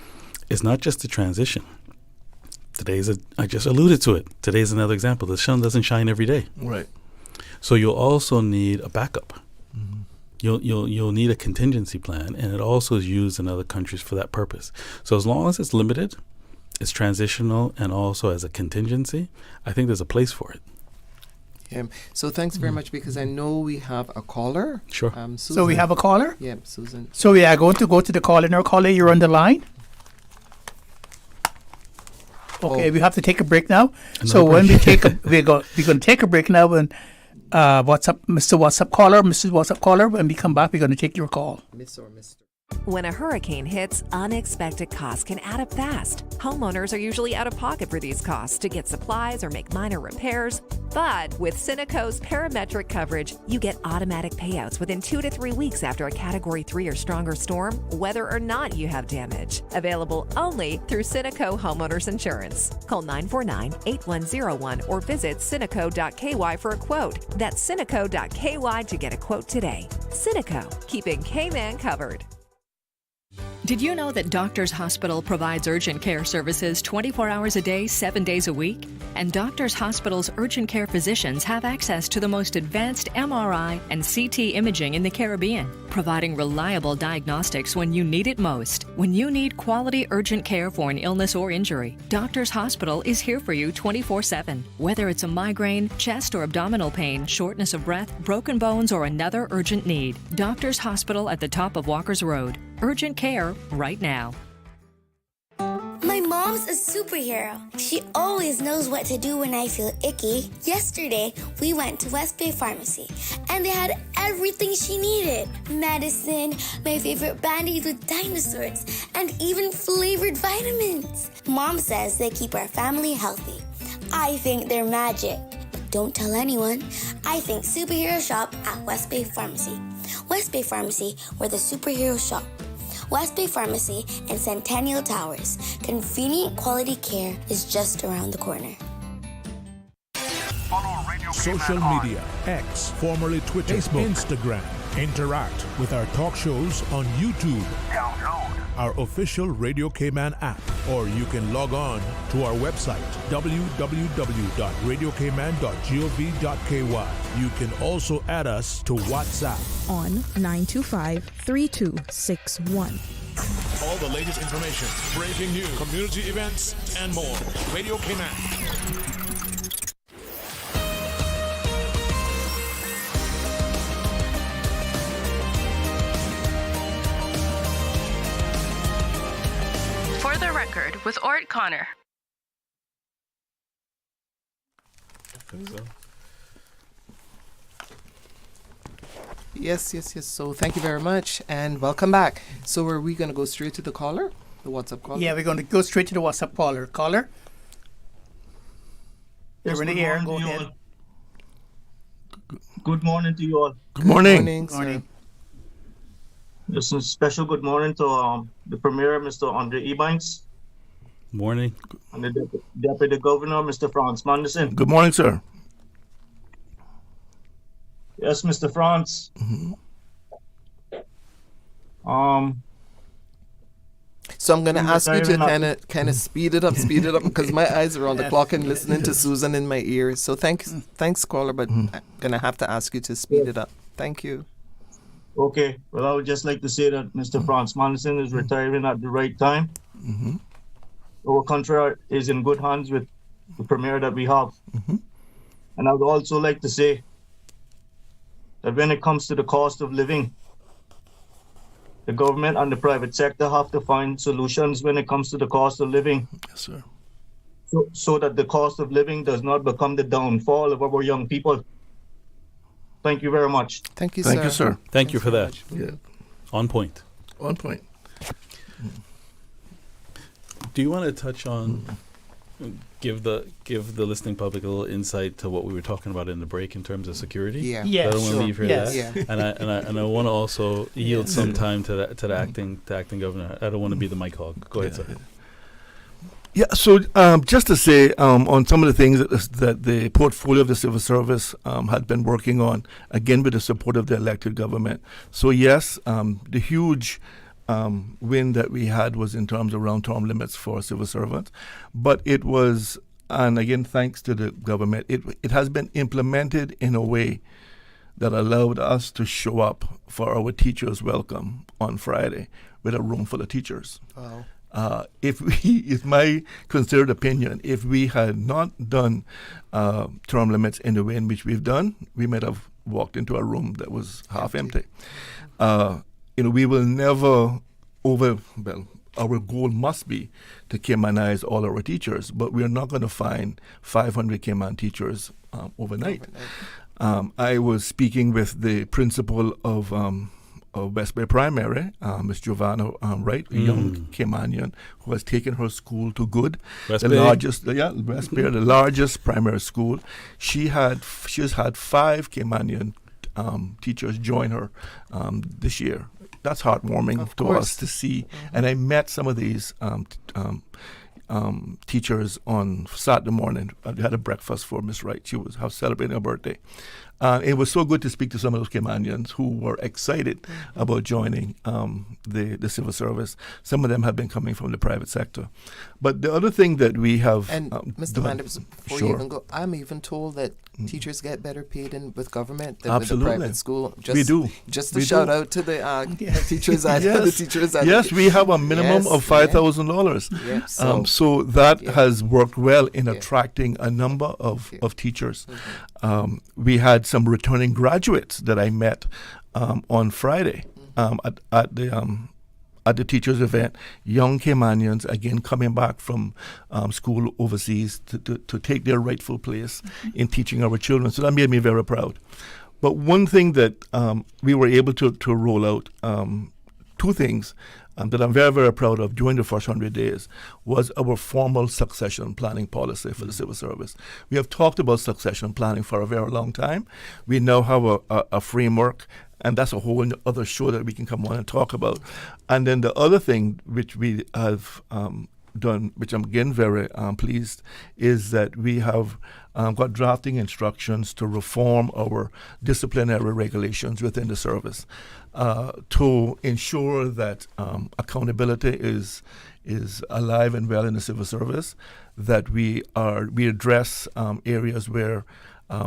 is not just the transition. I just alluded to it. Today's another example. The sun doesn't shine every day. Right. So you'll also need a backup. You'll need a contingency plan, and it also is used in other countries for that purpose. So as long as it's limited, it's transitional, and also as a contingency, I think there's a place for it. Yeah. So thanks very much, because I know we have a caller. Sure. Susan. So we have a caller? Yeah, Susan. So we are going to go to the caller now. Caller, you're on the line. Okay, we have to take a break now. So when we take we're going to take a break now, and Mr. WhatsApp caller, Mrs. WhatsApp caller, when we come back, we're going to take your call. Miss or Mr. When a hurricane hits, unexpected costs can add up fast. Homeowners are usually out of pocket for these costs to get supplies or make minor repairs. But with Cineco's parametric coverage, you get automatic payouts within 2 to 3 weeks after a Category 3 or stronger storm, whether or not you have damage. Available only through Cineco Homeowners Insurance. Call 949-8101 or visit cineco.ky for a quote. That's cineco.ky to get a quote today. Cineco, keeping K-Man covered. Did you know that Doctors Hospital provides urgent care services 24 hours a day, 7 days a week? And Doctors Hospital's urgent care physicians have access to the most advanced MRI and CT imaging in the Caribbean, providing reliable diagnostics when you need it most. When you need quality urgent care for an illness or injury, Doctors Hospital is here for you 24/7. Whether it's a migraine, chest or abdominal pain, shortness of breath, broken bones, or another urgent need, Doctors Hospital at the top of Walker's Road. Urgent care right now. My mom's a superhero. She always knows what to do when I feel icky. Yesterday, we went to West Bay Pharmacy, and they had everything she needed. Medicine, my favorite band-aids with dinosaurs, and even flavored vitamins. Mom says they keep our family healthy. I think they're magic. Don't tell anyone. I think superhero shop at West Bay Pharmacy. West Bay Pharmacy, where the superheroes shop. West Bay Pharmacy and Centennial Towers. Convenient quality care is just around the corner. Social media, X, formerly Twitter, Facebook, Instagram. Interact with our talk shows on YouTube. Download our official Radio Cayman app, or you can log on to our website, www.radiocayman.gov.ky. You can also add us to WhatsApp on 925-3261. All the latest information, breaking news, community events, and more. Radio Cayman. For the record, with Ort Connor. Yes. So thank you very much, and welcome back. So are we going to go straight to the caller, the WhatsApp caller? Yeah, we're going to go straight to the WhatsApp caller. Caller? Yes, you're in the air. Go ahead. Good morning to you all. Good morning. Good morning. Just a special good morning to the Premier, Mr. André Ebanks. Morning. And the Deputy Governor, Mr. Franz Manderson. Good morning, sir. Yes, Mr. Franz. Mm-hmm. So I'm going to ask you to kind of speed it up, because my eyes are on the clock and listening to Susan in my ears. So thanks, caller, but I'm going to have to ask you to speed it up. Thank you. Okay. Well, I would just like to say that Mr. Franz Manderson is retiring at the right time. Mm-hmm. Our country is in good hands with the Premier that we have. Mm-hmm. And I would also like to say that when it comes to the cost of living, the government and the private sector have to find solutions when it comes to the cost of living. Yes, sir. So that the cost of living does not become the downfall of our young people. Thank you very much. Thank you, Thank you, sir. Thank you for that. Yeah. On point. On point. Do you want to touch on, give the listening public a little insight to what we were talking about in the break in terms of security? Yeah. Yeah, I don't want to leave here that. Yeah. And I want to also yield some time to the acting governor. I don't want to be the mic hog. Go ahead, sir. Yeah, so just to say on some of the things that the portfolio of the civil service had been working on, again with the support of the elected government. So yes, the huge win that we had was in terms of round term limits for civil servants, but it was, and again thanks to the government, it has been implemented in a way that allowed us to show up for our teachers' welcome on Friday with a room full of teachers. Wow. It's my considered opinion, if we had not done term limits in the way in which we've done, we might have walked into a room that was half empty. We will never our goal must be to Caymanize all our teachers, but we're not going to find 500 Cayman teachers overnight. I was speaking with the principal of West Bay Primary, Ms. Giovanna Wright, a young Caymanian who has taken her school to good. West the Bay. largest, West Bay, the largest primary school. She's had 5 Caymanian teachers join her this year. That's heartwarming to us to see. And I met some of these teachers on Saturday morning. I had a breakfast for Miss Wright. She was celebrating her birthday. It was so good to speak to some of those Caymanians who were excited about joining the civil service. Some of them have been coming from the private sector. But the other thing that we have... And Mr. Manderson, before you even go, I'm even told that teachers get better paid with government than with the private school. We do. Just a shout out to the teachers at the teachers at Yes, we have a minimum of $5,000. So that has worked well in attracting a number of teachers. We had some returning graduates that I met on Friday at the teachers' event. Young Caymanians, again, coming back from school overseas to take their rightful place in teaching our children. So that made me very proud. But one thing that we were able to roll out, 2 things that I'm very, very proud of during the first 100 days was our formal succession planning policy for the civil service. We have talked about succession planning for a very long time. We now have a framework, and that's a whole other show that we can come on and talk about. And then the other thing which we have done, which I'm again very pleased, is that we have got drafting instructions to reform our disciplinary regulations within the service to ensure that accountability is alive and well in the civil service, that we address areas where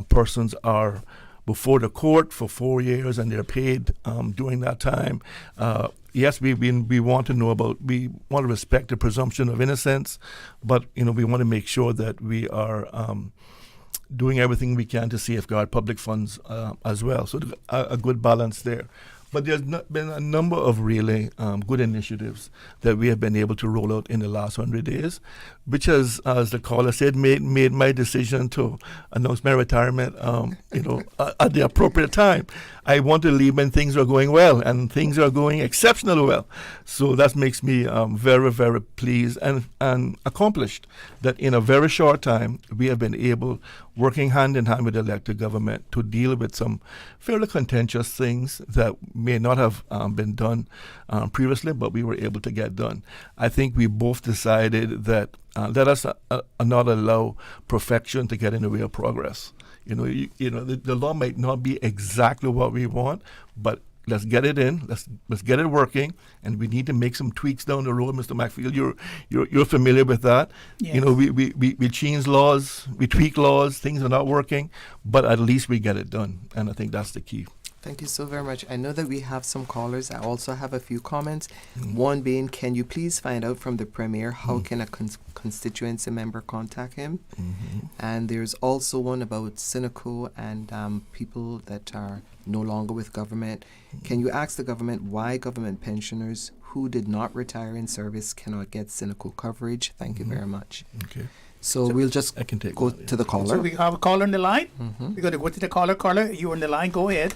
persons are before the court for 4 years and they're paid during that time. Yes, we want to respect the presumption of innocence, but we want to make sure that we are doing everything we can to safeguard public funds as well. So a good balance there. But there's been a number of really good initiatives that we have been able to roll out in the last 100 days, which has, as the caller said, made my decision to announce my retirement, at the appropriate time. I want to leave when things are going well, and things are going exceptionally well. So that makes me very, very pleased and accomplished that in a very short time we have been able, working hand in hand with the elected government, to deal with some fairly contentious things that may not have been done previously, but we were able to get done. I think we both decided that let us not allow perfection to get in the way of progress. The law might not be exactly what we want, but let's get it in. Let's get it working, and we need to make some tweaks down the road. Mr. McField, you're familiar with that. Yes. We change laws, we tweak laws. Things are not working, but at least we get it done, and I think that's the key. Thank you so very much. I know that we have some callers. I also have a few comments. One being, can you please find out from the Premier how can a constituency member contact him? And there's also one about Cineco and people that are no longer with government. Can you ask the government why government pensioners who did not retire in service cannot get Cineco coverage? Thank you very much. Okay. So we'll just go to the caller. So we have a caller on the line. We're going to go to the caller. Caller, you're on the line. Go ahead.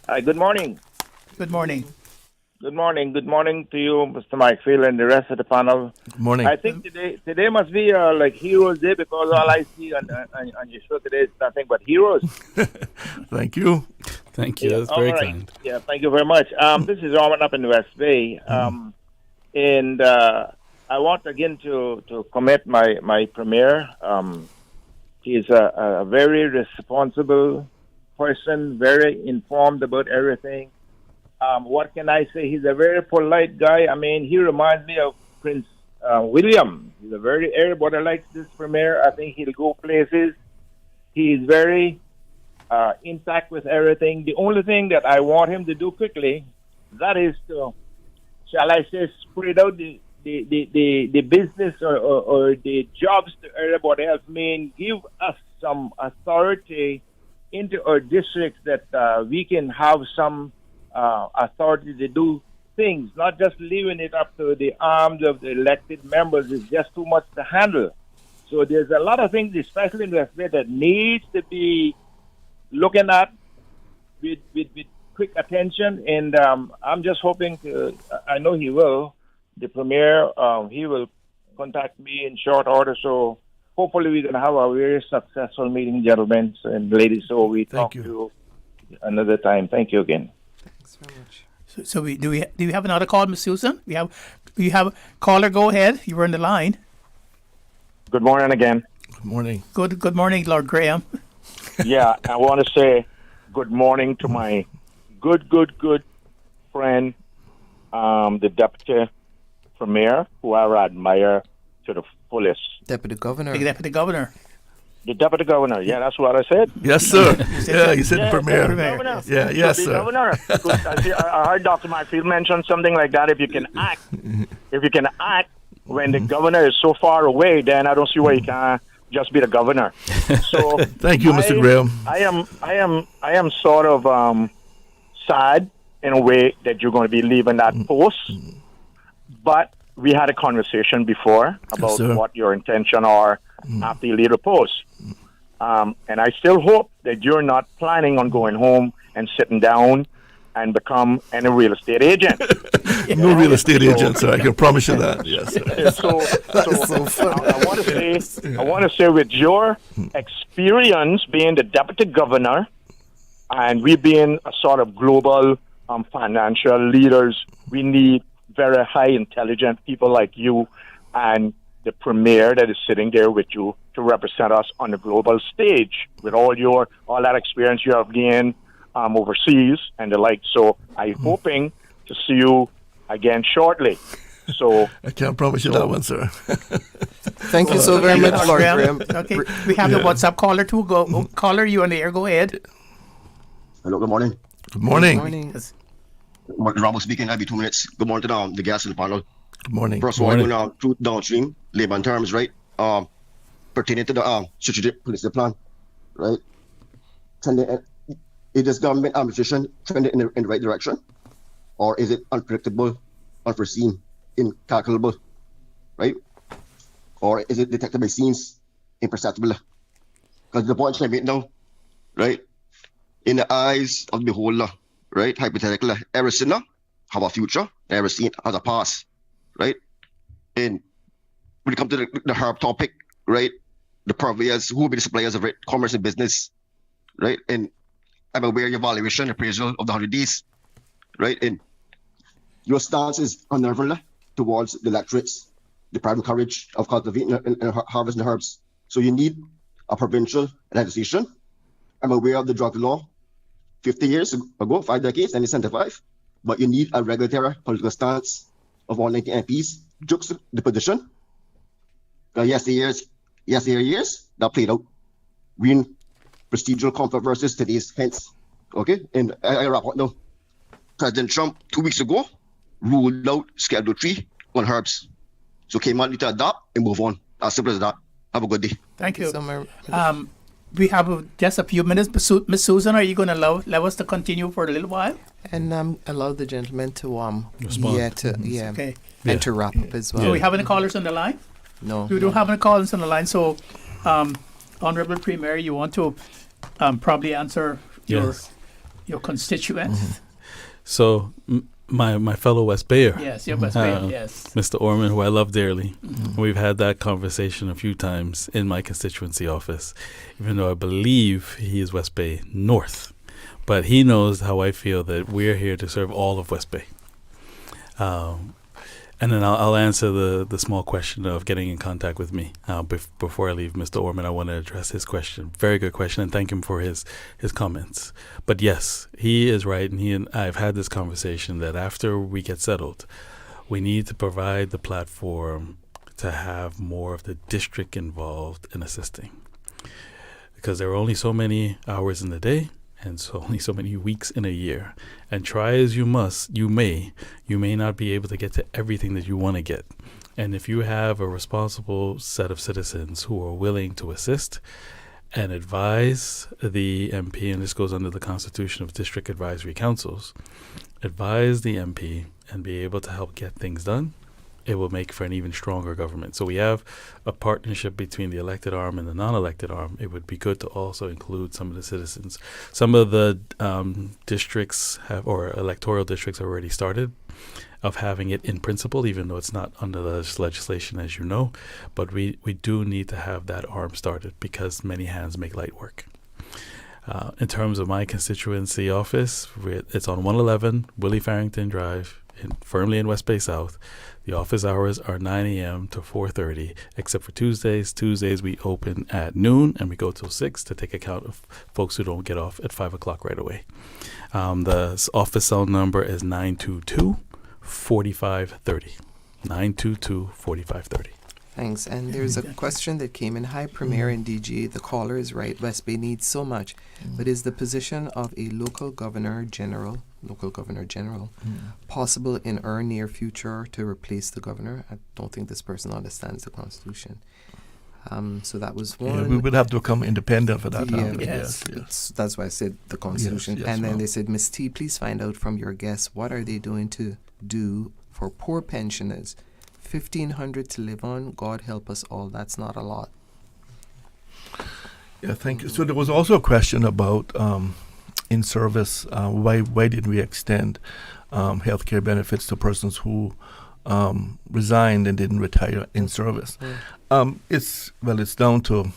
Hi, good morning. Good morning. Good morning. Good morning to you, Mr. McField, and the rest of the panel. Good morning. I think today must be like Heroes Day, because all I see on your show today is nothing but heroes. Thank you. Thank you. That's very kind. Yeah, thank you very much. This is Roman up in the West Bay. And I want again to commend my Premier. He's a very responsible person, very informed about everything. What can I say? He's a very polite guy. I mean, he reminds me of Prince William. He's a very, everybody likes this Premier. I think he'll go places. He's very intact with everything. The only thing that I want him to do quickly, that is to shall I say, spread out the business or the jobs to everybody else, mean give us some authority into our districts that we can have some authority to do things, not just leaving it up to the arms of the elected members. It's just too much to handle. So there's a lot of things, especially in West Bay, that needs to be looking at with quick attention. And I'm just hoping to, I know he will, the Premier, he will contact me in short order. So hopefully we're going to have a very successful meeting, gentlemen and ladies. So we talk to you another time. Thank you again. Thanks very much. So do we have another call, Ms. Susan? You have a caller. Go ahead. You were on the line. Good morning again. Good morning. Good morning, Lord Graham. Yeah, I want to say good morning to my good friend, the Deputy Premier, who I admire to the fullest. Deputy Governor. The Deputy Governor. The Deputy Governor. Yeah, that's what I said. Yes, sir. You said Premier. Governor. Yeah, yes, the sir. Governor. I heard Dr. McField mention something like that. If you can act when the governor is so far away, then I don't see why you can't just be the governor. So thank you, Mr. Graham. I am sort of sad in a way that you're going to be leaving that post. But we had a conversation before about what your intention are after you leave the post. And I still hope that you're not planning on going home and sitting down and become any real estate agent. No real estate agent, sir. I can promise you that. Yes, sir. I want to say with your experience being the Deputy Governor and we being a sort of global financial leaders, we need very high intelligent people like you and the Premier that is sitting there with you to represent us on the global stage with all that experience you have gained overseas and the like. So I'm hoping to see you again shortly. So I can't promise you that one, sir. Thank you so very much, Lord Graham. Okay, we have the WhatsApp caller too. Caller, you on the air? Go ahead. Hello. Good morning. Good morning. Good morning. Ramos speaking. I'll be 2 minutes. Good morning to the guests in the panel. Good morning. First of all, I'm going to downstream labor terms, right? Pertaining to the strategic policy plan, right? Is this government administration trending in the right direction, or is it unpredictable, unforeseen, incalculable, right? Or is it detected by scenes, imperceptible? Because the point I make now, right? In the eyes of the beholder, right? Hypothetically, every sinner have a future, every scene has a past, right? And when it comes to the herb topic, right? The purveyors, who will be the suppliers of it, commerce and business, right? And I'm aware of your valuation, appraisal of the 100 days, right? And your stance is unnervingly towards the electorates, the private courage of cultivating and harvesting the herbs. So you need a provincial legislation. I'm aware of the drug law 50 years ago, 5 decades, 1975. But you need a regulatory political stance of all 90 MPs, juxtaposed the position. Years, that played out. We in procedural comfort versus today's hence. Okay? And I wrap up now. President Trump, 2 weeks ago, ruled out Schedule 3 on herbs. So came out to adopt and move on. As simple as that. Have a good day. Thank you. We have just a few minutes. Miss Susan, are you going to allow us to continue for a little while? And allow the gentleman to respond. And to wrap up as well. Do we have any callers on the line? No. We don't have any callers on the line. So, Honorable Premier, you want to probably answer your constituents? Mm-hmm. So, my fellow West Bayer. Yes, your West Bayer, yes. Mr. Orman, who I love dearly. Mm-hmm. We've had that conversation a few times in my constituency office, even though I believe he is West Bay North. But he knows how I feel that we're here to serve all of West Bay. And then I'll answer the small question of getting in contact with me. Before I leave, Mr. Orman, I want to address his question. Very good question, and thank him for his comments. But yes, he is right, and he and I have had this conversation that after we get settled, we need to provide the platform to have more of the district involved in assisting. Because there are only so many hours in the day, and so only so many weeks in a year. And try as you must, you may not be able to get to everything that you want to get. And if you have a responsible set of citizens who are willing to assist and advise the MP, and this goes under the Constitution of District Advisory Councils, advise the MP and be able to help get things done, it will make for an even stronger government. So we have a partnership between the elected arm and the non-elected arm. It would be good to also include some of the citizens. Some of the districts have, or electoral districts have already started of having it in principle, even though it's not under the legislation, as you know. But we do need to have that arm started because many hands make light work. In terms of my constituency office, it's on 111 Willie Farrington Drive, firmly in West Bay South. The office hours are 9 a.m. to 4:30, except for Tuesdays. Tuesdays we open at noon and we go till 6 to take account of folks who don't get off at 5 o'clock right away. The office cell number is 922-4530. 922-4530. Thanks. And there's a question that came in. Hi, Premier and DG. The caller is right. West Bay needs so much. But is the position of a local governor general possible in our near future to replace the governor? I don't think this person understands the Constitution. So that was one. Yeah, we would have to become independent for that. Yes. That's why I said the Constitution. Yes, and then they said, Ms. T, please find out from your guests, what are they doing to do for poor pensioners? $1,500 to live on, God help us all. That's not a lot. Yeah, thank you. So there was also a question about in service. Why didn't we extend healthcare benefits to persons who resigned and didn't retire in service? It's down to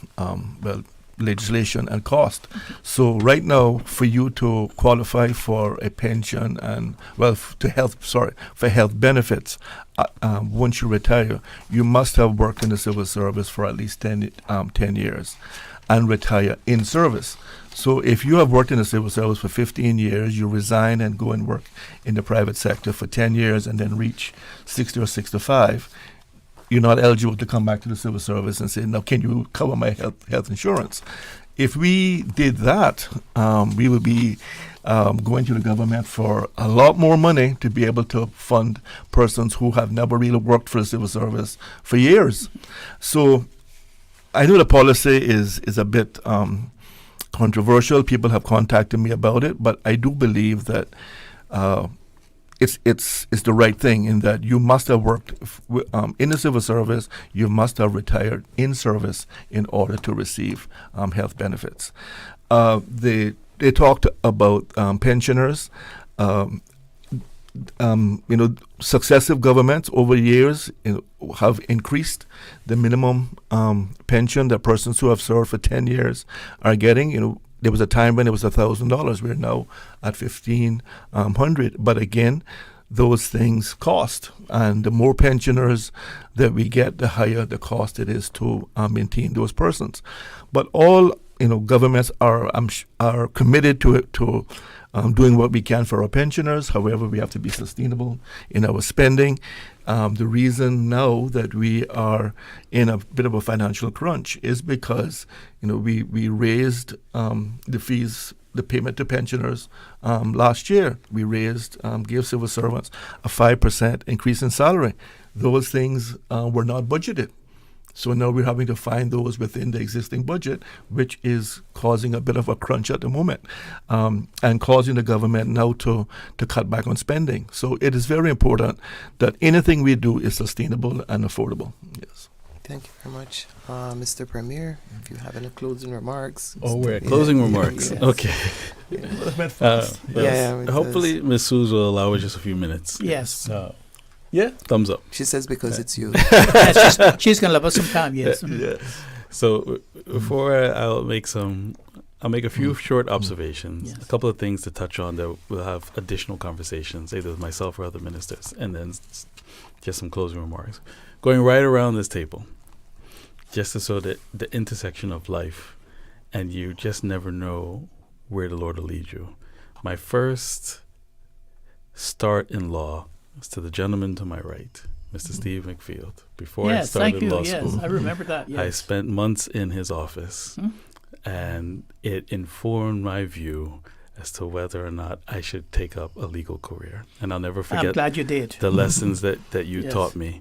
legislation and cost. So right now, for you to qualify for a pension and for health benefits, once you retire, you must have worked in the civil service for at least 10 years and retire in service. So if you have worked in the civil service for 15 years, you resign and go and work in the private sector for 10 years and then reach 60 or 65, you're not eligible to come back to the civil service and say, now, can you cover my health insurance? If we did that, we would be going to the government for a lot more money to be able to fund persons who have never really worked for the civil service for years. So I know the policy is a bit controversial. People have contacted me about it, but I do believe that it's the right thing in that you must have worked in the civil service, you must have retired in service in order to receive health benefits. They talked about pensioners. Successive governments over the years have increased the minimum pension that persons who have served for 10 years are getting. There was a time when it was $1,000. We're now at $1,500. But again, those things cost, and the more pensioners that we get, the higher the cost it is to maintain those persons. But all governments are committed to doing what we can for our pensioners. However, we have to be sustainable in our spending. The reason now that we are in a bit of a financial crunch is because we raised the fees, the payment to pensioners last year. We gave civil servants a 5% increase in salary. Those things were not budgeted. So now we're having to find those within the existing budget, which is causing a bit of a crunch at the moment, and causing the government now to cut back on spending. So it is very important that anything we do is sustainable and affordable. Yes. Thank you very much. Mr. Premier, if you have any closing remarks. Closing remarks. Yes. Okay. Hopefully Ms. Suze will allow us just a few minutes. Yes. Yeah, thumbs up. She says because it's you. She's going to love us some time, yes. So before I'll make a few short observations, a couple of things to touch on that we'll have additional conversations, either with myself or other ministers, and then just some closing remarks. Going right around this table, just so that the intersection of life, and you just never know where the Lord will lead you. My first start in law was to the gentleman to my right, Mr. Steve McField. Before I started law school, I remember that. Yes. I spent months in his office, and it informed my view as to whether or not I should take up a legal career. And I'll never forget I'm glad you did. the lessons that you Yes. taught me.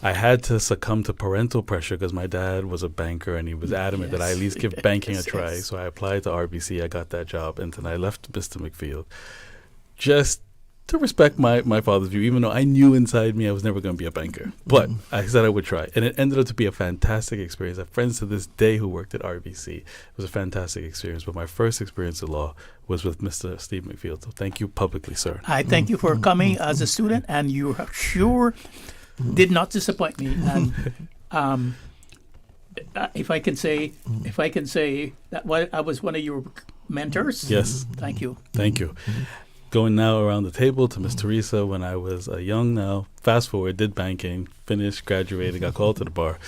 I had to succumb to parental pressure because my dad was a banker and he was adamant that I at least give banking a try. Yes. So I applied to RBC, I got that job, and then I left Mr. McField just to respect my father's view, even though I knew inside me I was never going to be a banker. But I said I would try. And it ended up to be a fantastic experience. I have friends to this day who worked at RBC. It was a fantastic experience. But my first experience in law was with Mr. Steve McField. So thank you publicly, sir. I thank you for coming as a student, and you sure did not disappoint me. And if I can say that I was one of your mentors. Yes. Thank you. Thank you. Going now around the table to Miss Theresa, when I was young now, fast forward, did banking, finished, graduated, got called to the bar.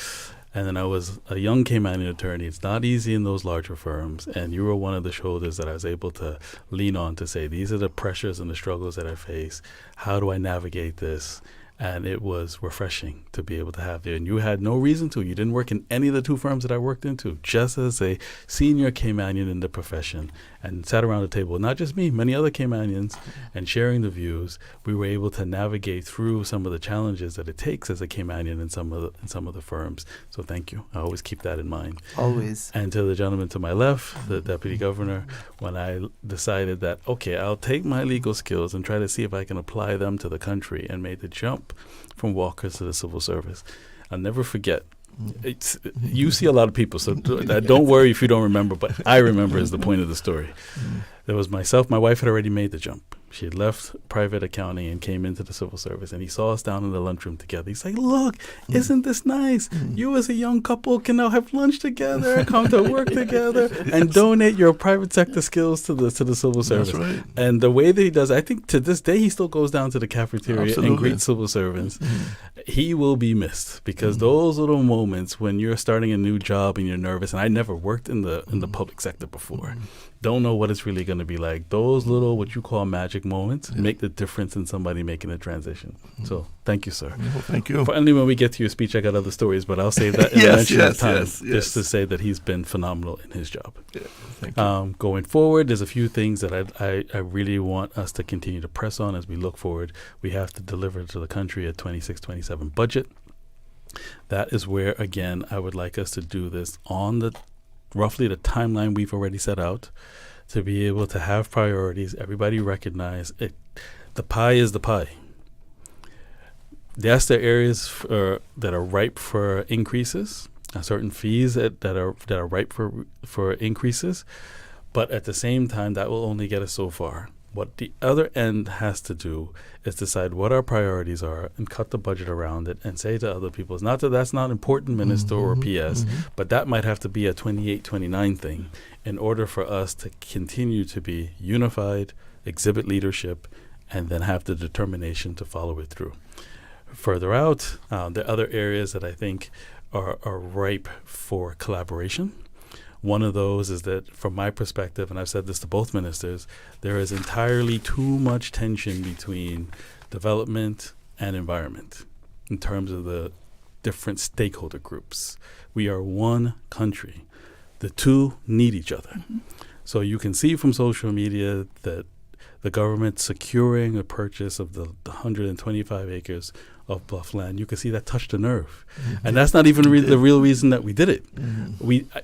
And then I was a young Caymanian attorney. It's not easy in those larger firms. And you were one of the shoulders that I was able to lean on to say, these are the pressures and the struggles that I face. How do I navigate this? And it was refreshing to be able to have you. And you had no reason to. You didn't work in any of the two firms that I worked into, just as a senior Caymanian in the profession, and sat around the table, not just me, many other Caymanians, and sharing the views. We were able to navigate through some of the challenges that it takes as a Caymanian in some of the firms. So thank you. I always keep that in mind. Always. And to the gentleman to my left, the deputy governor, when I decided that, okay, I'll take my legal skills and try to see if I can apply them to the country, and made the jump from Walker's to the civil service. I'll never forget. You see a lot of people, so don't worry if you don't remember, but I remember is the point of the story. There was myself. My wife had already made the jump. She had left private accounting and came into the civil service, and he saw us down in the lunchroom together. He's like, look, isn't this nice? You as a young couple can now have lunch together, come to work together, and donate your private sector skills to the civil service. That's right. And the way that he does, I think to this day, he still goes down to the cafeteria Absolutely. and greets civil servants. He will be missed, because those little moments when you're starting a new job and you're nervous, and I never worked in the public sector before, don't know what it's really going to be like. Those little, what you call magic moments, make the difference in somebody making a transition. So thank you, sir. Well, thank you. Finally, when we get to your speech, I got other stories, but I'll save that in the time, just to say that he's been phenomenal in his job. Yeah, thank you. Going forward, there's a few things that I really want us to continue to press on as we look forward. We have to deliver to the country a 26-27 budget. That is where, again, I would like us to do this on roughly the timeline we've already set out, to be able to have priorities. Everybody recognize it. The pie is the pie. Yes, there are areas that are ripe for increases, certain fees that are ripe for increases, but at the same time, that will only get us so far. What the other end has to do is decide what our priorities are and cut the budget around it, and say to other people, it's not that that's not important, Minister or PS, but that might have to be a 28-29 thing in order for us to continue to be unified, exhibit leadership, and then have the determination to follow it through. Further out, there are other areas that I think are ripe for collaboration. One of those is that, from my perspective, and I've said this to both ministers, there is entirely too much tension between development and environment in terms of the different stakeholder groups. We are one country. The two need each other. So you can see from social media that the government securing a purchase of the 125 acres of bluff land, you can see that touched a nerve. And that's not even the real reason that we did it.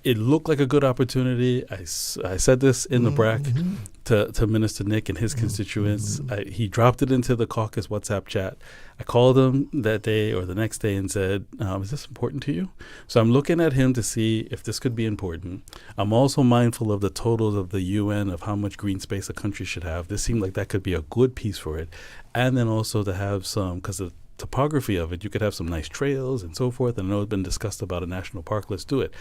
It looked like a good opportunity. I said this in the BRAC to Minister Nick and his constituents. He dropped it into the caucus WhatsApp chat. I called him that day or the next day and said, is this important to you? So I'm looking at him to see if this could be important. I'm also mindful of the totals of the UN of how much green space a country should have. This seemed like that could be a good piece for it. And then also to have some, because the topography of it, you could have some nice trails and so forth. And I know it's been discussed about a national park. Let's do it.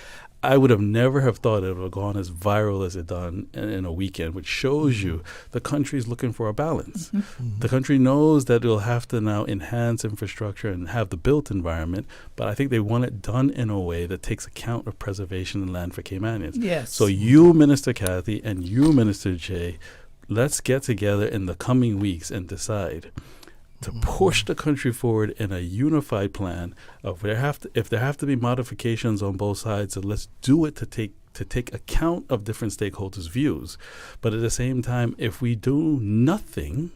I would have never have thought it would have gone as viral as it done in a weekend, which shows you the country's looking for a balance. The country knows that it will have to now enhance infrastructure and have the built environment, but I think they want it done in a way that takes account of preservation and land for Caymanians. Yes. So you, Minister Kathy, and you, Minister Jay, let's get together in the coming weeks and decide to push the country forward in a unified plan of if there have to be modifications on both sides, so let's do it to take to take account of different stakeholders' views. But at the same time, if we do nothing,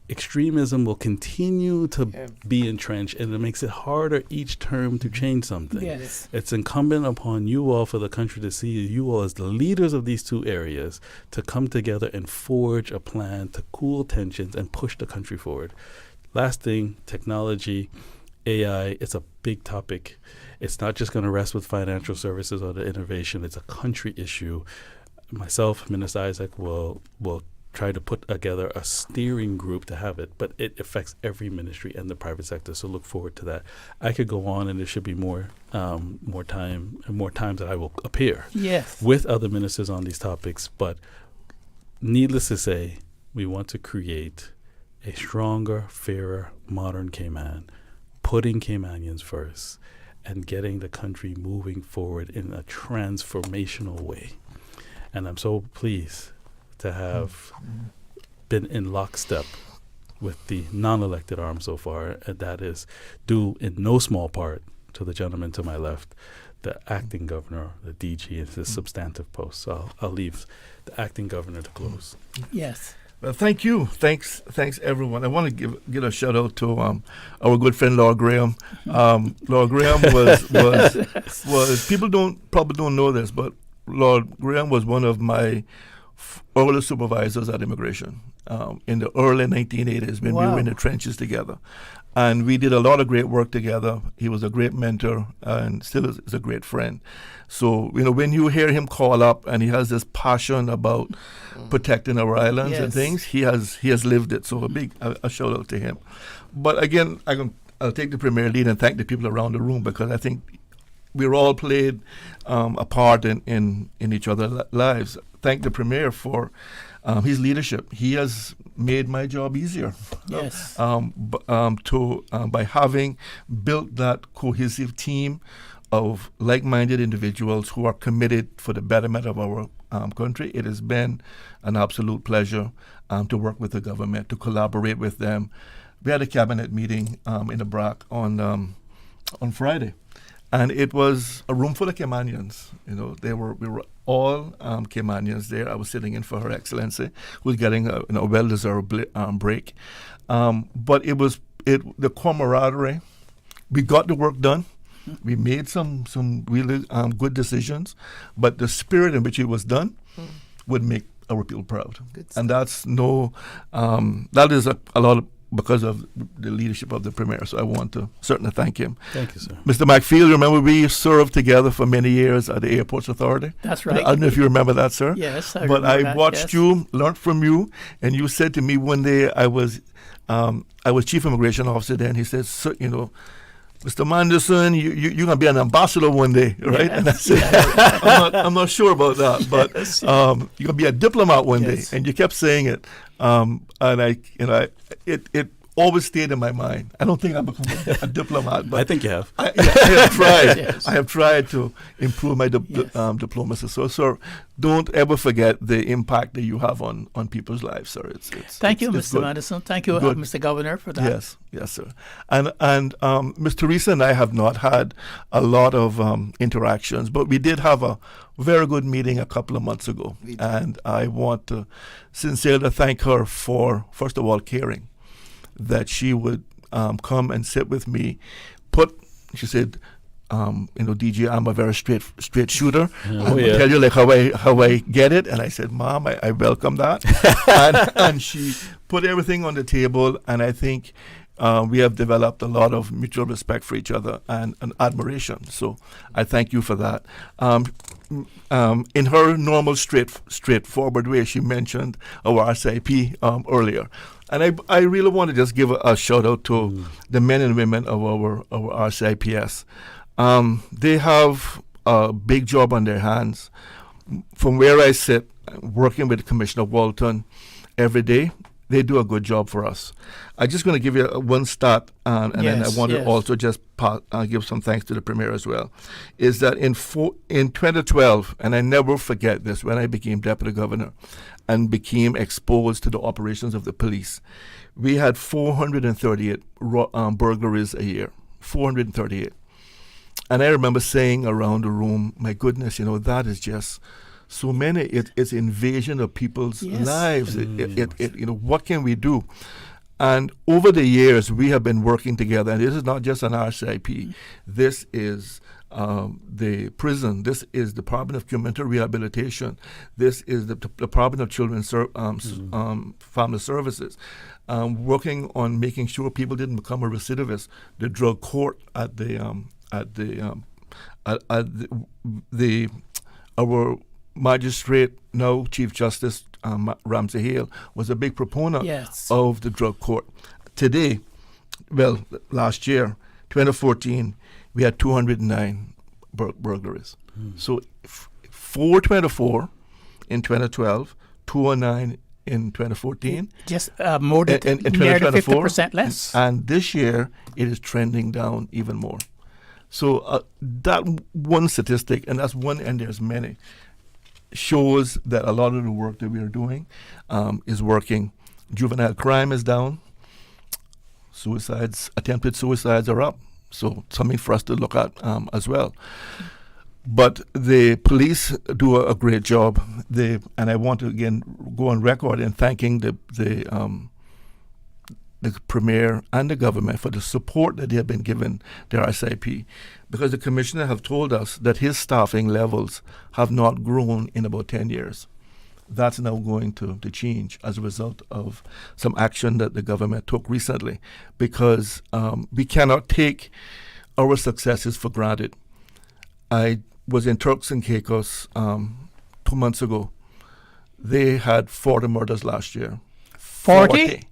extremism will continue to be entrenched, and it makes it harder each term to change something. Yes. It's incumbent upon you all, for the country to see you all as the leaders of these two areas, to come together and forge a plan to cool tensions and push the country forward. Last thing, technology, AI, it's a big topic. It's not just going to rest with financial services or the innovation. It's a country issue. Myself, Minister Isaac, will try to put together a steering group to have it, but it affects every ministry and the private sector, so look forward to that. I could go on, and there should be more times that I will appear with other ministers on these topics, but needless to say, we want to create a stronger, fairer, modern Cayman, putting Caymanians first and getting the country moving forward in a transformational way. And I'm so pleased to have been in lockstep with the non-elected arm so far, and that is due in no small part to the gentleman to my left, the acting governor, the DG, is his substantive post. So I'll leave the acting governor to close. Yes. Well, thank you. Thanks, everyone. I want to give a shout out to our good friend Laura Graham. Laura Graham was people probably don't know this, but Laura Graham was one of my early supervisors at immigration in the early 1980s when we were in the trenches together. And we did a lot of great work together. He was a great mentor and still is a great friend. So, when you hear him call up and he has this passion about protecting our islands and things, he has lived it. So a shout out to him. But again, I'll take the premier lead and thank the people around the room, because I think we're all played a part in each other's lives. Thank the premier for his leadership. He has made my job easier. Yes. By having built that cohesive team of like-minded individuals who are committed for the betterment of our country, it has been an absolute pleasure to work with the government, to collaborate with them. We had a cabinet meeting in the BRAC on Friday. And it was a room full of Caymanians. We were all Caymanians there. I was sitting in for Her Excellency, who was getting a well-deserved break. But it was the camaraderie. We got the work done. We made some really good decisions. But the spirit in which it was done would make our people proud. And that's that is a lot of, because of the leadership of the premier. So I want to certainly thank him. Thank you, sir. Mr. McField, remember we served together for many years at the Airports Authority? That's right. I don't know if you remember that, sir. Yes, I But remember I that, watched you, learned from you, and you said to me one day, I was chief immigration officer then. He said, so, Mr. Manderson, you're going to be an ambassador one day, right? Yes. And I said, I'm not sure about that, but you're going to be a diplomat one day. And you kept saying it. It always stayed in my mind. I don't think I've become a diplomat, but I think you have. I have tried. Yes. I have tried to improve my diplomacy. So, sir, don't ever forget the impact that you have on people's lives, sir. Thank you, Mr. Manderson. Thank you, Mr. Governor, for that. Yes, sir. And Ms. Theresa and I have not had a lot of interactions, but we did have a very good meeting a couple of months ago. And I want to sincerely thank her for, first of all, caring that she would come and sit with me. She said, DG, I'm a very straight shooter. I'll tell you like how I get it. And I said, Mom, I welcome that. and she put everything on the table. And I think we have developed a lot of mutual respect for each other and admiration. So I thank you for that. In her normal straightforward way, she mentioned our RCIP earlier. And I really want to just give a shout out to the men and women of our RCIPS. They have a big job on their hands. From where I sit, working with Commissioner Walton every day, they do a good job for us. I'm just going to give you one stat, and then I want to also just give some thanks to the Premier as well, is that in 2012, and I never forget this, when I became Deputy Governor and became exposed to the operations of the police, we had 438 burglaries a year, 438. And I remember saying around the room, my goodness, that is just so many. It's invasion of people's lives. What can we do? And over the years, we have been working together. And this is not just an RCIP. This is the prison. This is the Department of Community Rehabilitation. This is the Department of Children's Family Services. Working on making sure people didn't become a recidivist. The drug court our magistrate, now Chief Justice Ramsey Hale, was a big proponent of the drug court. Today, last year, 2014, we had 209 burglaries. So 424 in 2012, 209 in 2014. Just more than in 2024, 50% less. And this year, it is trending down even more. So that one statistic, and that's one, and there's many, shows that a lot of the work that we are doing is working. Juvenile crime is down. Attempted suicides are up. So something for us to look at as well. But the police do a great job. And I want to again go on record in thanking the Premier and the government for the support that they have been given the RCIP, because the Commissioner have told us that his staffing levels have not grown in about 10 years. That's now going to change as a result of some action that the government took recently, because we cannot take our successes for granted. I was in Turks and Caicos 2 months ago. They had 40 murders last year. 40?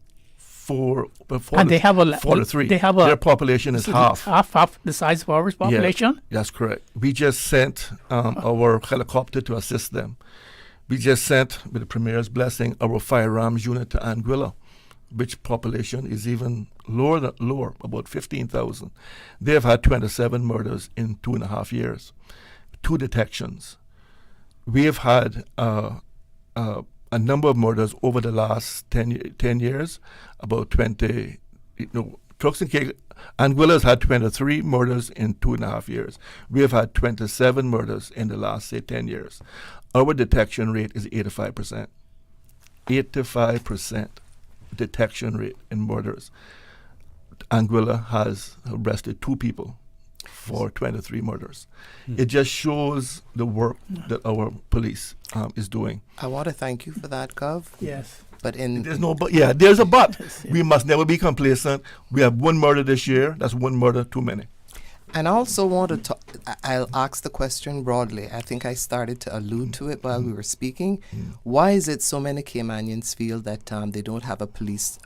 And they have 43. Their population is half the size of our population. Yeah, that's correct. We just sent our helicopter to assist them. We just sent, with the Premier's blessing, our firearms unit to Anguilla, which population is even lower, about 15,000. They have had 27 murders in 2.5 years, 2 detections. We have had a number of murders over the last 10 years, about 20. Turks and Caicos, Anguilla has had 23 murders in 2.5 years. We have had 27 murders in the last, 10 years. Our detection rate is 85%. 85% detection rate in murders. Anguilla has arrested 2 people for 23 murders. It just shows the work that our police is doing. I want to thank you for that, Gov. Yes. But there's a but. We must never be complacent. We have 1 murder this year. That's 1 murder too many. And I also want to I'll ask the question broadly. I think I started to allude to it while we were speaking. Why is it so many Caymanians feel that they don't have a police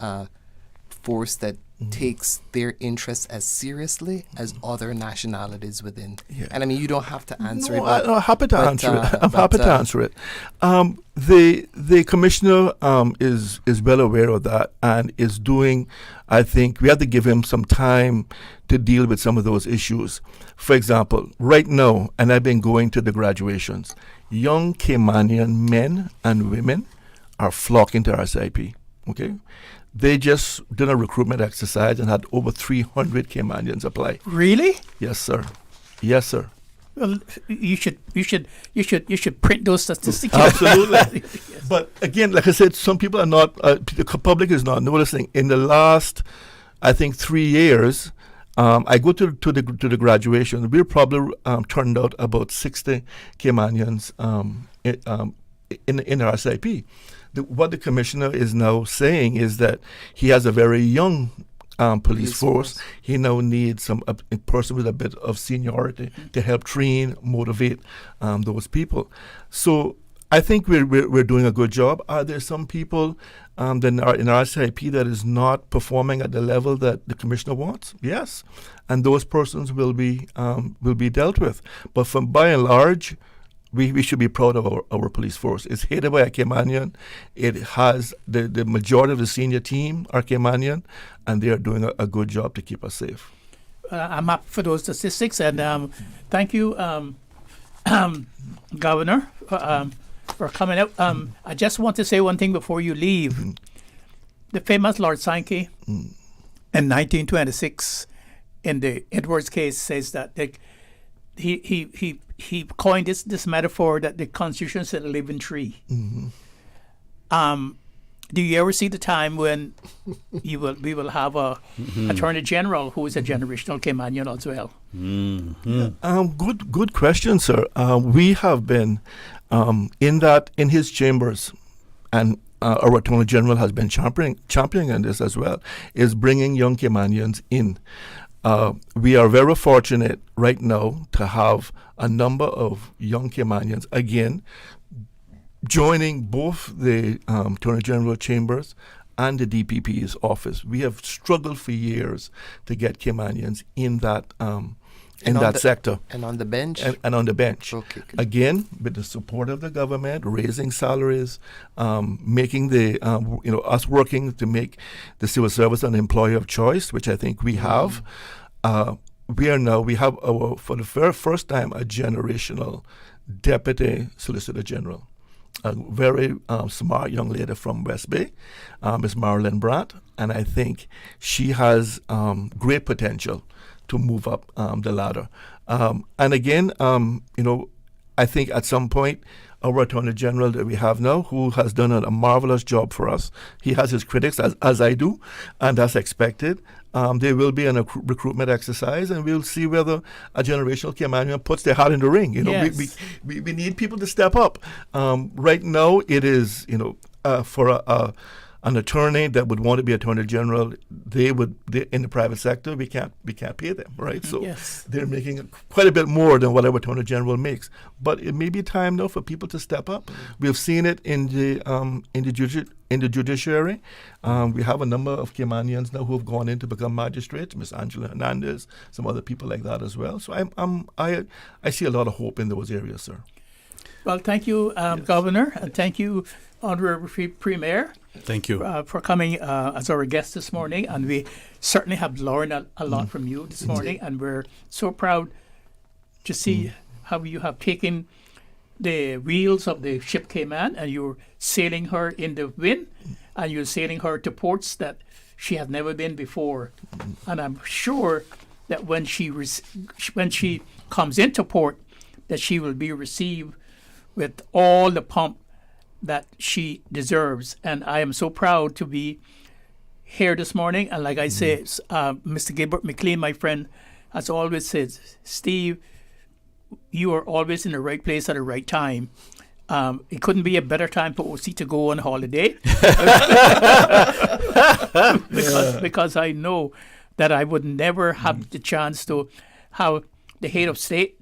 force that takes their interests as seriously as other nationalities within? And I mean, you don't have to answer it. I'm happy to answer it. I'm happy to answer it. The Commissioner is well aware of that and is doing, I think, we have to give him some time to deal with some of those issues. For example, right now, and I've been going to the graduations, young Caymanian men and women are flocking to RCIP. Okay? They just did a recruitment exercise and had over 300 Caymanians apply. Really? Yes, sir. Yes, sir. Well, you should print those statistics. Absolutely. Yes. But again, like I said, some people are not. The public is not noticing. In the last, I think, 3 years, I go to the graduation. We're probably turned out about 60 Caymanians in our SIP. What the Commissioner is now saying is that he has a very young police force. He now needs a person with a bit of seniority to help train, motivate those people. So I think we're doing a good job. Are there some people in our SIP that is not performing at the level that the Commissioner wants? Yes, and those persons will be dealt with. But by and large, we should be proud of our police force. It's headed by a Caymanian. It has the majority of the senior team are Caymanian, and they are doing a good job to keep us safe. I'm up for those statistics, and thank you, Governor, for coming out. I just want to say one thing before you leave. The famous Lord Sankey in 1926 in the Edwards case says that he coined this metaphor that the Constitution is a living tree. Do you ever see the time when we will have a Attorney General who is a generational Caymanian as well? Good question, sir. We have been in his chambers, and our Attorney General has been championing this as well, is bringing young Caymanians in. We are very fortunate right now to have a number of young Caymanians, again, joining both the Attorney General chambers and the DPP's office. We have struggled for years to get Caymanians in that sector. And on the bench? And on the bench. Okay. Again, with the support of the government, raising salaries, making the, us working to make the civil service an employer of choice, which I think we have. We have for the very first time, a generational Deputy Solicitor General. A very smart young lady from West Bay, Ms. Marilyn Brandt, and I think she has great potential to move up the ladder. And again, I think at some point, our Attorney General that we have now, who has done a marvelous job for us, he has his critics, as I do, and that's expected. There will be a recruitment exercise, and we'll see whether a generational Caymanian puts their hat in the ring. Yes. We need people to step up. Right now, it is for an attorney that would want to be Attorney General, they in the private sector, we can't pay them, right? So yes. They're making quite a bit more than whatever Attorney General makes. But it may be time now for people to step up. We've seen it in the judiciary. We have a number of Caymanians now who have gone in to become magistrates, Miss Angela Hernandez, some other people like that as well. So I see a lot of hope in those areas, sir. Well, thank you, Governor, and thank you, Honorary Premier. Thank you for coming as our guest this morning, and we certainly have learned a lot from you this morning, and we're so proud to see how you have taken the wheels of the ship Cayman and you're sailing her in the wind, and you're sailing her to ports that she has never been before. And I'm sure that when she comes into port, that she will be received with all the pomp that she deserves. And I am so proud to be here this morning. And like I say, Mr. Gilbert McLean, my friend, has always said, Steve, you are always in the right place at the right time. It couldn't be a better time for OC to go on holiday because I know that I would never have the chance to have the head of state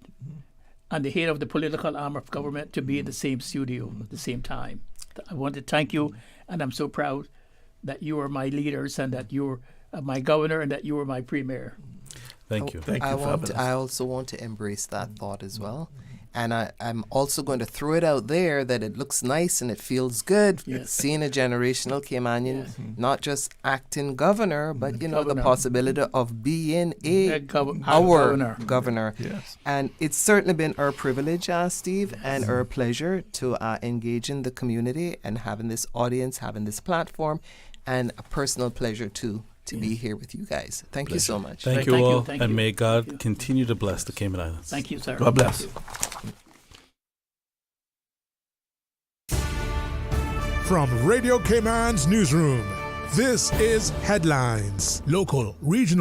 and the head of the political arm of government to be in the same studio at the same time. I want to thank you, and I'm so proud that you are my leaders and that you're my governor and that you are my premier. Thank you. I also want to embrace that thought as well. And I'm also going to throw it out there that it looks nice and it feels good seeing a generational Caymanian not just acting governor, but the possibility of being our governor. Yes. And it's certainly been our privilege, Steve, and our pleasure to engage in the community and having this audience, having this platform, and a personal pleasure to be here with you guys. Thank you so much. Thank you all, and may God continue to bless the Cayman Islands. Thank you, sir. God bless. From Radio Cayman's newsroom, this is Headlines. Local, regional.